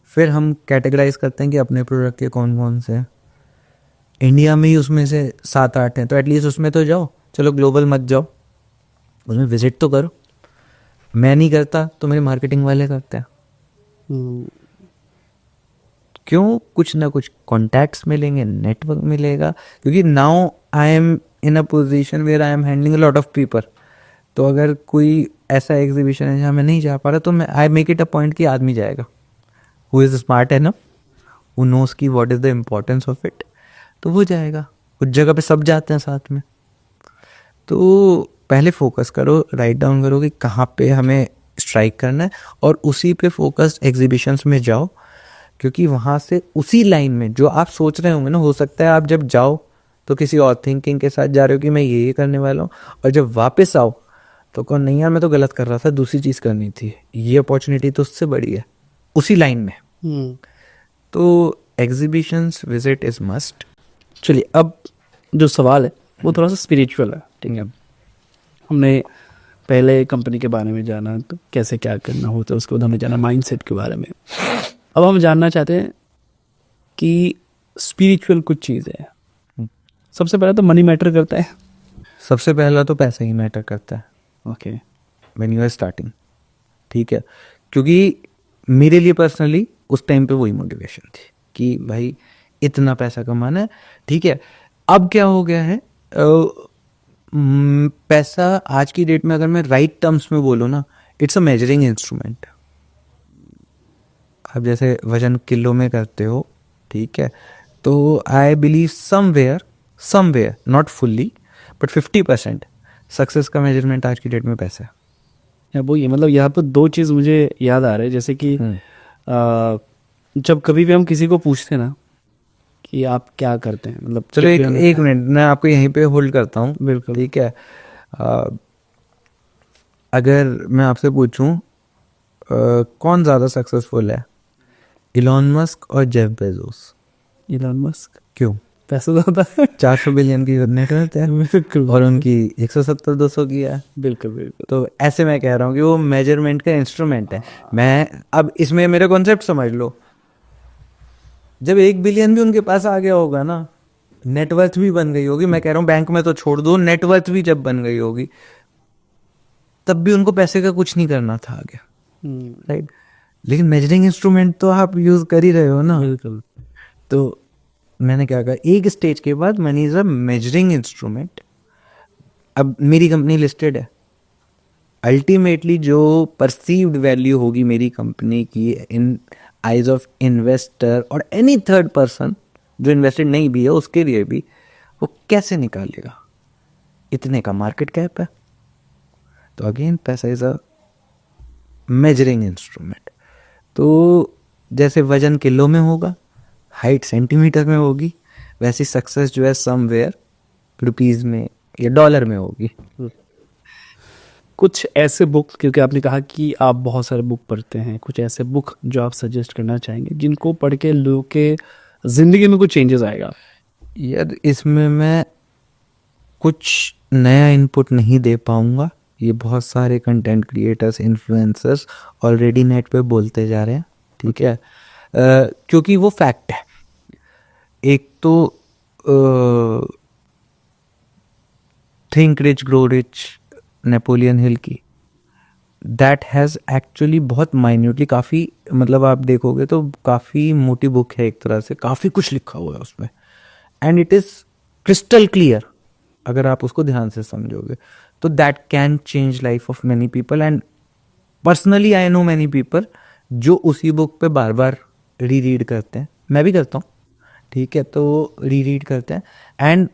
फिर हम कैटेगराइज करते हैं कि अपने प्रोडक्ट के कौन कौन से हैं। इंडिया में ही उसमें से 7-8 हैं, तो एटलीस्ट उसमें तो जाओ। चलो ग्लोबल मत जाओ, उसमें विजिट तो करो। मैं नहीं करता तो मेरे मार्केटिंग वाले करते हैं। क्यों? कुछ ना कुछ कॉन्टैक्ट्स मिलेंगे, नेटवर्क मिलेगा। क्योंकि now I am in a position where I am handling a lot of people. तो अगर कोई ऐसा एग्जीबिशन है जहाँ मैं नहीं जा पा रहा तो मैं I make it a point कि आदमी जाएगा हु इज़ स्मार्ट है ना, हु नोस की what is the importance of it, तो वो जाएगा। उस जगह पे सब जाते हैं साथ में। तो पहले फोकस करो, राइट डाउन करो कि कहाँ पे हमें स्ट्राइक करना है और उसी पे फोकस्ड एग्जीबिशंस में जाओ। क्योंकि वहाँ से उसी लाइन में जो आप सोच रहे होंगे ना, हो सकता है आप जब जाओ तो किसी और थिंकिंग के साथ जा रहे हो कि मैं ये करने वाला हूँ, और जब वापस आओ तो कौन, नहीं यार मैं तो गलत कर रहा था, दूसरी चीज़ करनी थी, ये अपॉर्चुनिटी तो उससे बड़ी है उसी लाइन में। तो एग्जीबिशंस विजिट इज मस्ट। चलिए, अब जो सवाल है वो थोड़ा सा स्पिरिचुअल है, ठीक है। हमने पहले कंपनी के बारे में जाना, तो कैसे क्या करना होता है, उसके बाद हमने जाना माइंडसेट के बारे में। अब हम जानना चाहते हैं कि स्पिरिचुअल कुछ चीज़ है। सबसे पहले तो मनी मैटर करता है। सबसे पहला तो पैसा ही मैटर करता है। Okay, when you are starting, ठीक है। क्योंकि मेरे लिए पर्सनली उस टाइम पे वही मोटिवेशन थी कि भाई इतना पैसा कमाना है, ठीक है। अब क्या हो गया है, पैसा आज की डेट में अगर मैं राइट टर्म्स में बोलूँ ना, इट्स अ मेजरिंग इंस्ट्रूमेंट। आप जैसे वजन किलो में करते हो, ठीक है, तो I believe somewhere not fully but 50% success का मेजरमेंट आज की डेट में पैसा है। या वो ये मतलब यहाँ पर दो चीज़ मुझे याद आ रहे हैं। जैसे कि जब कभी भी हम किसी को पूछते हैं ना कि आप क्या करते हैं, मतलब चलो एक मिनट मैं आपको यहीं पे होल्ड करता हूँ। बिल्कुल, ठीक है। अगर मैं आपसे पूछूं कौन ज़्यादा सक्सेसफुल है, इलॉन मस्क और जेफ बेजोस? Elon Musk. क्यों? पैसा ज़्यादा 400 बिलियन की नेटवर्थ है बिल्कुल, और उनकी 170-200 की है। बिल्कुल बिल्कुल। तो ऐसे मैं कह रहा हूँ कि वो मेजरमेंट का इंस्ट्रूमेंट है। मैं अब इसमें मेरा कॉन्सेप्ट समझ लो, जब 1 बिलियन भी उनके पास आ गया होगा ना, नेटवर्थ भी बन गई होगी, मैं कह रहा हूँ बैंक में तो छोड़ दो, नेटवर्थ भी जब बन गई होगी तब भी उनको पैसे का कुछ नहीं करना था आगे, राइट। लेकिन मेजरिंग इंस्ट्रूमेंट तो आप यूज कर ही रहे हो ना। बिल्कुल। तो मैंने क्या कहा, एक स्टेज के बाद money is a measuring instrument. अब मेरी कंपनी लिस्टेड है, अल्टीमेटली जो परसीव्ड वैल्यू होगी मेरी कंपनी की इन आइज ऑफ इन्वेस्टर और एनी थर्ड पर्सन जो इन्वेस्टेड नहीं भी है उसके लिए भी, वो कैसे निकालेगा? इतने का मार्केट कैप है। तो अगेन पैसा इज अ मेजरिंग इंस्ट्रूमेंट। तो जैसे वजन किलो में होगा, हाइट सेंटीमीटर में होगी, वैसी सक्सेस जो है समवेयर रुपीज में या डॉलर में होगी। कुछ ऐसे बुक, क्योंकि आपने कहा कि आप बहुत सारे बुक पढ़ते हैं, कुछ ऐसे बुक जो आप सजेस्ट करना चाहेंगे जिनको पढ़ के लोगों के ज़िंदगी में कुछ चेंजेस आएगा? यार इसमें मैं कुछ नया इनपुट नहीं दे पाऊंगा ये बहुत सारे content creators, influencers already net पे बोलते जा रहे हैं, ठीक है। क्योंकि वो फैक्ट है। एक तो think rich grow rich, Napoleon Hill की, दैट हैज़ एक्चुअली बहुत माइन्यूटली, काफ़ी मतलब आप देखोगे तो काफ़ी मोटी बुक है एक तरह से, काफ़ी कुछ लिखा हुआ है उसमें, and it is crystal clear अगर आप उसको ध्यान से समझोगे तो। That can change life of many people, and personally I know many people जो उसी बुक पे बार बार री रीड करते हैं। मैं भी करता हूँ, ठीक है, तो री रीड करते हैं। एंड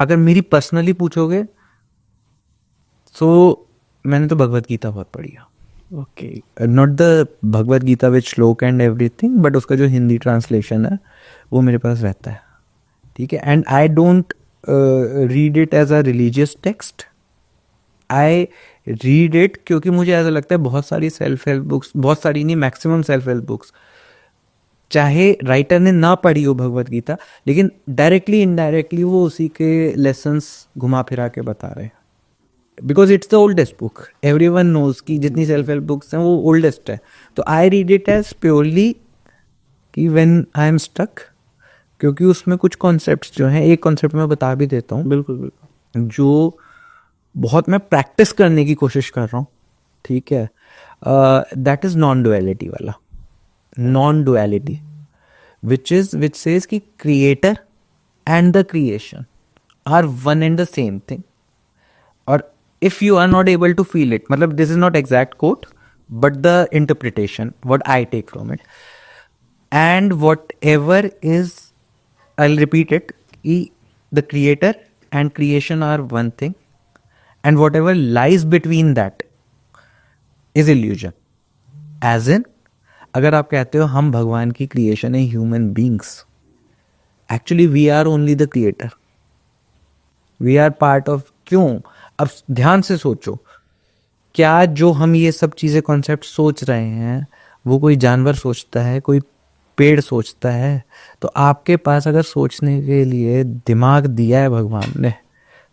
अगर मेरी पर्सनली पूछोगे सो मैंने तो भगवत गीता बहुत पढ़ी है। Okay. Not the Bhagavad Gita with shloka and everything, but उसका जो हिंदी ट्रांसलेशन है वो मेरे पास रहता है, ठीक है। And I don't read it as a religious text, I read it क्योंकि मुझे ऐसा लगता है बहुत सारी सेल्फ हेल्प बुक्स, बहुत सारी नहीं, मैक्सिमम सेल्फ हेल्प बुक्स, चाहे राइटर ने ना पढ़ी हो भगवत गीता, लेकिन डायरेक्टली इनडायरेक्टली वो उसी के लेसन्स घुमा फिरा के बता रहे हैं। Because it's the oldest book, everyone knows कि जितनी सेल्फ हेल्प बुक्स हैं वो ओल्डेस्ट है। तो I read it as purely कि व्हेन आई एम स्टक, क्योंकि उसमें कुछ कॉन्सेप्ट्स जो हैं, एक कॉन्सेप्ट मैं बता भी देता हूँ, बिल्कुल बिल्कुल। जो बहुत मैं प्रैक्टिस करने की कोशिश कर रहा हूँ, ठीक है। दैट इज नॉन डुअलिटी वाला, नॉन डुअलिटी, विच सेज कि creator and the creation are one and the same thing. और if you are not able to feel it, मतलब this is not exact quote but the interpretation what I take from it, and whatever is, I repeat it, the creator and creation are one thing, and whatever lies between that is illusion. As in, अगर आप कहते हो हम भगवान की creation है, human beings, actually we are only the creator, we are part of. क्यों? अब ध्यान से सोचो, क्या जो हम ये सब चीज़ें कॉन्सेप्ट सोच रहे हैं वो कोई जानवर सोचता है, कोई पेड़ सोचता है? तो आपके पास अगर सोचने के लिए दिमाग दिया है भगवान ने,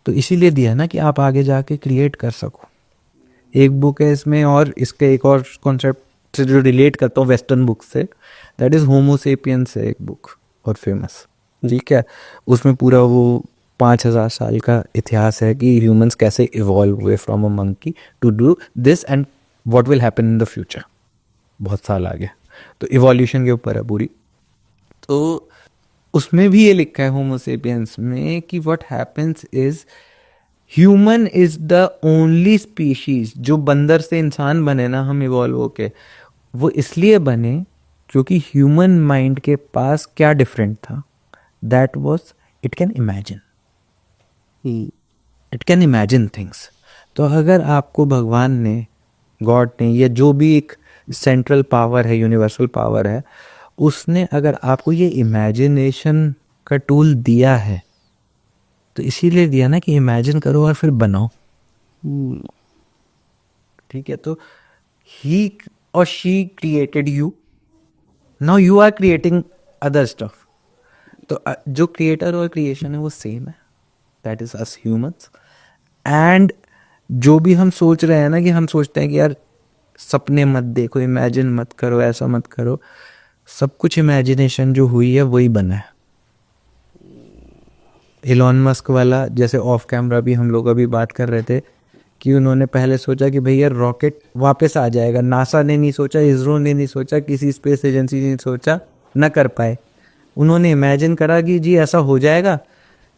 तो इसीलिए दिया ना कि आप आगे जाके क्रिएट कर सको। एक बुक है इसमें, और इसके एक और कॉन्सेप्ट से जो रिलेट करता हूँ वेस्टर्न बुक से, दैट इज होमो सेपियंस है एक बुक, बहुत फेमस, ठीक है। उसमें पूरा वो 5000 साल का इतिहास है कि ह्यूमंस कैसे इवॉल्व हुए from a monkey to do this and what will happen in the future, बहुत साल आगे। तो इवोल्यूशन के ऊपर है पूरी। तो उसमें भी ये लिखा है होमो सेपियंस में कि what happens is human is the only species, जो बंदर से इंसान बने ना हम इवॉल्व होके, वो इसलिए बने क्योंकि ह्यूमन माइंड के पास क्या डिफरेंट था, that was it can imagine, it can imagine things. तो अगर आपको भगवान ने, गॉड ने, या जो भी एक सेंट्रल पावर है, यूनिवर्सल पावर है, उसने अगर आपको ये इमेजिनेशन का टूल दिया है, तो इसीलिए दिया ना कि इमेजिन करो और फिर बनाओ, ठीक है। तो ही और she created you, now you are creating other stuff. तो जो क्रिएटर और क्रिएशन है वो सेम है, दैट इज अस ह्यूमंस। एंड जो भी हम सोच रहे हैं ना, कि हम सोचते हैं कि यार सपने मत देखो, इमेजिन मत करो, ऐसा मत करो, सब कुछ इमेजिनेशन जो हुई है वही बना है। इलॉन मस्क वाला, जैसे ऑफ कैमरा भी हम लोग अभी बात कर रहे थे कि उन्होंने पहले सोचा कि भैया रॉकेट वापस आ जाएगा, नासा ने नहीं सोचा, इसरो ने नहीं सोचा, किसी स्पेस एजेंसी ने सोचा, ना कर पाए। उन्होंने इमेजिन करा कि जी ऐसा हो जाएगा,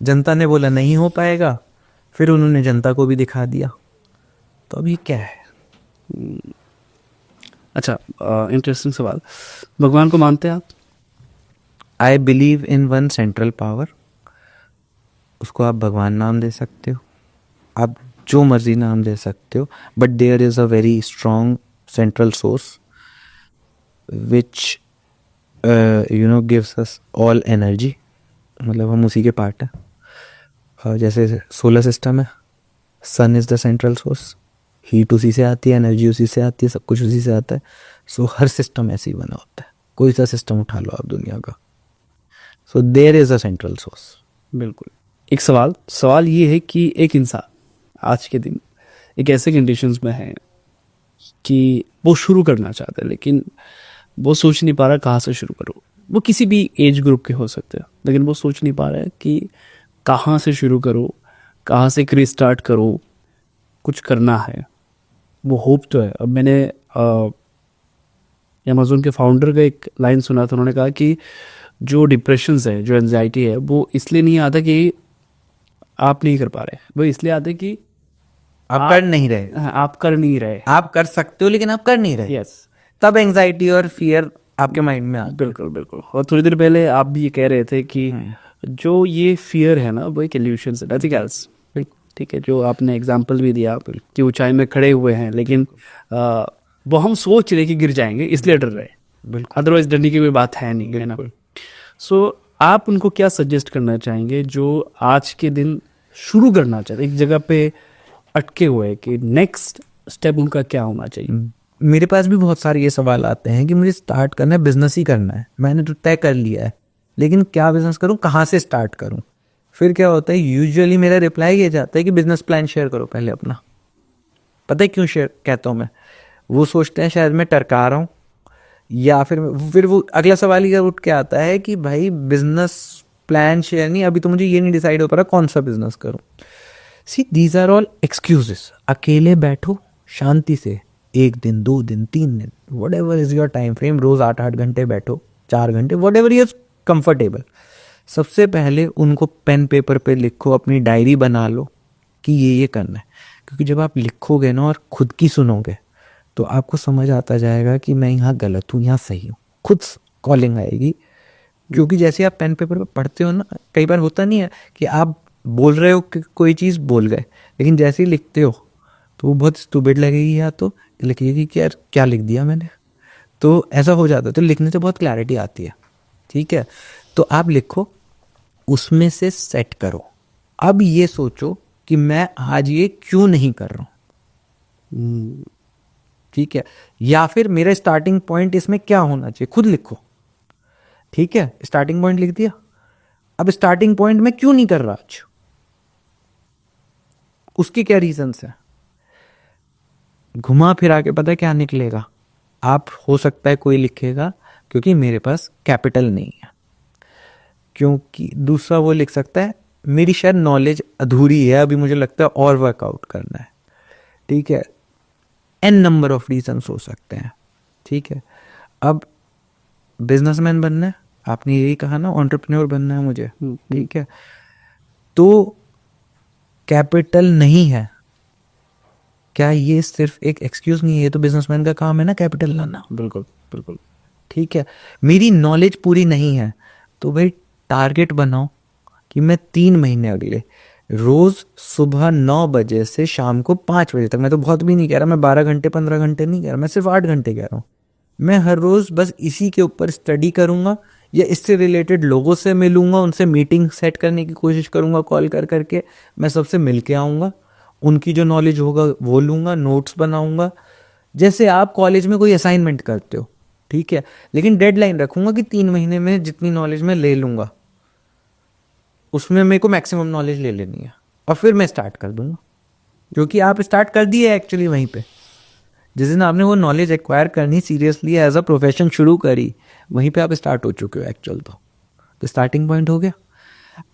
जनता ने बोला नहीं हो पाएगा, फिर उन्होंने जनता को भी दिखा दिया। तो अभी क्या है? अच्छा, इंटरेस्टिंग सवाल। भगवान को मानते हैं आप? I believe in one central power. उसको आप भगवान नाम दे सकते हो, आप जो मर्जी नाम दे सकते हो, but there is a very strong central source which gives us all energy. मतलब हम उसी के पार्ट हैं। जैसे सोलर सिस्टम है, sun is the central source, heat उसी से आती है, एनर्जी उसी से आती है, सब कुछ उसी से आता है। सो हर सिस्टम ऐसे ही बना होता है, कोई सा सिस्टम उठा लो आप दुनिया का। So there is a central source. बिल्कुल। एक सवाल ये है कि एक इंसान आज के दिन एक ऐसे कंडीशंस में है कि वो शुरू करना चाहता है लेकिन वो सोच नहीं पा रहा कहाँ से शुरू करो। वो किसी भी एज ग्रुप के हो सकते हैं लेकिन वो सोच नहीं पा रहा है कि कहाँ से शुरू करो, कहाँ से एक रीस्टार्ट करो, कुछ करना है। वो होप तो है। अब मैंने अमेज़ोन के फाउंडर का एक लाइन सुना था, उन्होंने कहा कि जो डिप्रेशंस है, जो एंजाइटी है, वो इसलिए नहीं आता कि आप नहीं कर पा रहे, वो इसलिए आता है कि आप कर नहीं रहे, हाँ, आप कर नहीं रहे। आप कर सकते हो लेकिन आप कर नहीं रहे। यस, तब एंजाइटी और फियर आपके माइंड में आता है। बिल्कुल बिल्कुल। और थोड़ी देर पहले आप भी ये कह रहे थे कि जो ये फियर है ना, वो एक इल्यूशन है, नथिंग एल्स। ठीक है, जो आपने एग्जांपल भी दिया कि ऊंचाई में खड़े हुए हैं लेकिन वो हम सोच रहे कि गिर जाएंगे इसलिए डर रहे, बिल्कुल। अदरवाइज डरने की कोई बात है नहीं, है ना। सो आप उनको क्या सजेस्ट करना चाहेंगे जो आज के दिन शुरू करना चाहते, एक जगह पे अटके हुए हैं, कि नेक्स्ट स्टेप उनका क्या होना चाहिए? मेरे पास भी बहुत सारे ये सवाल आते हैं कि मुझे स्टार्ट करना है, बिजनेस ही करना है, मैंने तो तय कर लिया है, लेकिन क्या बिजनेस करूं, कहाँ से स्टार्ट करूं? फिर क्या होता है, यूजुअली मेरा रिप्लाई ये जाता है कि बिजनेस प्लान शेयर करो पहले अपना। पता है क्यों शेयर कहता हूँ मैं? वो सोचते हैं शायद मैं टरका रहा हूँ, या फिर वो अगला सवाल ही उठ के आता है कि भाई बिजनेस प्लान शेयर नहीं, अभी तो मुझे ये नहीं डिसाइड हो पा रहा कौन सा बिजनेस करूं। सी, दीज आर ऑल एक्सक्यूजेस। अकेले बैठो शांति से, 1 दिन 2 दिन 3 दिन, whatever is your time frame, रोज 8-8 घंटे बैठो, 4 घंटे, वट एवर इज कंफर्टेबल। सबसे पहले उनको पेन पेपर पे लिखो, अपनी डायरी बना लो कि ये करना है। क्योंकि जब आप लिखोगे ना और खुद की सुनोगे तो आपको समझ आता जाएगा कि मैं यहाँ गलत हूँ, यहाँ सही हूँ, खुद कॉलिंग आएगी। क्योंकि जैसे आप पेन पेपर पे पढ़ते हो ना, कई बार होता नहीं है कि आप बोल रहे हो कि कोई चीज़ बोल गए, लेकिन जैसे ही लिखते हो तो वो बहुत स्टूपिड लगेगी, या तो लिखिएगी कि यार क्या लिख दिया मैंने। तो ऐसा हो जाता है। तो लिखने से बहुत क्लैरिटी आती है। ठीक है, तो आप लिखो, उसमें से सेट करो। अब ये सोचो कि मैं आज ये क्यों नहीं कर रहा हूँ। ठीक है, या फिर मेरा स्टार्टिंग पॉइंट इसमें क्या होना चाहिए, खुद लिखो। ठीक है, स्टार्टिंग पॉइंट लिख दिया। अब स्टार्टिंग पॉइंट में क्यों नहीं कर रहा आज, उसके क्या रीजंस है, घुमा फिरा के पता है क्या निकलेगा। आप, हो सकता है कोई लिखेगा क्योंकि मेरे पास कैपिटल नहीं है, क्योंकि दूसरा वो लिख सकता है मेरी शायद नॉलेज अधूरी है, अभी मुझे लगता है और वर्कआउट करना है। ठीक है, एन नंबर ऑफ रीजंस हो सकते हैं। ठीक है, अब बिजनेसमैन बनना है, आपने यही कहा ना, एंटरप्रेन्योर बनना है मुझे। ठीक है, तो कैपिटल नहीं है, क्या ये सिर्फ एक एक्सक्यूज नहीं है? ये तो बिजनेसमैन का काम है ना, कैपिटल लाना। बिल्कुल बिल्कुल। ठीक है, मेरी नॉलेज पूरी नहीं है, तो भाई टारगेट बनाओ कि मैं 3 महीने अगले रोज सुबह 9 बजे से शाम को 5 बजे तक, मैं तो बहुत भी नहीं कह रहा, मैं 12 घंटे 15 घंटे नहीं कह रहा, मैं सिर्फ 8 घंटे कह रहा हूँ, मैं हर रोज बस इसी के ऊपर स्टडी करूंगा, या इससे रिलेटेड लोगों से मिलूंगा, उनसे मीटिंग सेट करने की कोशिश करूंगा, कॉल कर करके मैं सबसे मिल के आऊँगा, उनकी जो नॉलेज होगा वो लूँगा, नोट्स बनाऊँगा, जैसे आप कॉलेज में कोई असाइनमेंट करते हो। ठीक है, लेकिन डेडलाइन रखूँगा कि 3 महीने में जितनी नॉलेज मैं ले लूँगा उसमें मेरे को मैक्सिमम नॉलेज ले लेनी है, और फिर मैं स्टार्ट कर दूँगा। क्योंकि आप स्टार्ट कर दिए एक्चुअली वहीं पे, जिस दिन आपने वो नॉलेज एक्वायर करनी सीरियसली एज अ प्रोफेशन शुरू करी, वहीं पे आप स्टार्ट हो चुके हो एक्चुअल। तो स्टार्टिंग पॉइंट हो गया।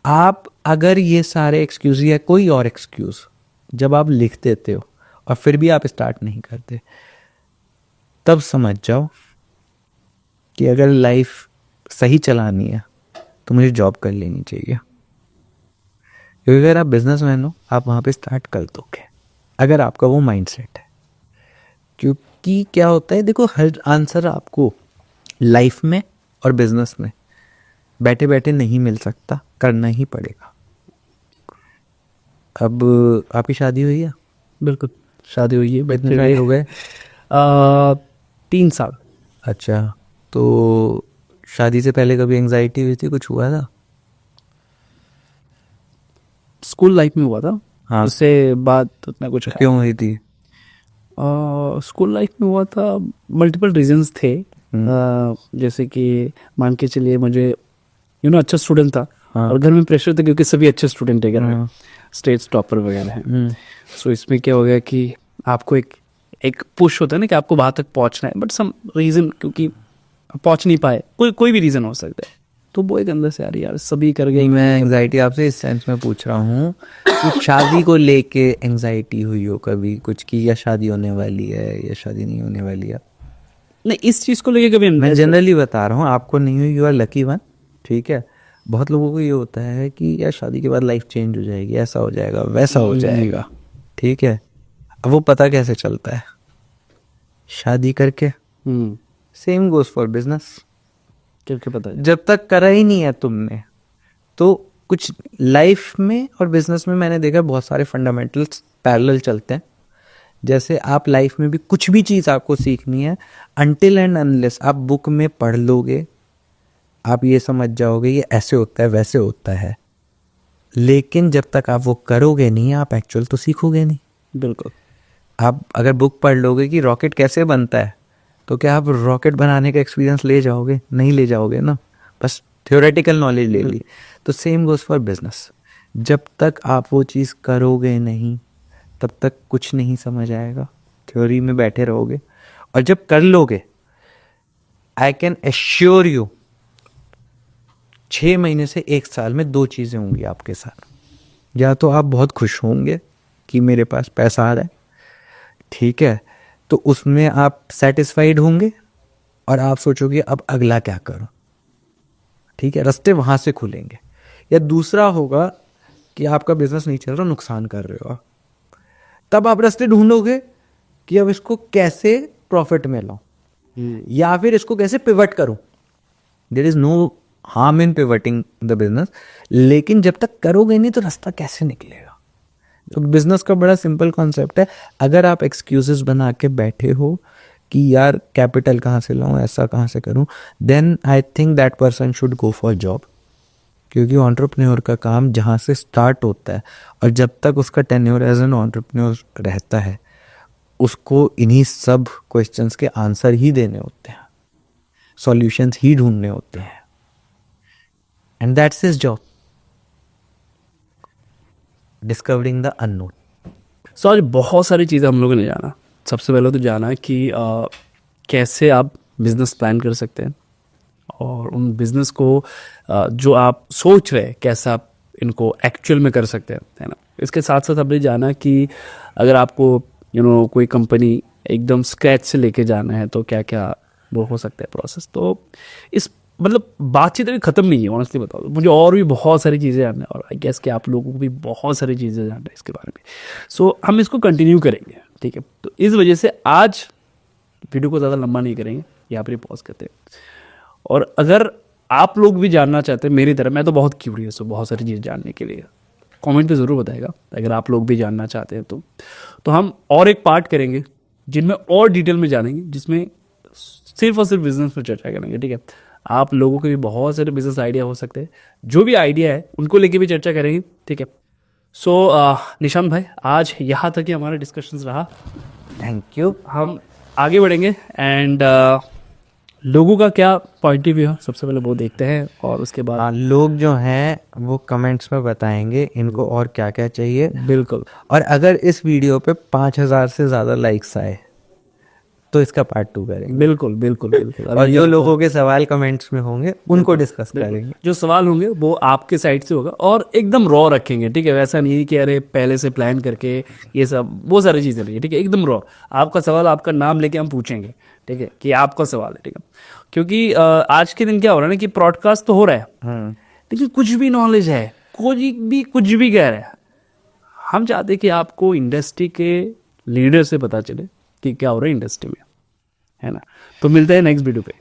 आप अगर ये सारे एक्सक्यूज या कोई और एक्सक्यूज जब आप लिख देते हो और फिर भी आप स्टार्ट नहीं करते, तब समझ जाओ कि अगर लाइफ सही चलानी है तो मुझे जॉब कर लेनी चाहिए। क्योंकि अगर आप बिजनेसमैन हो, आप वहाँ पे स्टार्ट कर दोगे अगर आपका वो माइंडसेट है। क्योंकि क्या होता है, देखो, हर आंसर आपको लाइफ में और बिजनेस में बैठे बैठे नहीं मिल सकता, करना ही पड़ेगा। अब आपकी शादी हुई है? बिल्कुल, शादी हुई है, कितने साल हो गए? 3 साल। अच्छा, तो शादी से पहले कभी एंजाइटी हुई थी, कुछ हुआ था? स्कूल लाइफ में हुआ था। हाँ। उससे बाद उतना कुछ क्यों हुई थी? स्कूल लाइफ में हुआ था, मल्टीपल रीजंस थे। जैसे कि मान के चलिए, मुझे अच्छा स्टूडेंट था। हाँ। और घर में प्रेशर था क्योंकि सभी अच्छे स्टूडेंट है घर में। स्टेट्स टॉपर वगैरह हैं। सो इसमें क्या हो गया कि आपको एक पुश होता है ना कि आपको वहाँ तक पहुँचना है, बट सम रीज़न क्योंकि पहुँच नहीं पाए, कोई भी रीज़न हो सकता है, तो वो एक अंदर से यार सभी कर गए। मैं एंजाइटी आपसे इस सेंस में पूछ रहा हूँ कि शादी को लेके एंजाइटी हुई हो कभी कुछ कि या शादी होने वाली है या शादी नहीं होने वाली है? नहीं, इस चीज़ को लेके कभी मैं जनरली बता रहा हूँ, आपको नहीं हुई, यू आर लकी वन, ठीक है। बहुत लोगों को ये होता है कि यार शादी के बाद लाइफ चेंज हो जाएगी, ऐसा हो जाएगा, वैसा हो जाएगा, ठीक है। अब वो पता कैसे चलता है? शादी करके। Same goes for business. क्योंकि पता है जब तक करा ही नहीं है तुमने, तो कुछ लाइफ में और बिजनेस में मैंने देखा बहुत सारे फंडामेंटल्स पैरेलल चलते हैं। जैसे आप लाइफ में भी कुछ भी चीज़ आपको सीखनी है, अनटिल एंड अनलेस आप बुक में पढ़ लोगे, आप ये समझ जाओगे ये ऐसे होता है वैसे होता है, लेकिन जब तक आप वो करोगे नहीं, आप एक्चुअल तो सीखोगे नहीं। बिल्कुल। आप अगर बुक पढ़ लोगे कि रॉकेट कैसे बनता है, तो क्या आप रॉकेट बनाने का एक्सपीरियंस ले जाओगे? नहीं ले जाओगे ना, बस थ्योरेटिकल नॉलेज ले ली। तो सेम गोज फॉर बिजनेस। जब तक आप वो चीज़ करोगे नहीं, तब तक कुछ नहीं समझ आएगा, थ्योरी में बैठे रहोगे। और जब कर लोगे, आई कैन एश्योर यू 6 महीने से 1 साल में 2 चीज़ें होंगी आपके साथ। या तो आप बहुत खुश होंगे कि मेरे पास पैसा आ रहा है, ठीक है, तो उसमें आप सेटिस्फाइड होंगे और आप सोचोगे अब अगला क्या करूं, ठीक है, रास्ते वहां से खुलेंगे। या दूसरा होगा कि आपका बिजनेस नहीं चल रहा, नुकसान कर रहे हो आप, तब आप रास्ते ढूंढोगे कि अब इसको कैसे प्रॉफिट में लाऊं या फिर इसको कैसे पिवट करूं। There is no harm in pivoting the business, लेकिन जब तक करोगे नहीं तो रास्ता कैसे निकलेगा। तो बिजनेस का बड़ा सिंपल कॉन्सेप्ट है। अगर आप एक्सक्यूजेस बना के बैठे हो कि यार कैपिटल कहाँ से लाऊं, ऐसा कहाँ से करूं, then I think that person should go for job. क्योंकि एंटरप्रेन्योर का काम जहाँ से स्टार्ट होता है और जब तक उसका टेन्योर एज एन एंटरप्रेन्योर रहता है, उसको इन्हीं सब क्वेश्चंस के आंसर ही देने होते हैं, सॉल्यूशंस ही ढूंढने होते हैं, and that's his job, discovering the unknown. So आज बहुत सारी चीज़ें हम लोगों ने जाना। सबसे पहले तो जाना कि कैसे आप बिजनेस प्लान कर सकते हैं और उन बिजनेस को जो आप सोच रहे हैं कैसे आप इनको एक्चुअल में कर सकते हैं, है ना। इसके साथ साथ हमने जाना कि अगर आपको कोई कंपनी एकदम स्क्रैच से लेके जाना है तो क्या क्या वो हो सकता है प्रोसेस। तो इस मतलब बातचीत अभी ख़त्म नहीं है, ऑनेस्टली बताओ तो मुझे और भी बहुत सारी चीज़ें जानना है और आई गेस कि आप लोगों को भी बहुत सारी चीज़ें जानना है इसके बारे में। सो हम इसको कंटिन्यू करेंगे, ठीक है। तो इस वजह से आज वीडियो को ज़्यादा लंबा नहीं करेंगे, यहाँ पर पॉज करते हैं। और अगर आप लोग भी जानना चाहते हैं मेरी तरह, मैं तो बहुत क्यूरियस हूँ बहुत सारी चीज़ जानने के लिए, कमेंट पे ज़रूर बताएगा अगर आप लोग भी जानना चाहते हैं तो हम और एक पार्ट करेंगे जिनमें और डिटेल में जानेंगे, जिसमें सिर्फ और सिर्फ बिजनेस पर चर्चा करेंगे, ठीक है। आप लोगों के भी बहुत सारे बिजनेस आइडिया हो सकते हैं, जो भी आइडिया है उनको लेके भी चर्चा करेंगे, ठीक है। सो निशांत भाई, आज यहाँ तक ही हमारा डिस्कशंस रहा। Thank you. हम आगे बढ़ेंगे एंड लोगों का क्या पॉइंट ऑफ व्यू है सबसे पहले वो देखते हैं और उसके बाद लोग जो हैं वो कमेंट्स में बताएंगे इनको और क्या क्या चाहिए। बिल्कुल। और अगर इस वीडियो पे 5000 से ज़्यादा लाइक्स आए तो इसका पार्ट 2 करेंगे। बिल्कुल बिल्कुल बिल्कुल। और जो लोगों के सवाल कमेंट्स में होंगे उनको डिस्कस करेंगे। जो सवाल होंगे वो आपके साइड से होगा और एकदम रॉ रखेंगे, ठीक है। वैसा नहीं कि अरे पहले से प्लान करके ये सब वो सारी चीज़ें नहीं, ठीक है। एकदम रॉ, आपका सवाल आपका नाम लेके हम पूछेंगे, ठीक है, कि आपका सवाल है, ठीक है। क्योंकि आज के दिन क्या हो रहा है ना कि ब्रॉडकास्ट तो हो रहा है लेकिन कुछ भी नॉलेज है, कुछ भी कह रहा है। हम चाहते कि आपको इंडस्ट्री के लीडर से पता चले कि क्या हो रहा है इंडस्ट्री में, है ना। तो मिलते हैं नेक्स्ट वीडियो पे।